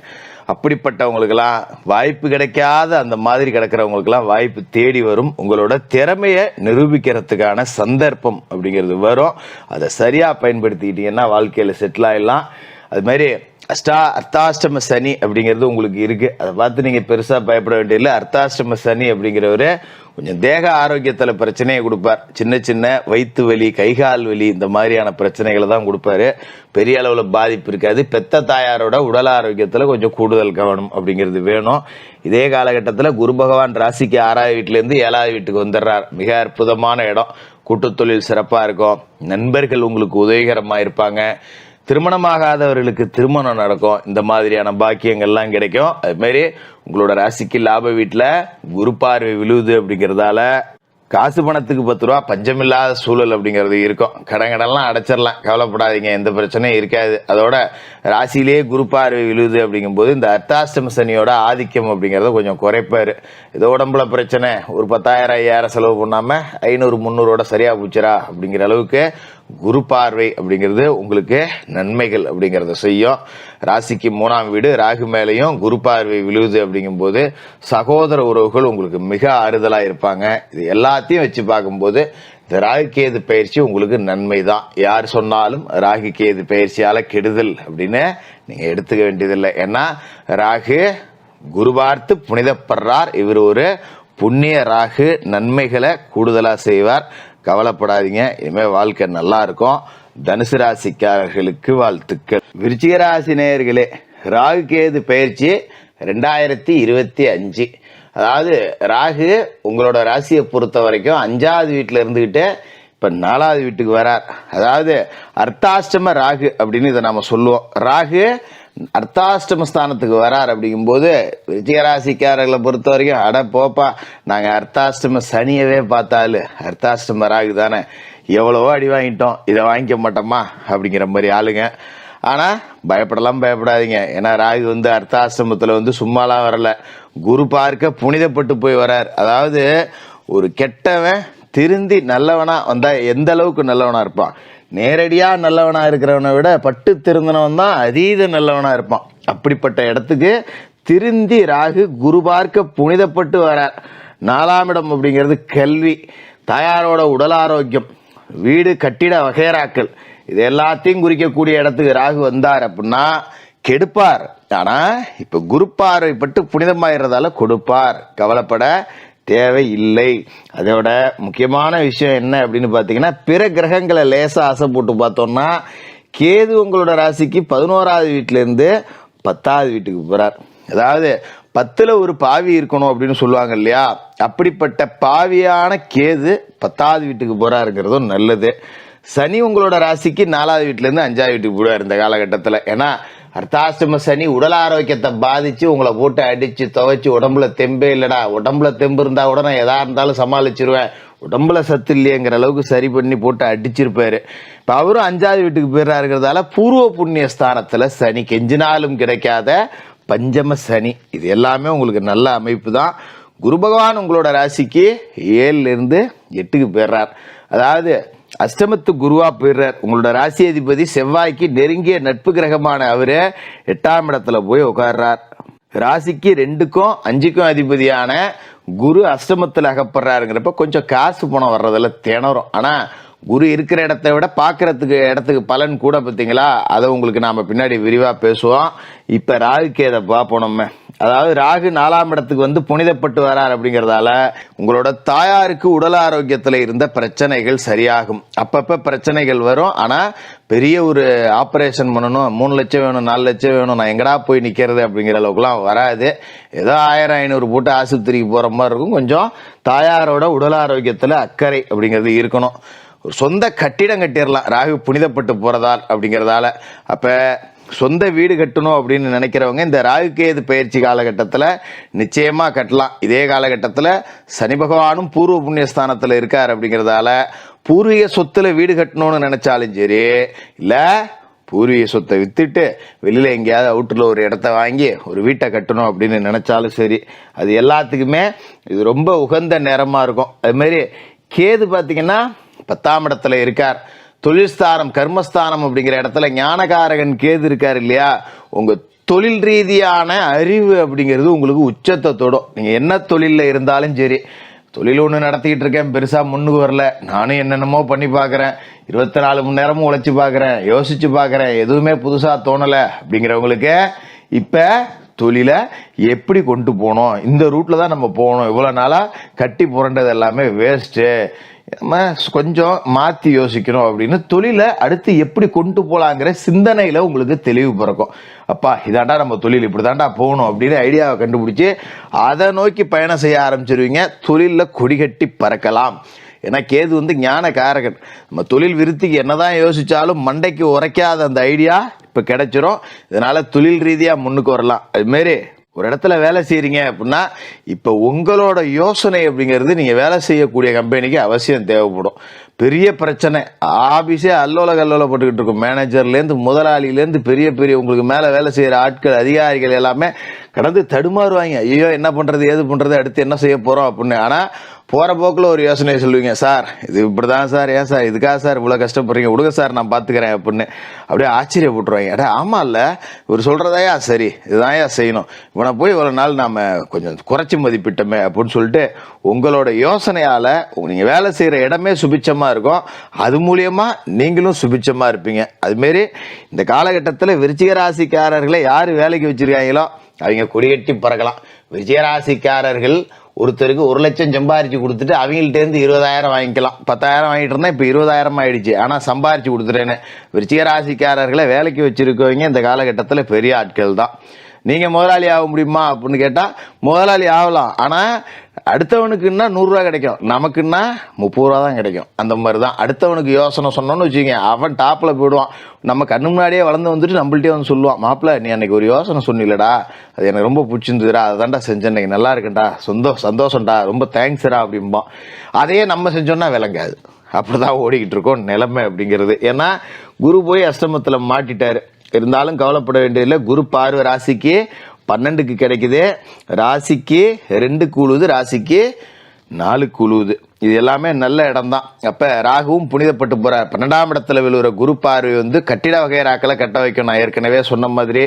அப்படிப்பட்டவங்களுக்கெல்லாம் வாய்ப்பு கிடைக்காத அந்த மாதிரி கிடக்கிறவங்களுக்கெல்லாம் வாய்ப்பு தேடி வரும். உங்களோட திறமையை நிரூபிக்கிறதுக்கான சந்தர்ப்பம் அப்படிங்கிறது வரும். அதை சரியா பயன்படுத்திக்கிட்டீங்கன்னா வாழ்க்கையில செட்டில் ஆயிடலாம். அது மாதிரி அர்த்தாஷ்டம சனி அப்படிங்கிறது உங்களுக்கு இருக்கு. அதை பார்த்து நீங்க பெருசா பயப்பட வேண்டியதில்லை. அர்த்தாஷ்டம சனி அப்படிங்கிறவரு கொஞ்சம் தேக ஆரோக்கியத்துல பிரச்சனையை கொடுப்பார். சின்ன சின்ன வயிற்று வலி, கைகால் வலி, இந்த மாதிரியான பிரச்சனைகளை தான் கொடுப்பாரு. பெரிய அளவுல பாதிப்பு இருக்காது. பெத்த தாயாரோட உடல் ஆரோக்கியத்துல கொஞ்சம் கூடுதல் கவனம் அப்படிங்கிறது வேணும். இதே காலகட்டத்தில் குரு பகவான் ராசிக்கு 6வது வீட்டுல இருந்து 7வது வீட்டுக்கு வந்துடுறார். மிக அற்புதமான இடம். கூட்டுத்தொழில் சிறப்பா இருக்கும். நண்பர்கள் உங்களுக்கு உதவிகரமா இருப்பாங்க. திருமணமாகாதவர்களுக்கு திருமணம் நடக்கும். இந்த மாதிரியான பாக்கியங்கள்லாம் கிடைக்கும். அது மாதிரி உங்களோட ராசிக்கு லாப வீட்டுல குரு பார்வை விழுவுது அப்படிங்கறதால காசு பணத்துக்கு 10 ரூபா பஞ்சமில்லாத சூழல் அப்படிங்கிறது இருக்கும். கடன்லாம் அடைச்சிடலாம், கவலைப்படாதீங்க, எந்த பிரச்சனையும் இருக்காது. அதோட ராசியிலேயே குரு பார்வை விழுது அப்படிங்கும் போது இந்த அர்த்தாஷ்டம சனியோட ஆதிக்கம் அப்படிங்கறத கொஞ்சம் குறைப்பாரு. ஏதோ உடம்புல பிரச்சனை, ஒரு 10,000 5,000 செலவு பண்ணாம 500-300 சரியா போச்சுரா அப்படிங்கிற அளவுக்கு குரு பார்வை அப்படிங்கிறது உங்களுக்கு நன்மைகள் அப்படிங்கறத செய்யும். ராசிக்கு 3ஆம் வீடு ராகு மேலையும் குரு பார்வை விழுது அப்படிங்கும் போது சகோதர உறவுகள் உங்களுக்கு மிக ஆறுதலா இருப்பாங்க. இது எல்லாத்தையும் வச்சு பார்க்கும்போது இந்த ராகு கேது பயிற்சி உங்களுக்கு நன்மை தான். யார் சொன்னாலும் ராகு கேது பயிற்சியால கெடுதல் அப்படின்னு நீங்க எடுத்துக்க வேண்டியதில்லை. ஏன்னா ராகு குரு பார்த்து புனிதப்படுறார். இவர் ஒரு புண்ணிய ராகு, நன்மைகளை கூடுதலா செய்வார். கவலைப்படாதீங்க, இனிமே வாழ்க்கை நல்லா இருக்கும். தனுசு ராசிக்காரர்களுக்கு வாழ்த்துக்கள். விருச்சிக ராசி நேயர்களே, ராகு கேது பயிற்சி 2025. அதாவது ராகு உங்களோட ராசியை பொறுத்த வரைக்கும் 5வது வீட்டுல இருந்துகிட்டு இப்ப 4வது வீட்டுக்கு வரார். அதாவது அர்த்தாஷ்டம ராகு அப்படின்னு இதை நாம சொல்லுவோம். ராகு அர்த்தாஷ்டம ஸ்தானத்துக்கு வரார் அப்படிங்கும் போது விருச்சிகராசிக்காரர்களை பொறுத்த வரைக்கும் அட போப்பா, நாங்க அர்த்தாஷ்டம சனியவே பார்த்தாலும் அர்த்தாஷ்டம ராகு தானே, எவ்வளவோ அடி வாங்கிட்டோம், இதை வாங்கிக்க மாட்டோமா அப்படிங்கிற மாதிரி ஆளுங்க. ஆனா பயப்படாதீங்க. ஏன்னா ராகு அர்த்தாஷ்டமத்துல சும்மாலாம் வரல, குரு பார்க்க புனிதப்பட்டு போய் வரார். அதாவது ஒரு கெட்டவன் திருந்தி நல்லவனா வந்தா எந்த அளவுக்கு நல்லவனா இருப்பான், நேரடியா நல்லவனா இருக்கிறவனை விட பட்டு திருந்தனவன் தான் அதீத நல்லவனா இருப்பான். அப்படிப்பட்ட இடத்துக்கு திருந்தி ராகு குரு பார்க்க புனிதப்பட்டு வரார். 4ஆம் இடம் அப்படிங்கிறது கல்வி, தாயாரோட உடல் ஆரோக்கியம், வீடு கட்டிட வகைராக்கள், இது எல்லாத்தையும் குறிக்கக்கூடிய இடத்துக்கு ராகு வந்தார் அப்படின்னா கெடுப்பார். ஆனா இப்ப குரு பார்வைப்பட்டு புனிதமாயிரதால கொடுப்பார். கவலைப்பட தேவை இல்லை. அதோட முக்கியமான விஷயம் என்ன அப்படின்னு பாத்தீங்கன்னா, பிற கிரகங்களை லேசா ஆசை போட்டு பார்த்தோம்னா கேது உங்களோட ராசிக்கு 11வது வீட்டுல இருந்து 10வது வீட்டுக்கு போறார். அதாவது 10ல ஒரு பாவி இருக்கணும் அப்படின்னு சொல்லுவாங்க இல்லையா, அப்படிப்பட்ட பாவியான கேது 10வது வீட்டுக்கு போறாருங்கிறதும் நல்லது. சனி உங்களோட ராசிக்கு 4வது வீட்டுல இருந்து 5வது வீட்டுக்கு போடுவார் இந்த காலகட்டத்துல. ஏன்னா அர்த்தாஷ்டம சனி உடல் ஆரோக்கியத்தை பாதிச்சு உங்களை போட்டு அடிச்சு துவைச்சு உடம்புல தெம்பே இல்லடா, உடம்புல தெம்பு இருந்தா கூட நான் எதா இருந்தாலும் சமாளிச்சிருவேன், உடம்புல சத்து இல்லையங்கிற அளவுக்கு சரி பண்ணி போட்டு அடிச்சிருப்பாரு. இப்ப அவரும் 5வது வீட்டுக்கு போயிடுறாருங்கிறதால பூர்வ புண்ணிய ஸ்தானத்துல சனி, கெஞ்சினாலும் கிடைக்காத பஞ்சம சனி, இது எல்லாமே உங்களுக்கு நல்ல அமைப்பு தான். குரு பகவான் உங்களோட ராசிக்கு 7ல இருந்து 8க்கு போயிடுறார். அதாவது அஷ்டமத்து குருவா போயிடுறார். உங்களோட ராசி அதிபதி செவ்வாய்க்கு நெருங்கிய நட்பு கிரகமான அவரு 8ஆம் இடத்துல போய் உட்கார்றார். ராசிக்கு 2க்கும் 5க்கும் அதிபதியான குரு அஷ்டமத்தில் அகப்படுறாருங்கிறப்ப கொஞ்சம் காசு பணம் வர்றதில்ல திணறும். ஆனா குரு இருக்கிற இடத்த விட பார்க்கறதுக்கு இடத்துக்கு பலன் கூட பார்த்தீங்களா, அதை உங்களுக்கு நாம பின்னாடி விரிவா பேசுவோம். இப்ப ராகுக்கு அதை பார்ப்போம் நம்ம. அதாவது ராகு 4ஆம் இடத்துக்கு வந்து புனிதப்பட்டு வரார் அப்படிங்கறதால உங்களோட தாயாருக்கு உடல் ஆரோக்கியத்துல இருந்த பிரச்சனைகள் சரியாகும். அப்பப்ப பிரச்சனைகள் வரும். ஆனா பெரிய ஒரு ஆபரேஷன் பண்ணணும், 3 லட்சம் வேணும், 4 லட்சம் வேணும், நான் எங்கடா போய் நிக்கிறது அப்படிங்கிற அளவுக்குலாம் வராது. ஏதோ 1000-500 போட்டு ஆஸ்பத்திரிக்கு போற மாதிரி இருக்கும். கொஞ்சம் தாயாரோட உடல் ஆரோக்கியத்துல அக்கறை அப்படிங்கிறது இருக்கணும். ஒரு சொந்த கட்டிடம் கட்டிடலாம் ராகு புனிதப்பட்டு போறதால் அப்படிங்கறதால. அப்ப சொந்த வீடு கட்டணும் அப்படின்னு நினைக்கிறவங்க இந்த ராகு கேது பயிற்சி காலகட்டத்தில் நிச்சயமா கட்டலாம். இதே காலகட்டத்தில் சனி பகவானும் பூர்வ புண்ணியஸ்தானத்தில் இருக்கார் அப்படிங்கிறதால பூர்வீக சொத்துல வீடு கட்டணும்னு நினைச்சாலும் சரி, இல்ல பூர்வீக சொத்தை வித்துட்டு வெளியில எங்கேயாவது அவுட்டர்ல ஒரு இடத்த வாங்கி ஒரு வீட்டை கட்டணும் அப்படின்னு நினைச்சாலும் சரி, அது எல்லாத்துக்குமே இது ரொம்ப உகந்த நேரமா இருக்கும். அது மாதிரி கேது பாத்தீங்கன்னா 10ஆம் இடத்துல இருக்கார். தொழில்ஸ்தானம் கர்மஸ்தானம் அப்படிங்கிற இடத்துல ஞானகாரகன் கேது இருக்காரு இல்லையா, உங்க தொழில் ரீதியான அறிவு அப்படிங்கிறது உங்களுக்கு உச்சத்தை தொடும். நீங்க என்ன தொழில இருந்தாலும் சரி, தொழில் ஒன்று நடத்திக்கிட்டு இருக்கேன், பெருசா முன்னுக்கு வரல, நானும் என்னென்னமோ பண்ணி பாக்குறேன், 24 மணி நேரமும் உழைச்சு பாக்குறேன், யோசிச்சு பாக்குறேன், எதுவுமே புதுசா தோணல அப்படிங்கிறவங்களுக்கு இப்ப தொழிலை எப்படி கொண்டு போகணும், இந்த ரூட்ல தான் நம்ம போகணும், இவ்வளவு நாளா கட்டி புரண்டது எல்லாமே வேஸ்ட், நம்ம கொஞ்சம் மாத்தி யோசிக்கணும் அப்படின்னு தொழிலை அடுத்து எப்படி கொண்டு போலாங்கிற சிந்தனையில உங்களுக்கு தெளிவு பிறக்கும். அப்பா இதாண்டா நம்ம தொழில் இப்படிதாண்டா போகணும் அப்படின்னு ஐடியாவை கண்டுபிடிச்சு அதை நோக்கி பயணம் செய்ய ஆரம்பிச்சிருவீங்க. தொழில கொடிகட்டி பறக்கலாம். ஏன்னா கேது வந்து ஞான காரகன். நம்ம தொழில் விருத்திக்கு என்னதான் யோசிச்சாலும் மண்டைக்கு உரைக்காத அந்த ஐடியா இப்ப கிடைச்சிரும். இதனால தொழில் ரீதியா முன்னுக்கு வரலாம். அது மாதிரி ஒரு இடத்துல வேலை செய்யறீங்க அப்படின்னா இப்ப உங்களோட யோசனை அப்படிங்கிறது நீங்க வேலை செய்யக்கூடிய கம்பெனிக்கு அவசியம் தேவைப்படும். பெரிய பிரச்சனை, ஆபீஸே அல்லோல கல்லோல போட்டுக்கிட்டு இருக்கும். மேனேஜர்ல இருந்து முதலாளியில இருந்து பெரிய பெரிய உங்களுக்கு மேல வேலை செய்யற ஆட்கள் அதிகாரிகள் எல்லாமே கடந்து தடுமாறுவாங்க. ஐயோ என்ன பண்றது ஏது பண்றது, அடுத்து என்ன செய்ய போறோம் அப்படின்னு. ஆனா போற போக்குல ஒரு யோசனையை சொல்லுவீங்க, சார் இது இப்படிதான் சார், ஏன் சார் இதுக்காக சார் இவ்வளவு கஷ்டப்படுறீங்க, விடுங்க சார் நான் பாத்துக்கிறேன் அப்படின்னு. அப்படியே ஆச்சரியப்பட்டுருவாங்க. அட ஆமா இல்ல இவர் சொல்றதாயா சரி, இதுதான் செய்யணும், இவனை போய் இவ்வளவு நாள் நாம கொஞ்சம் குறைச்சி மதிப்பிட்டோமே அப்படின்னு சொல்லிட்டு உங்களோட யோசனையால நீங்க வேலை செய்யற இடமே சுபிச்சமா இருக்கும். அது மூலியமா நீங்களும் சுபிச்சமா இருப்பீங்க. அது மாரி இந்த காலகட்டத்தில் விருச்சிக ராசிக்காரர்களை யாரு வேலைக்கு வச்சிருக்காங்களோ அவங்க கொடிகட்டி பறக்கலாம். விஜயராசிக்காரர்கள் ஒருத்தருக்கு 1 லட்சம் சம்பாரிச்சு கொடுத்துட்டு அவங்கள்ட்ட இருந்து 20,000 வாங்கிக்கலாம். 10,000 வாங்கிட்டு இருந்தா இப்ப 20,000 ஆயிடுச்சு. ஆனா சம்பாரிச்சு கொடுத்துட்டேன்னு. விருச்சிக ராசிக்காரர்களை வேலைக்கு வச்சிருக்கவங்க இந்த காலகட்டத்தில் பெரிய ஆட்கள் தான். நீங்க முதலாளி ஆக முடியுமா அப்படின்னு கேட்டா முதலாளி ஆகலாம். ஆனா அடுத்தவனுக்குன்னா 100 ரூபா கிடைக்கும், நமக்குன்னா 30 ரூபா தான் கிடைக்கும். அந்த மாதிரிதான் அடுத்தவனுக்கு யோசனை சொன்னோன்னு வச்சுக்கோங்க, அவன் டாப்ல போயிடுவான். நம்ம கண்ணு முன்னாடியே வளர்ந்து வந்துட்டு நம்மள்ட்டே வந்து சொல்லுவான், மாப்பிள்ள நீ அன்னைக்கு ஒரு யோசனை சொன்னிலடா, அது எனக்கு ரொம்ப பிடிச்சிருந்துடா, அதான்டா செஞ்சேன், இன்னைக்கு நல்லா இருக்குண்டா, சந்தோஷம்டா, ரொம்ப தேங்க்ஸ்டா அப்படிம்போம். அதையே நம்ம செஞ்சோம்னா விளங்காது. அப்படிதான் ஓடிக்கிட்டு இருக்கோம் நிலைமை அப்படிங்கிறது. ஏன்னா குரு போய் அஷ்டமத்துல மாட்டிட்டாரு. இருந்தாலும் கவலைப்பட வேண்டியதில்லை. குரு பார்வை ராசிக்கு 12க்கு கிடைக்குது, ராசிக்கு 2க்கு உழுவுது, ராசிக்கு 4க்கு உழுவுது. இது எல்லாமே நல்ல இடம் தான். அப்ப ராகுவும் புனிதப்பட்டு போறார். 12ஆம் இடத்துல விழுகிற குரு பார்வை வந்து கட்டிட வகைராக்களை கட்ட வைக்கும். நான் ஏற்கனவே சொன்ன மாதிரி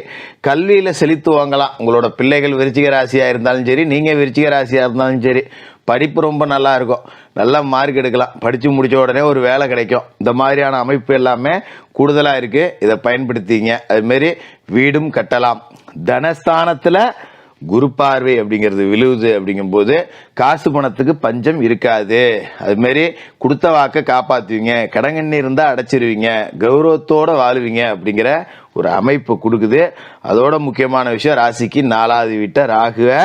கல்வியில செழித்து வாங்கலாம். உங்களோட பிள்ளைகள் விருச்சிக ராசியா இருந்தாலும் சரி, நீங்க விருச்சிக ராசியா இருந்தாலும் சரி, படிப்பு ரொம்ப நல்லா இருக்கும், நல்ல மார்க் எடுக்கலாம், படிச்சு முடிச்ச உடனே ஒரு வேலை கிடைக்கும். இந்த மாதிரியான அமைப்பு எல்லாமே கூடுதலா இருக்கு. இதை பயன்படுத்திங்க. அது மாதிரி வீடும் கட்டலாம். தனஸ்தானத்துல குரு பார்வை அப்படிங்கிறது விழுவுது அப்படிங்கும் போது காசு பணத்துக்கு பஞ்சம் இருக்காது. அது மாதிரி கொடுத்த வாக்க காப்பாத்துவீங்க, கடங்கண்ணி இருந்தா அடைச்சிருவீங்க, கௌரவத்தோட வாழுவீங்க அப்படிங்கிற ஒரு அமைப்பு கொடுக்குது. அதோட முக்கியமான விஷயம், ராசிக்கு 4வது வீட்டை ராகுவை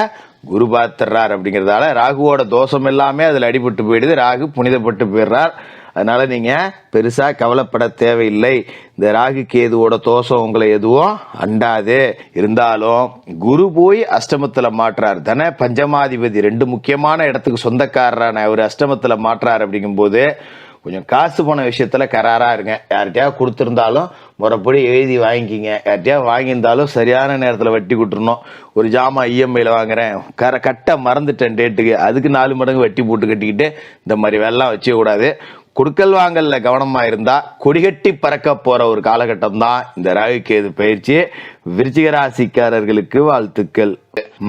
குரு பார்த்துறார் அப்படிங்கிறதால ராகுவோட தோஷம் எல்லாமே அதுல அடிபட்டு போயிடுது. ராகு புனிதப்பட்டு போயிடுறார். அதனால நீங்க பெருசா கவலைப்பட தேவையில்லை. இந்த ராகு கேதுவோட தோஷம் உங்களை எதுவும் அண்டாது. இருந்தாலும் குரு போய் அஷ்டமத்துல மாற்றார். தன பஞ்சமாதிபதி 2 முக்கியமான இடத்துக்கு சொந்தக்காரரான ஒரு அஷ்டமத்துல மாற்றார் அப்படிங்கும் போது கொஞ்சம் காசு போன விஷயத்துல கராரா இருங்க. யார்கிட்டயா கொடுத்துருந்தாலும் முறைப்படி எழுதி வாங்கிக்கிங்க. யார்கிட்டயா வாங்கியிருந்தாலும் சரியான நேரத்தில் வட்டி கொடுத்துடணும். ஒரு ஜாமான் இஎம்ஐல வாங்குறேன், கட்ட மறந்துட்டேன் டேட்டுக்கு, அதுக்கு 4 மடங்கு வட்டி போட்டு கட்டிக்கிட்டு இந்த மாதிரி வெள்ளம் வச்சே கூடாது. கொடுக்கல் வாங்கல்ல கவனமா இருந்தா கொடிகட்டி பறக்க போற ஒரு காலகட்டம் தான் இந்த ராகு கேது பயிற்சி. விருச்சிக ராசிக்காரர்களுக்கு வாழ்த்துக்கள்.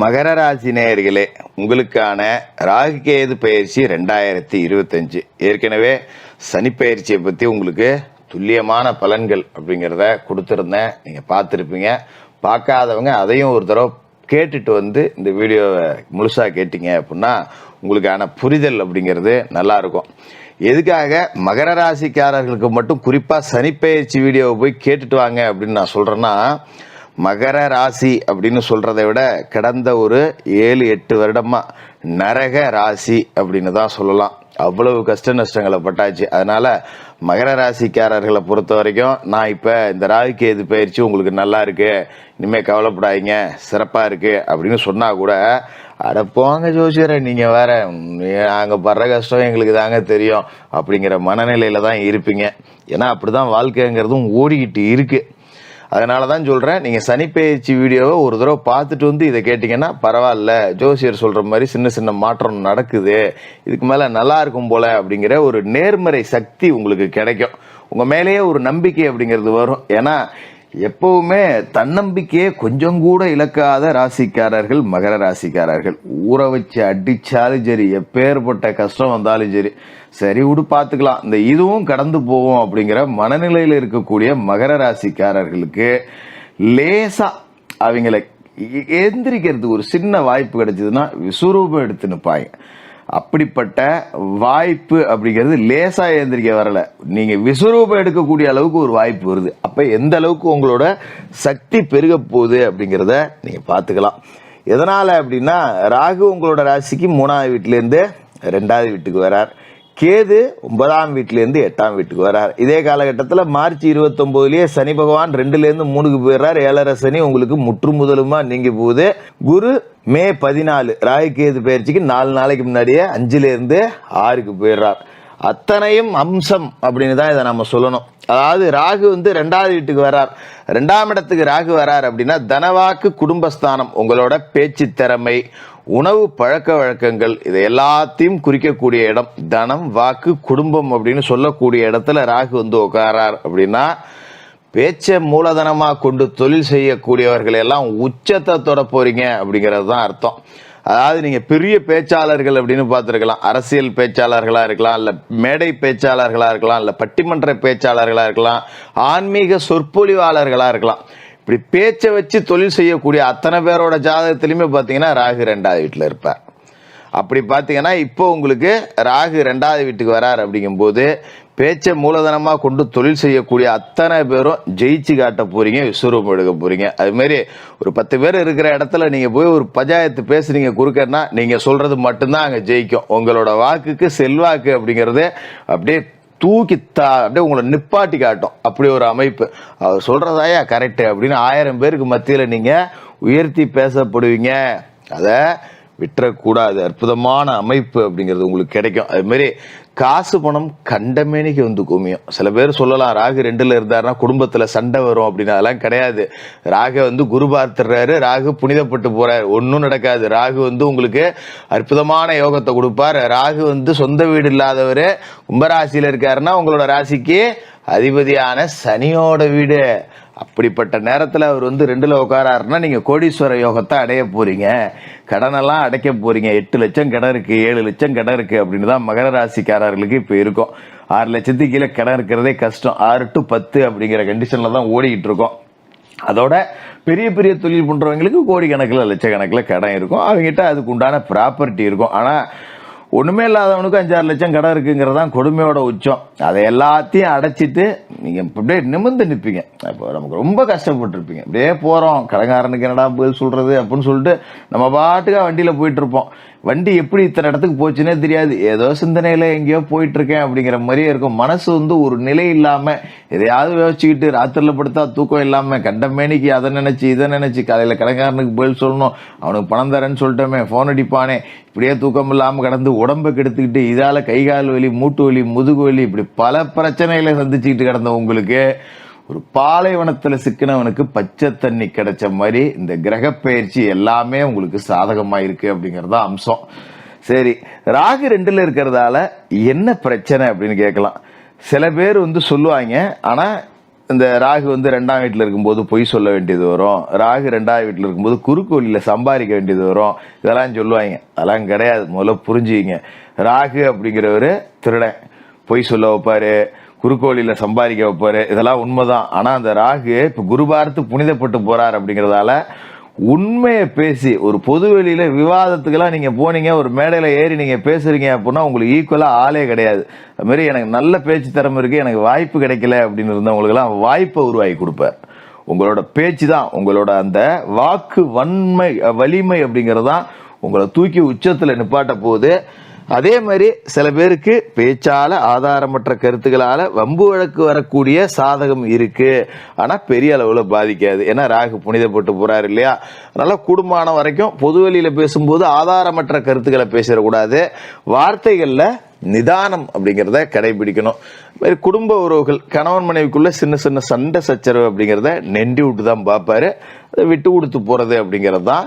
மகர ராசி நேயர்களே, உங்களுக்கான ராகு கேது பயிற்சி 2025. ஏற்கனவே சனி பயிற்சியை பத்தி உங்களுக்கு துல்லியமான பலன்கள் அப்படிங்கிறத கொடுத்துருந்தேன், நீங்க பார்த்துருப்பீங்க. பார்க்காதவங்க அதையும் ஒரு தடவை கேட்டுட்டு வந்து இந்த வீடியோவை முழுசா கேட்டீங்க அப்படின்னா உங்களுக்கான புரிதல் அப்படிங்கிறது நல்லா இருக்கும். எதுக்காக மகர ராசிக்காரர்களுக்கு மட்டும் குறிப்பா சனிப்பெயர்ச்சி வீடியோவை போய் கேட்டுட்டு வாங்க அப்படின்னு நான் சொல்றேன்னா, மகர ராசி அப்படின்னு சொல்றதை விட கடந்த ஒரு 7-8 வருடமா நரக ராசி அப்படின்னு தான் சொல்லலாம். அவ்வளவு கஷ்ட நஷ்டங்களை பட்டாச்சு. அதனால மகர ராசிக்காரர்களை பொறுத்த வரைக்கும் நான் இப்ப இந்த ராகு கேது பயிற்சி உங்களுக்கு நல்லா இருக்கு, இனிமே கவலைப்படாதீங்க, சிறப்பா இருக்கு அப்படின்னு சொன்னா கூட, அட போங்க ஜோசியரை நீங்க வேற, நாங்க படுற கஷ்டம் எங்களுக்கு தாங்க தெரியும் அப்படிங்கிற மனநிலையில தான் இருப்பீங்க. ஏன்னா அப்படிதான் வாழ்க்கைங்கிறதும் ஓடிக்கிட்டு இருக்கு. அதனாலதான் சொல்றேன், நீங்க சனிப்பெயர்ச்சி வீடியோவை ஒரு தடவை பார்த்துட்டு வந்து இதை கேட்டீங்கன்னா பரவாயில்ல, ஜோசியர் சொல்ற மாதிரி சின்ன சின்ன மாற்றம் நடக்குது, இதுக்கு மேல நல்லா இருக்கும் போல அப்படிங்கிற ஒரு நேர்மறை சக்தி உங்களுக்கு கிடைக்கும். உங்க மேலேயே ஒரு நம்பிக்கை அப்படிங்கிறது வரும். ஏன்னா எப்பவுமே தன்னம்பிக்கையே கொஞ்சம் கூட இழக்காத ராசிக்காரர்கள் மகர ராசிக்காரர்கள். ஊற வச்சு அடிச்சாலும் சரி, எப்பேற்பட்ட கஷ்டம் வந்தாலும் சரி, சரி விடு பார்த்துக்கலாம், இந்த இதுவும் கடந்து போவோம் அப்படிங்கிற மனநிலையில் இருக்கக்கூடிய மகர ராசிக்காரர்களுக்கு லேசா அவங்களை எந்திரிக்கிறதுக்கு ஒரு சின்ன வாய்ப்பு கிடைச்சதுன்னா விஸ்வரூபம் எடுத்து நிற்பாங்க. அப்படிப்பட்ட வாய்ப்பு அப்படிங்கிறது லேசா எந்திரிக்க வரல, நீங்க விஸ்வரூபம் எடுக்கக்கூடிய அளவுக்கு ஒரு வாய்ப்பு வருது. அப்ப எந்த அளவுக்கு உங்களோட சக்தி பெருக போகுது அப்படிங்கிறத நீங்க பாத்துக்கலாம். எதனால அப்படின்னா, ராகு உங்களோட ராசிக்கு 3ஆவது வீட்டுல இருந்து 2ஆவது வீட்டுக்கு வரார், கேது 9ஆம் வீட்டுல இருந்து 8ஆம் வீட்டுக்கு வரார். இதே காலகட்டத்தில் மார்ச் 29லயே சனி பகவான் 2ல இருந்து 3க்கு போயிடுறார். 7.5 சனி உங்களுக்கு முற்று முதலுமா நீங்க போகுது. குரு மே 14 ராகு கேது பயிற்சிக்கு 4 நாளைக்கு முன்னாடியே 5ல இருந்து 6க்கு போயிடுறார். அத்தனையும் அம்சம் அப்படின்னு தான் இதை நம்ம சொல்லணும். அதாவது ராகு 2ஆவது வீட்டுக்கு வரார், 2ஆம் இடத்துக்கு ராகு வரார் அப்படின்னா தனவாக்கு குடும்பஸ்தானம், உங்களோட பேச்சு திறமை, உணவு பழக்க வழக்கங்கள், இதை எல்லாத்தையும் குறிக்கக்கூடிய இடம். தனம் வாக்கு குடும்பம் அப்படின்னு சொல்லக்கூடிய இடத்துல ராகு உட்காரார் அப்படின்னா பேச்சை மூலதனமா கொண்டு தொழில் செய்யக்கூடியவர்கள் எல்லாம் உச்சத்தை தொட போறீங்க அப்படிங்கிறது தான் அர்த்தம். அதாவது நீங்க பெரிய பேச்சாளர்கள் அப்படின்னு பார்த்துருக்கலாம், அரசியல் பேச்சாளர்களா இருக்கலாம், இல்ல மேடை பேச்சாளர்களா இருக்கலாம், இல்ல பட்டிமன்ற பேச்சாளர்களா இருக்கலாம், ஆன்மீக சொற்பொழிவாளர்களா இருக்கலாம். இப்படி பேச்சை வச்சு தொழில் செய்யக்கூடிய அத்தனை பேரோட ஜாதகத்திலுமே பாத்தீங்கன்னா ராகு 2ஆவது வீட்டுல இருப்பார். அப்படி பாத்தீங்கன்னா இப்போ உங்களுக்கு ராகு 2ஆவது வீட்டுக்கு வரார் அப்படிங்கும் போது பேச்சை மூலதனமா கொண்டு தொழில் செய்யக்கூடிய அத்தனை பேரும் ஜெயிச்சு காட்ட போறீங்க, விஸ்வரூபம் எடுக்க போறீங்க. அது மாதிரி ஒரு 10 பேர் இருக்கிற இடத்துல நீங்க போய் ஒரு பஞ்சாயத்து பேசுறீங்க குறுக்கன்னா, நீங்க சொல்றது மட்டும்தான் அங்க ஜெயிக்கும். உங்களோட வாக்குக்கு செல்வாக்கு அப்படிங்கறது அப்படியே தூக்கி அப்படியே உங்களை நிப்பாட்டி காட்டும். அப்படி ஒரு அமைப்பு. அவர் சொல்றதாயா கரெக்ட் அப்படின்னு 1000 பேருக்கு மத்தியில நீங்க உயர்த்தி பேசப்படுவீங்க. அதை விட்டுறக்கூடாது. அற்புதமான அமைப்பு அப்படிங்கிறது உங்களுக்கு கிடைக்கும். அது மாதிரி காசு பணம் கண்டமேனிக்கு குமியும். சில பேர் சொல்லலாம் ராகு 2ல இருந்தாருன்னா குடும்பத்துல சண்டை வரும் அப்படின்னு. அதெல்லாம் கிடையாது. ராகு குரு பார்த்துறாரு, ராகு புனிதப்பட்டு போறாரு, ஒன்னும் நடக்காது. ராகு உங்களுக்கு அற்புதமான யோகத்தை கொடுப்பார். ராகு சொந்த வீடு இல்லாதவரு கும்பராசியில இருக்காருன்னா உங்களோட ராசிக்கு அதிபதியான சனியோட வீடு. அப்படிப்பட்ட நேரத்தில் அவர் 2ல உட்காராருன்னா நீங்க கோடீஸ்வர யோகத்தை அடைய போறீங்க. கடனெல்லாம் அடைக்க போறீங்க. 8 லட்சம் கடன் இருக்கு, 7 லட்சம் கடன் இருக்கு அப்படின்னு தான் மகர ராசிக்காரர்களுக்கு இப்ப இருக்கும். 6 லட்சத்துக்கு கீழே கடன் இருக்கிறதே கஷ்டம். 6 to 10 அப்படிங்கிற கண்டிஷன்ல தான் ஓடிக்கிட்டு இருக்கோம். அதோட பெரிய பெரிய தொழில் பண்றவங்களுக்கு கோடிக்கணக்கில் லட்சக்கணக்கில் கடன் இருக்கும். அவங்ககிட்ட அதுக்கு உண்டான ப்ராப்பர்ட்டி இருக்கும். ஆனா ஒண்ணுமே இல்லாதவனுக்கு 5-6 லட்சம் கடன் இருக்குங்கிறதான் கொடுமையோட உச்சம். அதை எல்லாத்தையும் அடைச்சிட்டு நீங்க அப்படியே நிமிர்ந்து நிற்பீங்க. இப்போ நமக்கு ரொம்ப கஷ்டப்பட்டு இருப்பீங்க. அப்படியே போறோம், கடங்காரனுக்கு என்னடா பதில் சொல்றது அப்படின்னு சொல்லிட்டு நம்ம பாட்டுக்கா வண்டியில போயிட்டு இருப்போம். வண்டி எப்படி இத்தனை இடத்துக்கு போச்சுன்னே தெரியாது, ஏதோ சிந்தனையில எங்கேயோ போயிட்டு இருக்கேன் அப்படிங்கிற மாதிரியே இருக்கும். மனசு வந்து ஒரு நிலை இல்லாம எதையாவது யோசிச்சுக்கிட்டு ராத்திரில படுத்தா தூக்கம் இல்லாம கண்டமேனிக்கு அதை நினைச்சு இதை நினைச்சு காலையில கடைக்காரனுக்கு பதில் சொல்லணும், அவனுக்கு பணம் தரேன்னு சொல்லிட்டோமே, போன் அடிப்பானே, இப்படியே தூக்கம் இல்லாம கடந்து உடம்பை கெடுத்துக்கிட்டு இதால கை கால் வலி, மூட்டு வலி, முதுகு வலி, இப்படி பல பிரச்சனைகளை சந்திச்சுக்கிட்டு கிடந்த உங்களுக்கு ஒரு பாலைவனத்துல சிக்கினவனுக்கு பச்சை தண்ணி கிடைச்ச மாதிரி இந்த கிரக பயிற்சி எல்லாமே உங்களுக்கு சாதகமா இருக்கு அப்படிங்கறத அம்சம். சரி, ராகு 2ல இருக்கிறதால என்ன பிரச்சனை அப்படின்னு கேட்கலாம். சில பேர் வந்து சொல்லுவாங்க, ஆனா இந்த ராகு வந்து 2ஆம் வீட்டுல இருக்கும்போது பொய் சொல்ல வேண்டியது வரும், ராகு 2ஆவது வீட்டுல இருக்கும்போது குறுக்கு வழியில சம்பாதிக்க வேண்டியது வரும், இதெல்லாம் சொல்லுவாங்க. அதெல்லாம் கிடையாது. முதல்ல புரிஞ்சுக்கிங்க. ராகு அப்படிங்கிறவரு திருடன், பொய் சொல்ல வைப்பாரு, குறுக்கோளில சம்பாதிக்க வைப்பாரு, இதெல்லாம் உண்மைதான். ஆனா அந்த ராகு இப்ப குரு பார்த்து புனிதப்பட்டு போறார் அப்படிங்கறதால உண்மையை பேசி ஒரு பொது வெளியில விவாதத்துக்கெல்லாம் நீங்க போனீங்க, ஒரு மேடையில ஏறி நீங்க பேசுறீங்க அப்படின்னா உங்களுக்கு ஈக்குவலா ஆளே கிடையாது. அது மாதிரி எனக்கு நல்ல பேச்சு திறமை இருக்கு, எனக்கு வாய்ப்பு கிடைக்கல அப்படின்னு இருந்தவங்களுக்கு எல்லாம் வாய்ப்பை உருவாக்கி கொடுப்பார். உங்களோட பேச்சு தான், உங்களோட அந்த வாக்கு வலிமை அப்படிங்கறதான் உங்களை தூக்கி உச்சத்துல நிப்பாட்ட போகுது. அதே மாதிரி சில பேருக்கு பேச்சால ஆதாரமற்ற கருத்துக்களால வம்பு வழக்கு வரக்கூடிய சாதகம் இருக்கு, ஆனா பெரிய அளவுல பாதிக்காது. ஏன்னா ராகு புனிதப்பட்டு போறாரு இல்லையா. அதனால குடும்பமான வரைக்கும் பொது வெளியில பேசும்போது ஆதாரமற்ற கருத்துக்களை பேசக்கூடாது, வார்த்தைகள்ல நிதானம் அப்படிங்கிறத கடைபிடிக்கணும். குடும்ப உறவுகள் கணவன் மனைவிக்குள்ள சின்ன சின்ன சண்டை சச்சரவு அப்படிங்கிறத நெண்டி விட்டு தான் பார்ப்பாரு. அதை விட்டு கொடுத்து போறது அப்படிங்கிறது தான்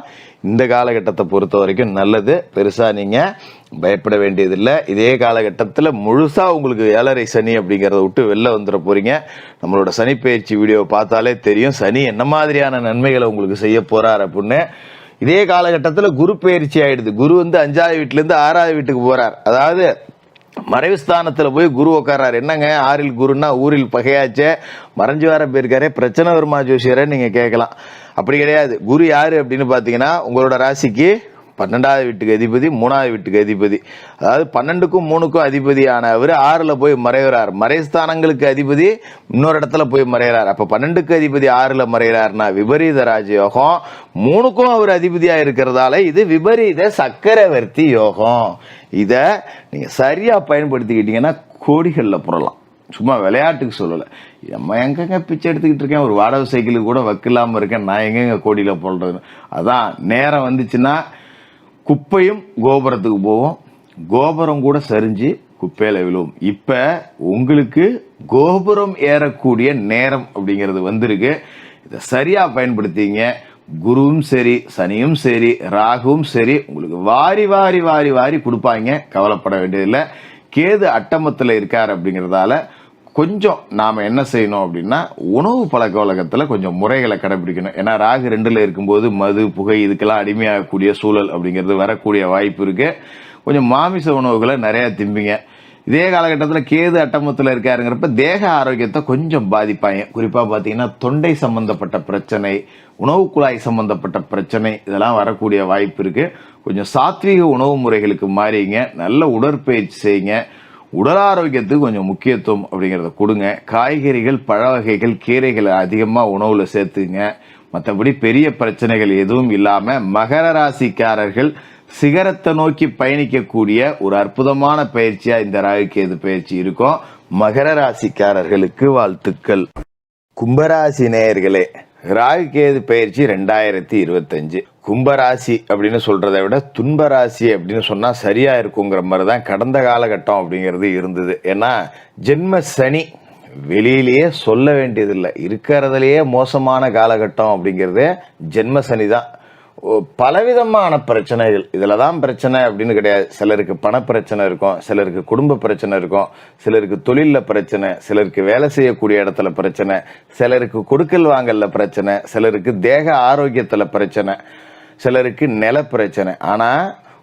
இந்த காலகட்டத்தை பொறுத்த வரைக்கும் நல்லது. பெருசா நீங்க பயப்பட வேண்டியதில்லை. இதே காலகட்டத்தில் முழுசா உங்களுக்கு 7.5 சனி அப்படிங்கிறத விட்டு வெளில வந்துட போறீங்க. நம்மளோட சனி பயிற்சி வீடியோவை பார்த்தாலே தெரியும் சனி என்ன மாதிரியான நன்மைகளை உங்களுக்கு செய்ய போறார் அப்படின்னு. இதே காலகட்டத்தில் குரு பயிற்சி ஆயிடுது. குரு வந்து 5ஆவது வீட்டுல இருந்து 6ஆவது வீட்டுக்கு போறார். அதாவது மறைவு ஸ்தானத்துல போய் குரு உட்கார்றாரு. என்னங்க 6ல் குருன்னா ஊரில் பகையாச்சே, மறைஞ்சு வர போயிருக்காரே, பிரச்சனை வருமா ஜோசியரை நீங்க கேட்கலாம். அப்படி கிடையாது. குரு யாரு அப்படின்னு பாத்தீங்கன்னா உங்களோட ராசிக்கு 12ஆவது வீட்டுக்கு அதிபதி, 3ஆவது வீட்டுக்கு அதிபதி. அதாவது 12க்கும் 3க்கும் அதிபதியான அவர் 6ல் போய் மறைகிறார். மறைஸ்தானங்களுக்கு அதிபதி இன்னொரு இடத்துல போய் மறைகிறார். அப்ப 12க்கு அதிபதி 6ல் மறைகிறார்னா விபரீத ராஜயோகம். 3க்கும் அவர் அதிபதியா இருக்கிறதால இது விபரீத சக்கரவர்த்தி யோகம். இத நீங்க சரியா பயன்படுத்திக்கிட்டீங்கன்னா கோடிகள்ல புரலாம். சும்மா விளையாட்டுக்கு சொல்லலை. நம்ம எங்கெங்க பிச்சை எடுத்துக்கிட்டு இருக்கேன், ஒரு வாடகை சைக்கிளுக்கு கூட வக்கில்லாம இருக்கேன், நான் எங்கெங்க கோடியில போடுறது. அதான் நேரம் வந்துச்சுன்னா குப்பையும் கோபுரத்துக்கு போவோம், கோபுரம் கூட சரிஞ்சு குப்பையில விழுவும். இப்ப உங்களுக்கு கோபுரம் ஏறக்கூடிய நேரம் அப்படிங்கிறது வந்திருக்கு. இதை சரியா பயன்படுத்திங்க. குருவும் சரி, சனியும் சரி, ராகுவும் சரி உங்களுக்கு வாரி வாரி வாரி வாரி கொடுப்பாங்க, கவலைப்பட வேண்டியதில்லை. கேது அட்டமத்தில் இருக்கார் அப்படிங்கிறதால கொஞ்சம் நாம என்ன செய்யணும் அப்படின்னா உணவு பழக்க வழக்கத்துல கொஞ்சம் முறைகளை கடைபிடிக்கணும். ஏன்னா ராகு 2ல் இருக்கும்போது மது புகை இதுக்கெல்லாம் அடிமையாகக்கூடிய சூழல் அப்படிங்கிறது வரக்கூடிய வாய்ப்பு இருக்கு. கொஞ்சம் மாமிச உணவுகளை நிறைய திம்பிங்க. இதே காலகட்டத்தில் கேது அட்டமத்தில் இருக்காருங்கிறப்ப தேக ஆரோக்கியத்தை கொஞ்சம் பாதிப்பாங்க. குறிப்பா பாத்தீங்கன்னா தொண்டை சம்பந்தப்பட்ட பிரச்சனை, உணவு குழாய் சம்பந்தப்பட்ட பிரச்சனை, இதெல்லாம் வரக்கூடிய வாய்ப்பு இருக்கு. கொஞ்சம் சாத்வீக உணவு முறைகளுக்கு மாறிங்க, நல்ல உடற்பயிற்சி செய்யுங்க, உடல் ஆரோக்கியத்துக்கு கொஞ்சம் முக்கியத்துவம் அப்படிங்கிறத கொடுங்க. காய்கறிகள், பழ வகைகள், கீரைகளை அதிகமாக உணவுல சேர்த்துங்க. மற்றபடி பெரிய பிரச்சனைகள் எதுவும் இல்லாம மகர ராசிக்காரர்கள் சிகரத்தை நோக்கி பயணிக்கக்கூடிய ஒரு அற்புதமான பயிற்சியா இந்த ராகு கேது பயிற்சி இருக்கும். மகர ராசிக்காரர்களுக்கு வாழ்த்துக்கள். கும்பராசி நேயர்களே, ராகு கேது பயிற்சி 2025. கும்பராசி அப்படின்னு சொல்றதை விட துன்பராசி அப்படின்னு சொன்னா சரியா இருக்குங்கிற மாதிரிதான் கடந்த காலகட்டம் அப்படிங்கிறது இருந்தது. ஏன்னா ஜென்ம சனி வெளியிலேயே சொல்ல வேண்டியதில்லை, இருக்கிறதுலயே மோசமான காலகட்டம் அப்படிங்கிறது ஜென்ம சனி தான். பலவிதமான பிரச்சனைகள், இதுலதான் பிரச்சனை அப்படின்னு கிடையாது. சிலருக்கு பண பிரச்சனை இருக்கும், சிலருக்கு குடும்ப பிரச்சனை இருக்கும், சிலருக்கு தொழில பிரச்சனை, சிலருக்கு வேலை செய்யக்கூடிய இடத்துல பிரச்சனை, சிலருக்கு கொடுக்கல் வாங்கல்ல பிரச்சனை, சிலருக்கு தேக ஆரோக்கியத்துல பிரச்சனை, சிலருக்கு நில பிரச்சனை. ஆனா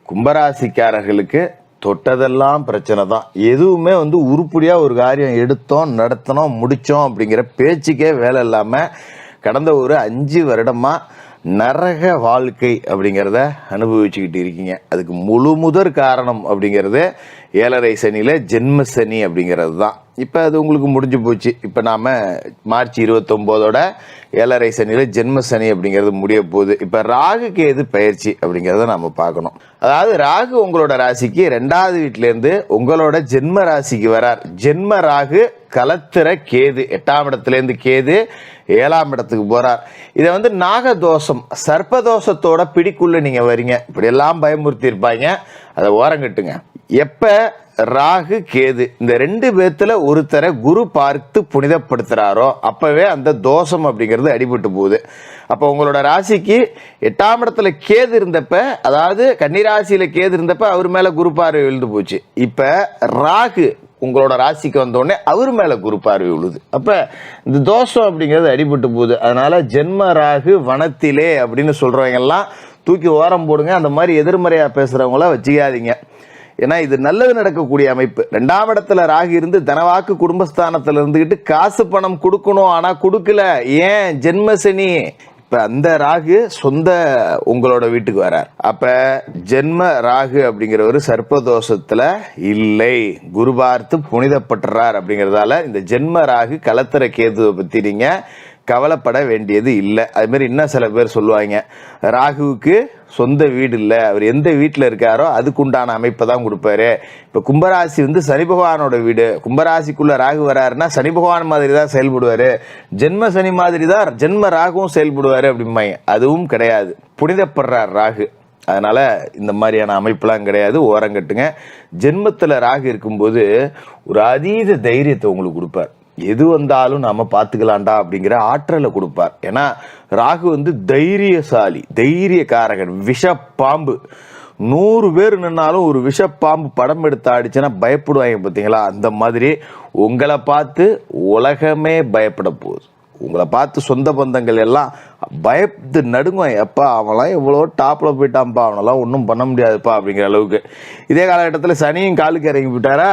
கும்பராசிக்காரர்களுக்கு தொட்டதெல்லாம் பிரச்சனை தான். எதுவுமே உருப்படியா ஒரு காரியம் எடுத்தோம், நடத்தணும், முடிச்சோம் அப்படிங்கிற பேச்சுக்கே வேலை இல்லாம கடந்த ஒரு 5 வருடமா நரக வாழ்க்கை அப்படிங்கிறத அனுபவிச்சுக்கிட்டு இருக்கீங்க. அதுக்கு முழு முதற் காரணம் அப்படிங்கிறது 7.5 சனியில ஜென்ம சனி அப்படிங்கிறது தான். இப்போ அது உங்களுக்கு முடிஞ்சு போச்சு. இப்போ நாம் மார்ச் 29ஓட 7.5 சனியில் ஜென்ம சனி அப்படிங்கிறது முடிய போகுது. இப்போ ராகு கேது பயிற்சி அப்படிங்கிறத நம்ம பார்க்கணும். அதாவது ராகு உங்களோட ராசிக்கு 2வது வீட்டிலேருந்து உங்களோட ஜென்ம ராசிக்கு வரார். ஜென்ம ராகு கலத்திர கேது 8ஆம் இடத்துலேருந்து கேது 7ஆம் இடத்துக்கு போறார். இதை வந்து நாகதோஷம் சர்ப்பதோஷத்தோட பிடிக்குள்ள நீங்க வரீங்க. இப்படியெல்லாம் பயமுறுத்தி இருப்பாங்க. அதை ஓரங்கட்டுங்க. எப்ப ராகு கேது இந்த 2 பேத்துல ஒருத்தரை குரு பார்த்து புனிதப்படுத்துறாரோ அப்பவே அந்த தோஷம் அப்படிங்கிறது அடிபட்டு போகுது. அப்ப உங்களோட ராசிக்கு 8ஆம் இடத்துல கேது இருந்தப்ப, அதாவது கன்னிராசியில கேது இருந்தப்ப அவர் மேல குரு பார்வை விழுந்து போச்சு. இப்ப ராகு உங்களோட ராசிக்கு வந்தோடனே அவர் மேல குரு பார்வை விழுது. அப்ப இந்த தோஷம் அப்படிங்கிறது அடிபட்டு போகுது. அதனால ஜென்ம ராகு வனத்திலே அப்படின்னு சொல்றவங்க எல்லாம் தூக்கி ஓரம் போடுங்க. அந்த மாதிரி எதிர்மறையா பேசுறவங்கள வச்சுக்காதீங்க. ஏன்னா இது நல்லது நடக்கக்கூடிய அமைப்பு. 2ஆம் இடத்துல ராகு இருந்து தனவாக்கு குடும்பஸ்தானத்துல இருந்துகிட்டு காசு பணம் கொடுக்கணும், ஆனா கொடுக்கல. ஏன்? ஜென்ம சனி. இப்ப அந்த ராகு சொந்த உங்களோட வீட்டுக்கு வரார். அப்ப ஜென்ம ராகு அப்படிங்கிறவர் சர்ப்பதோஷத்துல இல்லை, குரு பார்த்து புனிதப்பட்டுறார். அப்படிங்கறதால இந்த ஜென்ம ராகு கலத்திர கேதுவை பத்தி நீங்க கவலைப்பட வேண்டியது இல்லை. அது மாதிரி இன்னும் சில பேர் சொல்லுவாங்க, ராகுவுக்கு சொந்த வீடு இல்லை, அவர் எந்த வீட்டில் இருக்காரோ அதுக்குண்டான அமைப்பை தான் கொடுப்பாரு. இப்போ கும்பராசி வந்து சனி பகவானோட வீடு. கும்பராசிக்குள்ள ராகு வராருன்னா சனி பகவான் மாதிரி தான் செயல்படுவாரு, ஜென்ம சனி மாதிரி தான் ஜென்ம ராகுவும் செயல்படுவாரு அப்படிம்பாங்க. அதுவும் கிடையாது, புனிதப்படுறார் ராகு. அதனால இந்த மாதிரியான அமைப்புலாம் கிடையாது, ஓரங்கட்டுங்க. ஜென்மத்தில் ராகு இருக்கும்போது ஒரு அதீத தைரியத்தை உங்களுக்கு கொடுப்பார். எது வந்தாலும் நாம பார்த்துக்கலாண்டா அப்படிங்கிற ஆற்றலை கொடுப்பார். ஏன்னா ராகு வந்து தைரியசாலி, தைரியக்காரகன், விஷப்பாம்பு. 100 பேர் நின்னாலும் ஒரு விஷப்பாம்பு படம் எடுத்து ஆடிச்சுன்னா பயப்படுவாங்க பார்த்தீங்களா? அந்த மாதிரி உங்களை பார்த்து உலகமே பயப்பட போகுது. உங்களை பார்த்து சொந்த பந்தங்கள் எல்லாம் பயத்து நடுங்குவாங்க. எப்பா அவன்லாம் எவ்வளோ டாப்ல போயிட்டான்ப்பா, அவனெல்லாம் ஒன்றும் பண்ண முடியாதுப்பா அப்படிங்கிற அளவுக்கு. இதே காலகட்டத்தில் சனியும் காலுக்கு இறங்கி போயிட்டாரா,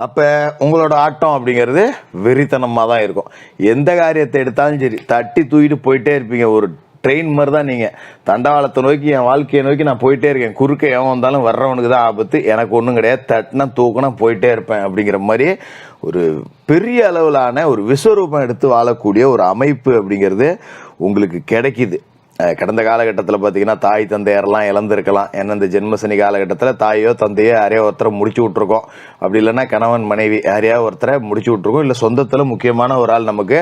அப்ப உங்களோட ஆட்டம் அப்படிங்கிறது வெறித்தனமா தான் இருக்கும். எந்த காரியத்தை எடுத்தாலும் சரி தட்டி தூக்கிட்டு போயிட்டே இருப்பீங்க. ஒரு ட்ரெயின் மாதிரி தான் நீங்க. தண்டவாளத்தை நோக்கி, என் வாழ்க்கையை நோக்கி நான் போயிட்டே இருக்கேன். குறுக்க எவன் வந்தாலும் வர்றவனுக்கு தான் ஆபத்து, எனக்கு ஒன்றும் கிடையாது, தட்டினா தூக்கினா போயிட்டே இருப்பேன் அப்படிங்கிற மாதிரி ஒரு பெரிய அளவிலான ஒரு விஸ்வரூபம் எடுத்து வாழக்கூடிய ஒரு அமைப்பு அப்படிங்கிறது உங்களுக்கு கிடைக்குது. கடந்த காலகட்டத்தில் பார்த்தீங்கன்னா தாய் தந்தையரெல்லாம் இழந்திருக்கலாம். ஏன்னா இந்த ஜென்மசனி காலகட்டத்தில் தாயோ தந்தையோ யாரையோ ஒருத்தரை முடிச்சு விட்ருக்கோம். அப்படி இல்லைன்னா கணவன் மனைவி யாரையாவது ஒருத்தரை முடிச்சு விட்ருக்கோம். இல்லை சொந்தத்தில் முக்கியமான ஒரு ஆள் நமக்கு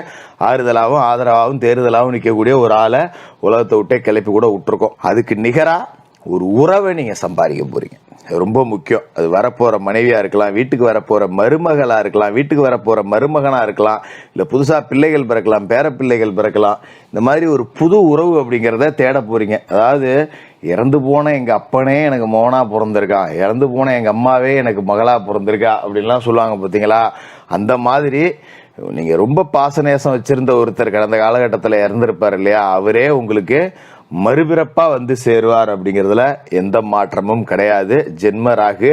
ஆறுதலாகவும் ஆதரவாகவும் தேறுதலாகவும் நிற்கக்கூடிய ஒரு ஆளை உலகத்தை விட்டே கிளப்பி கூட விட்டுருக்கோம். அதுக்கு நிகராக ஒரு உறவை நீங்கள் சம்பாதிக்க போகிறீங்க. ரொம்ப முக்கியம். அது வரப்போகிற மனைவியாக இருக்கலாம், வீட்டுக்கு வரப்போகிற மருமகளாக இருக்கலாம், வீட்டுக்கு வரப்போகிற மருமகனாக இருக்கலாம், இல்லை புதுசாக பிள்ளைகள் பிறக்கலாம், பேர பிள்ளைகள் பிறக்கலாம். இந்த மாதிரி ஒரு புது உறவு அப்படிங்கிறத தேட போகிறீங்க. அதாவது இறந்து போன எங்கள் அப்பனே எனக்கு மகனாக பிறந்திருக்கான், இறந்து போன எங்கள் அம்மாவே எனக்கு மகளாக பிறந்திருக்கா அப்படின்லாம் சொல்லுவாங்க பார்த்தீங்களா? அந்த மாதிரி நீங்கள் ரொம்ப பாசநேசம் வச்சுருந்த ஒருத்தர் கடந்த காலகட்டத்தில் இறந்துருப்பார் இல்லையா, அவரே உங்களுக்கு மறுபிறப்பா வந்து சேருவார். அப்படிங்கிறதுல எந்த மாற்றமும் கிடையாது. ஜென்ம ராகு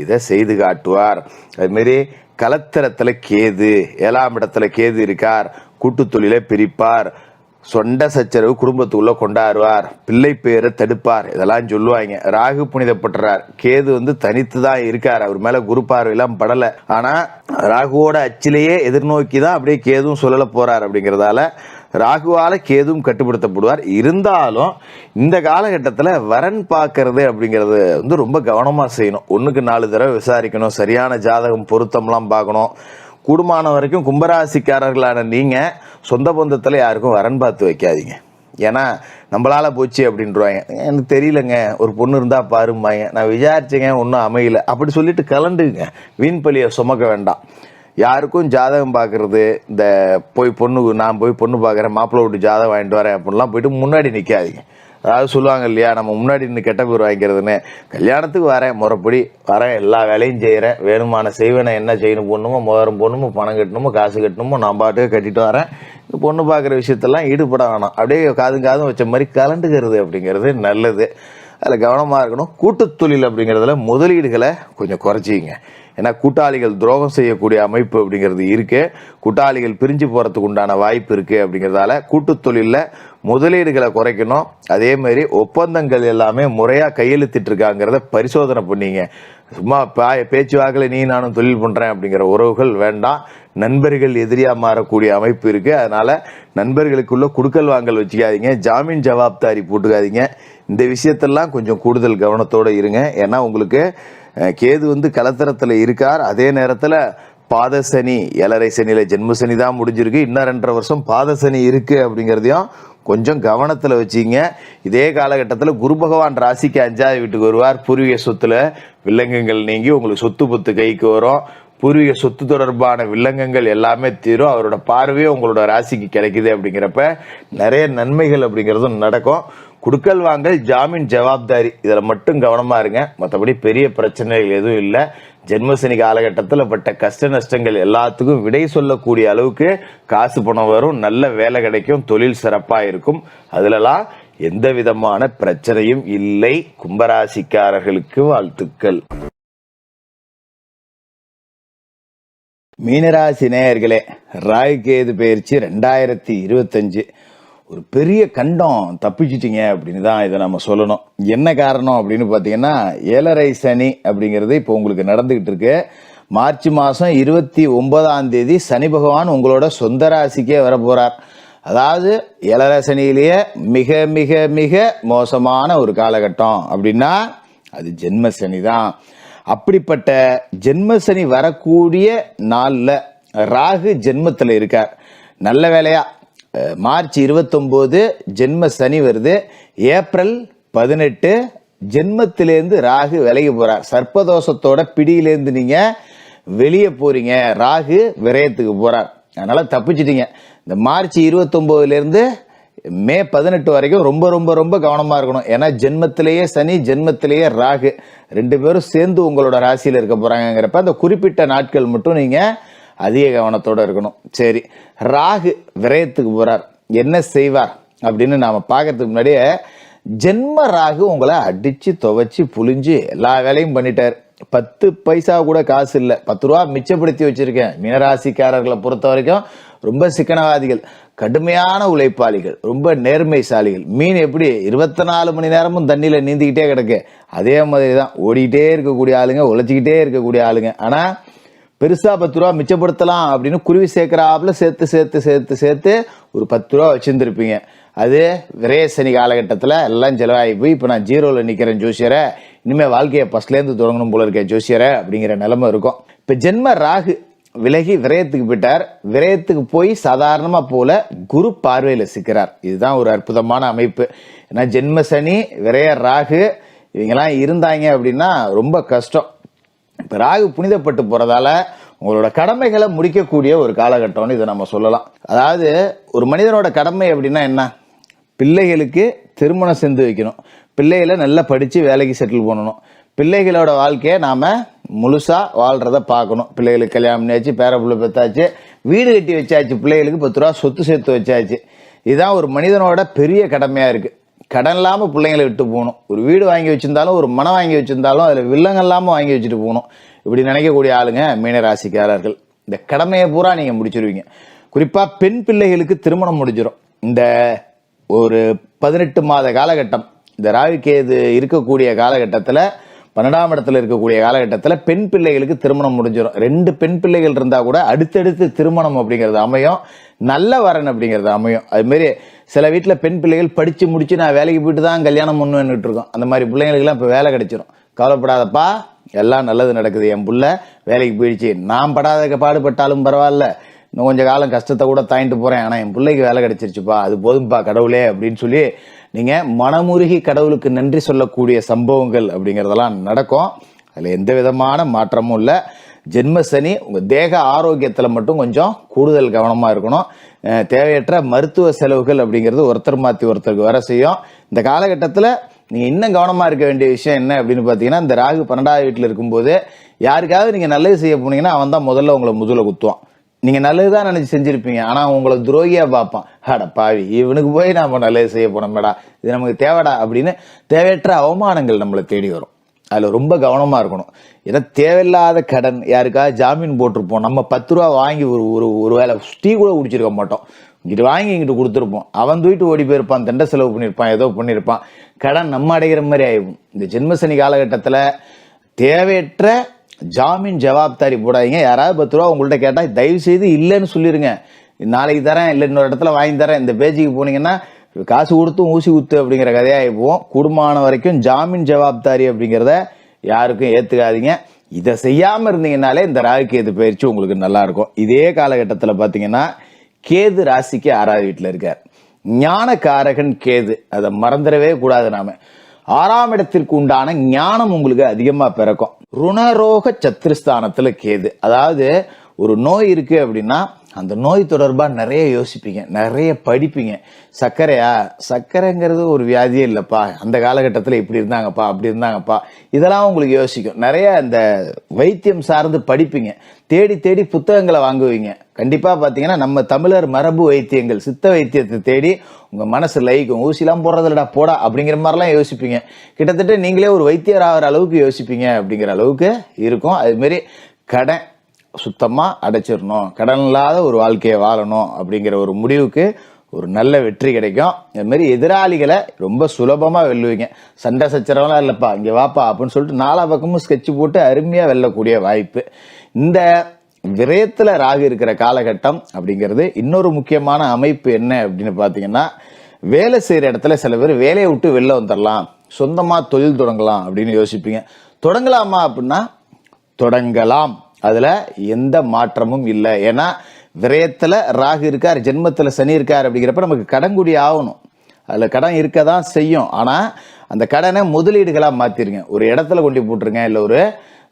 இதை செய்து காட்டுவார். அதுமாரி கலத்திரத்துல கேது 7ஆம் இடத்துல கேது இருக்கார். கூட்டு தொழிலை பிரிப்பார், சொண்ட சச்சரவு குடும்பத்துக்குள்ள கொண்டாடுவார், பிள்ளை பேரை தடுப்பார், இதெல்லாம் சொல்லுவாங்க. ராகு புனிதப்பட்டுறார். கேது வந்து தனித்து தான் இருக்கார், அவர் மேல குரு பார்வையெல்லாம் படலை. ஆனா ராகுவோட அச்சிலேயே எதிர்நோக்கி தான் அப்படியே கேதுவும் சொல்லல போறார். அப்படிங்கிறதால ராகுவால கேதுவும் கட்டுப்படுத்தப்படுவார். இருந்தாலும் இந்த காலகட்டத்தில் வரன் பார்க்கறது அப்படிங்கிறது வந்து ரொம்ப கவனமாக செய்யணும். 1க்கு 4 தடவை விசாரிக்கணும். சரியான ஜாதகம் பொருத்தம்லாம் பார்க்கணும். கூடுமான வரைக்கும் கும்பராசிக்காரர்களான நீங்கள் சொந்த பந்தத்தில் யாருக்கும் வரன் பார்த்து வைக்காதீங்க. ஏன்னா நம்மளால போச்சு அப்படின்றாங்க. எனக்கு தெரியலங்க, ஒரு பொண்ணு இருந்தால் பாருமாங்க, நான் விசாரிச்சேங்க ஒன்றும் அமையல அப்படி சொல்லிட்டு கலண்டுங்க. வீண் பழியை சுமக்க வேண்டாம். யாருக்கும் ஜாதகம் பார்க்கறது, இந்த நான் போய் பொண்ணு பார்க்குறேன், மாப்பிள்ளை விட்டு ஜாதகம் வாங்கிட்டு வரேன் அப்படின்லாம் போயிட்டு முன்னாடி நிற்காதீங்க. அதாவது சொல்லுவாங்க இல்லையா, நம்ம முன்னாடி நின்று கெட்ட பேர் வாங்கிக்கிறதுன்னு. கல்யாணத்துக்கு வரேன், முறைப்படி வரேன், எல்லா வேலையும் செய்கிறேன், வேணுமான செய்வேன், என்ன செய்யணும் போடணுமோ, முதரம் போடணுமோ, பணம் கட்டணுமோ, காசு கட்டணுமோ, நான் பாட்டுக்கு கட்டிட்டு வரேன். இந்த பொண்ணு பார்க்குற விஷயத்தெல்லாம் ஈடுபட வேணாம். அப்படியே காதும் வச்ச மாதிரி கலண்டுக்கிறது அப்படிங்கிறது நல்லது. அதில் கவனமாக இருக்கணும். கூட்டுத்தொழில் அப்படிங்கிறதுல முதலீடுகளை கொஞ்சம் குறைச்சிங்க. ஏன்னா கூட்டாளிகள் துரோகம் செய்யக்கூடிய அமைப்பு அப்படிங்கிறது இருக்கு. கூட்டாளிகள் பிரிஞ்சு போகிறதுக்கு உண்டான வாய்ப்பு இருக்குது. அப்படிங்கிறதால கூட்டுத்தொழிலில் முதலீடுகளை குறைக்கணும். அதே மாதிரி ஒப்பந்தங்கள் எல்லாமே முறையாக கையெழுத்திட்டு இருக்காங்கிறத பரிசோதனை பண்ணிங்க. சும்மா பேச்சுவாக்கில் நீ நானும் தொழில் பண்ணுறேன் அப்படிங்கிற உறவுகள் வேண்டாம். நண்பர்கள் எதிரியாக மாறக்கூடிய அமைப்பு இருக்குது. அதனால் நண்பர்களுக்குள்ள குடுக்கல் வாங்கல் வச்சுக்காதீங்க. ஜாமீன் ஜவாப்தாரி போட்டுக்காதீங்க. இந்த விஷயத்தெல்லாம் கொஞ்சம் கூடுதல் கவனத்தோடு இருங்க. ஏன்னா உங்களுக்கு கேது கலத்தரத்தில் இருக்கார். அதே நேரத்தில் பாதசனி, 7.5 சனியில் ஜென்மசனி தான் முடிஞ்சிருக்கு. இன்னும் 2.5 வருஷம் பாதசனி இருக்குது. அப்படிங்கிறதையும் கொஞ்சம் கவனத்தில் வச்சிங்க. இதே காலகட்டத்தில் குரு பகவான் ராசிக்கு 5ஆவது வீட்டுக்கு வருவார். பூர்வீக சொத்துல வில்லங்கங்கள் நீங்கி உங்களுக்கு சொத்து பொத்து கைக்கு வரும். பூர்வீக சொத்து தொடர்பான வில்லங்கங்கள் எல்லாமே தீரும். அவரோட பார்வையும் உங்களோட ராசிக்கு கிடைக்குது. அப்படிங்கிறப்ப நிறைய நன்மைகள் அப்படிங்கிறதும் நடக்கும். குடுக்கல் வாங்கல், ஜாமீன் ஜவாப்தாரி இதில் மட்டும் கவனமாக இருங்க. மற்றபடி பெரிய பிரச்சனைகள் எதுவும் இல்லை. ஜென்மசனி காலகட்டத்தில் பட்ட கஷ்ட நஷ்டங்கள் எல்லாத்துக்கும் விடை சொல்லக்கூடிய அளவுக்கு காசு பணம் வரும். நல்ல வேலை கிடைக்கும். தொழில் சிறப்பாக இருக்கும். அதிலலாம் எந்த விதமான பிரச்சனையும் இல்லை. கும்பராசிக்காரர்களுக்கு வாழ்த்துக்கள். மீனராசி நேயர்களே, ராகு கேது பயிற்சி 2025 ஒரு பெரிய கண்டம் தப்பிச்சிட்டிங்க அப்படின்னு தான் இதை நம்ம சொல்லணும். என்ன காரணம் அப்படின்னு பார்த்தீங்கன்னா, 7.5 சனி அப்படிங்கிறது இப்போ உங்களுக்கு நடந்துகிட்டு இருக்கு. மார்ச் மாதம் 29ஆம் தேதி சனி பகவான் உங்களோட சொந்த ராசிக்கே வர போறார். அதாவது 7.5 சனியிலேயே மிக மிக மிக மோசமான ஒரு காலகட்டம் அப்படின்னா அது ஜென்ம சனி தான். அப்படிப்பட்ட ஜென்மசனி வரக்கூடிய நாளில் ராகு ஜென்மத்தில் இருக்கார். நல்ல வேலையா மார்ச் 29 ஜென்ம சனி வருது. ஏப்ரல் 18 ஜென்மத்திலேருந்து ராகு விலகி போறார். சர்ப்பதோஷத்தோட பிடியிலேருந்து நீங்க வெளியே போறீங்க. ராகு விரயத்துக்கு போறார். அதனால தப்பிச்சிட்டீங்க. இந்த மார்ச் 29லேருந்து மே 18 வரைக்கும் ரொம்ப ரொம்ப ரொம்ப கவனமா இருக்கணும். ஏன்னா ஜென்மத்திலேயே சனி, ஜென்மத்திலேயே ராகு 2 பேரும் சேர்ந்து உங்களோட ராசியில இருக்க போறாங்கிறப்ப அந்த குறிப்பிட்ட நாட்கள் மட்டும் நீங்க அதிக கவனத்தோட இருக்கணும். சரி, ராகு விரயத்துக்கு போறார். என்ன செய்வார் அப்படின்னு நாம பார்க்கறதுக்கு முன்னாடியே, ஜென்ம ராகு உங்களை அடிச்சு துவைச்சு புளிஞ்சு எல்லா வேலையும் பண்ணிட்டார். 10 பைசா கூட காசு இல்லை. 10 ரூபா மிச்சப்படுத்தி வச்சிருக்கேன். மீனராசிக்காரர்களை பொறுத்த வரைக்கும் ரொம்ப சிக்கனவாதிகள், கடுமையான உழைப்பாளிகள், ரொம்ப நேர்மைசாலிகள். மீன் எப்படி 24 மணி நேரமும் தண்ணியில நீந்திக்கிட்டே கிடக்கு, அதே மாதிரி தான் ஓடிக்கிட்டே இருக்கக்கூடிய ஆளுங்க, உழைச்சிக்கிட்டே இருக்கக்கூடிய ஆளுங்க. ஆனா பெருசா 10 ரூபா மிச்சப்படுத்தலாம் அப்படின்னு குருவி சேர்க்கிறாப்புல சேர்த்து சேர்த்து சேர்த்து சேர்த்து ஒரு 10 ரூபா வச்சிருந்துருப்பீங்க. அது விரயசனி காலகட்டத்தில் எல்லாம் செலவாகி போய் இப்போ நான் ஜீரோவில் நிற்கிறேன் ஜோசியரை, இனிமேல் வாழ்க்கையை ஃபர்ஸ்ட்லேருந்து தொடங்கணும் போல இருக்கேன் ஜோசியரை அப்படிங்கிற நிலைமை இருக்கும். இப்போ ஜென்ம ராகு விலகி விரயத்துக்கு போயிட்டார். விரயத்துக்கு போய் சாதாரணமாக போல குரு பார்வையில் சிக்கிறார். இதுதான் ஒரு அற்புதமான அமைப்பு. ஏன்னா ஜென்ம சனி, விரய ராகு இவங்கெல்லாம் இருந்தாங்க அப்படின்னா ரொம்ப கஷ்டம். இப்போ ராகு புனிதப்பட்டு போகிறதால உங்களோட கடமைகளை முடிக்கக்கூடிய ஒரு காலகட்டம்னு இதை நம்ம சொல்லலாம். அதாவது ஒரு மனிதனோட கடமை அப்படின்னா என்ன? பிள்ளைகளுக்கு திருமணம் செஞ்சு வைக்கணும், பிள்ளைகளை நல்லா படித்து வேலைக்கு செட்டில் பண்ணணும், பிள்ளைகளோட வாழ்க்கையை நாம் முழுசாக வாழ்கிறத பார்க்கணும். பிள்ளைகளுக்கு கல்யாணம் பண்ணியாச்சு, பேரப்புள்ள பெற்றாச்சு, வீடு கட்டி வச்சாச்சு, பிள்ளைகளுக்கு 10 ரூபா சொத்து சேர்த்து வச்சாச்சு. இதுதான் ஒரு மனிதனோட பெரிய கடமையாக இருக்குது. கடன் இல்லாமல் பிள்ளைங்களை விட்டு போகணும். ஒரு வீடு வாங்கி வச்சுருந்தாலும், ஒரு மனம் வாங்கி வச்சுருந்தாலும் அதில் வில்லங்க இல்லாமல் வாங்கி வச்சுட்டு போகணும். இப்படி நினைக்கக்கூடிய ஆளுங்க மீனராசிக்காரர்கள். இந்த கடமையை பூரா நீங்கள் முடிச்சிருவீங்க. குறிப்பாக பெண் பிள்ளைகளுக்கு திருமணம் முடிஞ்சிடும். இந்த ஒரு 18 மாத காலகட்டம், இந்த ராகு கேது இருக்கக்கூடிய காலகட்டத்தில், 12ஆம் இடத்துல இருக்கக்கூடிய காலகட்டத்தில் பெண் பிள்ளைகளுக்கு திருமணம் முடிஞ்சிடும். 2 பெண் பிள்ளைகள் இருந்தால் கூட அடுத்தடுத்து திருமணம் அப்படிங்கிறது அமையும். நல்ல வரன் அப்படிங்கிறது அமையும். அதுமாரி சில வீட்டில் பெண் பிள்ளைகள் படித்து முடிச்சு நான் வேலைக்கு போயிட்டு தான் கல்யாணம் பண்ணுவேன்னுட்டு இருக்கோம். அந்த மாதிரி பிள்ளைங்களுக்கெல்லாம் இப்போ வேலை கிடைச்சிடும். கவலைப்படாதப்பா, எல்லாம் நல்லது நடக்குது, என் புள்ள வேலைக்கு போயிடுச்சு, நான் படாத பாடுபட்டாலும் பரவாயில்ல, இன்னும் கொஞ்சம் காலம் கஷ்டத்தை கூட தாங்கிட்டு போகிறேன், ஆனால் என் பிள்ளைக்கு வேலை கிடைச்சிருச்சுப்பா, அது போதும்பா கடவுளே அப்படின்னு சொல்லி நீங்கள் மனமுருகி கடவுளுக்கு நன்றி சொல்லக்கூடிய சம்பவங்கள் அப்படிங்கிறதெல்லாம் நடக்கும். அதில் எந்த விதமான மாற்றமும் இல்லை. ஜென்மசனி உங்கள் தேக ஆரோக்கியத்தில் மட்டும் கொஞ்சம் கூடுதல் கவனமாக இருக்கணும். தேவையற்ற மருத்துவ செலவுகள் அப்படிங்கிறது ஒருத்தர் மாற்றி ஒருத்தருக்கு வர செய்யும். இந்த காலகட்டத்தில் நீங்கள் இன்னும் கவனமாக இருக்க வேண்டிய விஷயம் என்ன அப்படின்னு பார்த்தீங்கன்னா, இந்த ராகு 12ஆவது வீட்டில் இருக்கும்போது யாருக்காவது நீங்கள் நல்லது செய்ய போனீங்கன்னா அவன் தான் முதல்ல உங்களை முதுகில் குத்துவான். நீங்க நல்லதுதான் நினைச்சு செஞ்சிருப்பீங்க. ஆனா உங்களை துரோகியா பார்ப்பான். அட பாவி, இவனுக்கு போய் நாம நல்லது செய்ய போனோமேடா, இது நமக்கு தேவைடா அப்படின்னு தேவையற்ற அவமானங்கள் நம்மளை தேடி வரும். அதுல ரொம்ப கவனமா இருக்கணும். ஏன்னா தேவையில்லாத கடன், யாருக்காவது ஜாமீன் போட்டிருப்போம், நம்ம 10 ரூபா வாங்கி ஒரு வேளை டீ கூட குடிச்சிருக்க மாட்டோம், இங்கிட்டு வாங்கி இங்கிட்டு கொடுத்துருப்போம், அவன் தூக்கிட்டு ஓடி போயிருப்பான், தண்டை செலவு பண்ணியிருப்பான், ஏதோ பண்ணியிருப்பான், கடன் நம்ம அடைகிற மாதிரி ஆயிடும். இந்த ஜென்மசனி காலகட்டத்தில் தேவையற்ற ஜாமீன் ஜவாப்தாரி போடாதீங்க. யாராவது 10 ரூபா உங்கள்கிட்ட கேட்டால் தயவு செய்து இல்லைன்னு சொல்லிடுங்க. நாளைக்கு தரேன், இல்லை இன்னொரு இடத்துல வாங்கி தரேன், இந்த பேஜுக்கு போனீங்கன்னா காசு கொடுத்தும் ஊசி குத்து அப்படிங்கிற கதையாக போவோம். குடும்பமான வரைக்கும் ஜாமீன் ஜவாப்தாரி அப்படிங்கிறத யாருக்கும் ஏற்றுக்காதீங்க. இதை செய்யாமல் இருந்தீங்கன்னாலே இந்த ராகு கேது பயிற்சி உங்களுக்கு நல்லா இருக்கும். இதே காலகட்டத்தில் பார்த்தீங்கன்னா கேது ராசிக்கு 6வது வீட்டில் இருக்கார். ஞானகாரகன் கேது, அதை மறந்துடவே கூடாது. நாம 6ஆம் இடத்திற்கு உண்டான ஞானம் உங்களுக்கு அதிகமா பிறக்கும். ருணரோக சத்துருஸ்தானத்துல கேது, அதாவது ஒரு நோய் இருக்கு அப்படின்னா அந்த நோய் தொடர்பா நிறைய யோசிப்பீங்க, நிறைய படிப்பீங்க. சர்க்கரைங்கிறது ஒரு வியாதியே இல்லப்பா, அந்த காலகட்டத்தில் இப்படி இருந்தாங்கப்பா, அப்படி இருந்தாங்கப்பா, இதெல்லாம் உங்களுக்கு யோசிக்கும். நிறைய அந்த வைத்தியம் சார்ந்து படிப்பீங்க, தேடி தேடி புத்தகங்களை வாங்குவீங்க. கண்டிப்பா பாத்தீங்கன்னா நம்ம தமிழர் மரபு வைத்தியங்கள், சித்த வைத்தியத்தை தேடி உங்க மனசு லயிக்கும். ஊசிலாம் போடுறதுலடா போடா அப்படிங்கிற மாதிரிலாம் யோசிப்பீங்க. கிட்டத்தட்ட நீங்களே ஒரு வைத்தியர் ஆகிற அளவுக்கு யோசிப்பீங்க அப்படிங்கிற அளவுக்கு இருக்கும். அது மாதிரி கடன் சுத்தமா அடைச்சிடணும், கடன் இல்லாத ஒரு வாழ்க்கையை வாழணும் அப்படிங்கிற ஒரு முடிவுக்கு ஒரு நல்ல வெற்றி கிடைக்கும். அது மாதிரி எதிராளிகளை ரொம்ப சுலபமா வெல்லுவீங்க. சண்டை சச்சரவெல்லாம் இல்லப்பா, இங்க வாப்பா அப்படின்னு சொல்லிட்டு 4 பக்கமும் ஸ்கெட்ச் போட்டு அருமையா வெல்லக்கூடிய வாய்ப்பு. இந்த விரயத்துல ராகு இருக்கிற காலகட்டம் அப்படிங்கிறது இன்னொரு முக்கியமான அமைப்பு என்ன அப்படின்னு பாத்தீங்கன்னா, வேலை செய்யற இடத்துல சில பேர் வேலையை விட்டு வெளில வந்துடலாம், சொந்தமா தொழில் தொடங்கலாம் அப்படின்னு யோசிப்பீங்க. தொடங்கலாமா அப்படின்னா தொடங்கலாம், அதுல எந்த மாற்றமும் இல்லை. ஏன்னா விரயத்துல ராகு இருக்கார், ஜென்மத்துல சனி இருக்கார். அப்படிங்கிறப்ப நமக்கு கடன்குடி ஆகணும், அதுல கடன் இருக்கதான் செய்யும். ஆனா அந்த கடனை முதலீடுகளா மாத்திருங்க. ஒரு இடத்துல கொண்டு போட்டுருங்க, இல்ல ஒரு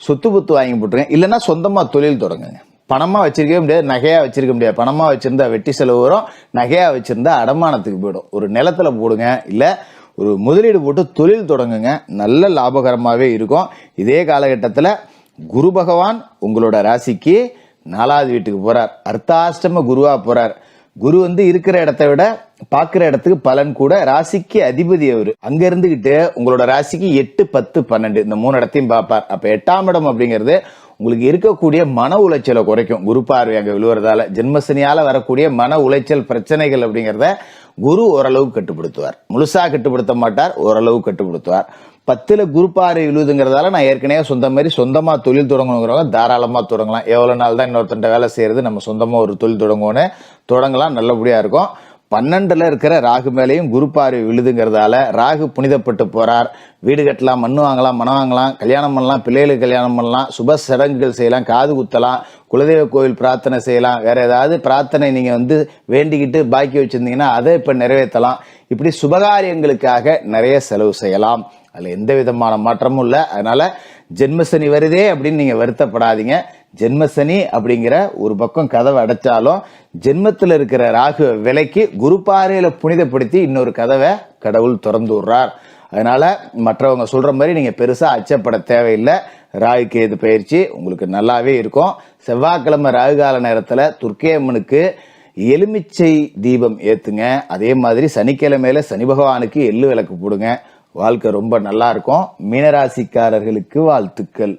சொத்து புத்து வாங்கி போட்டுருங்க, இல்லைன்னா சொந்தமா தொழில் தொடங்குங்க. பணமா வச்சிருக்கவே முடியாது, நகையா வச்சிருக்க முடியாது. பணமா வச்சிருந்தா வெட்டி செலவு வரும், நகையா வச்சிருந்தா அடமானத்துக்கு போயிடும். ஒரு நிலத்துல போடுங்க, இல்ல ஒரு முதலீடு போட்டு தொழில் தொடங்குங்க, நல்ல லாபகரமாவே இருக்கும். இதே காலகட்டத்தில் குரு பகவான் உங்களோட ராசிக்கு 4வது வீட்டுக்கு போறார், அர்த்தாஷ்டம குருவா போறார். குரு இருக்கிற இடத்தை விட பாக்குற இடத்துக்கு பலன் கூட. ராசிக்கு அதிபதி அவரு, அங்க இருந்துகிட்டு உங்களோட ராசிக்கு 8, 10, 12 இந்த 3 இடத்தையும் பார்ப்பார். அப்ப 8ஆம் இடம் அப்படிங்கிறது உங்களுக்கு இருக்கக்கூடிய மன உளைச்சலை குறைக்கும். குரு பார்வை அங்க விழுவுறதால ஜென்மசனியால வரக்கூடிய மன உளைச்சல் பிரச்சனைகள் அப்படிங்கிறத குரு ஓரளவு கட்டுப்படுத்துவார். முழுசா கட்டுப்படுத்த மாட்டார், ஓரளவு கட்டுப்படுத்துவார். 10ல குரு பார்வை விழுதுங்கிறதால நான் ஏற்கனவே சொந்தமா தொழில் தொடங்கணுங்கிறவங்க தாராளமா தொடங்கலாம். எவ்வளவு நாள் தான் இன்னொருத்தண்ட வேலை செய்யறது, நம்ம சொந்தமா ஒரு தொழில் தொடங்கலாம், நல்லபடியா இருக்கும். 12ல இருக்கிற ராகு மேலையும் குரு பார்வை விழுதுங்கிறதால ராகு புனிதப்பட்டு போறார். வீடு கட்டலாம், மண்ணு வாங்கலாம், மனம் வாங்கலாம், கல்யாணம் பண்ணலாம், பிள்ளைகளுக்கு கல்யாணம் பண்ணலாம், சுப சடங்குகள் செய்யலாம், காது குத்தலாம், குலதெய்வ கோவில் பிரார்த்தனை செய்யலாம், வேற ஏதாவது பிரார்த்தனை நீங்க வேண்டிக்கிட்டு பாக்கி வச்சிருந்தீங்கன்னா அதை இப்ப நிறைவேற்றலாம். இப்படி சுபகாரியங்களுக்காக நிறைய செலவு செய்யலாம். அதுல எந்த விதமான மாற்றமும் இல்லை. அதனால ஜென்மசனி வருதே அப்படின்னு நீங்க வருத்தப்படாதீங்க. ஜென்மசனி அப்படிங்கிற ஒரு பக்கம் கதவை அடைச்சாலும் ஜென்மத்தில் இருக்கிற ராகு விலைக்கு குரு பார்வையில புனிதப்படுத்தி இன்னொரு கதவை கடவுள் திறந்து விடுறார். அதனால மற்றவங்க சொல்ற மாதிரி நீங்க பெருசா அச்சப்பட தேவையில்லை. ராகு கேது பயிற்சி உங்களுக்கு நல்லாவே இருக்கும். செவ்வாய்க்கிழமை ராகு கால நேரத்துல துர்க்கையம்மனுக்கு எலுமிச்சை தீபம் ஏத்துங்க. அதே மாதிரி சனிக்கிழமையில சனி பகவானுக்கு எள்ளு விளக்கு போடுங்க. வாழ்க்கை ரொம்ப நல்லா இருக்கும். மீனராசிக்காரர்களுக்கு வாழ்த்துக்கள்.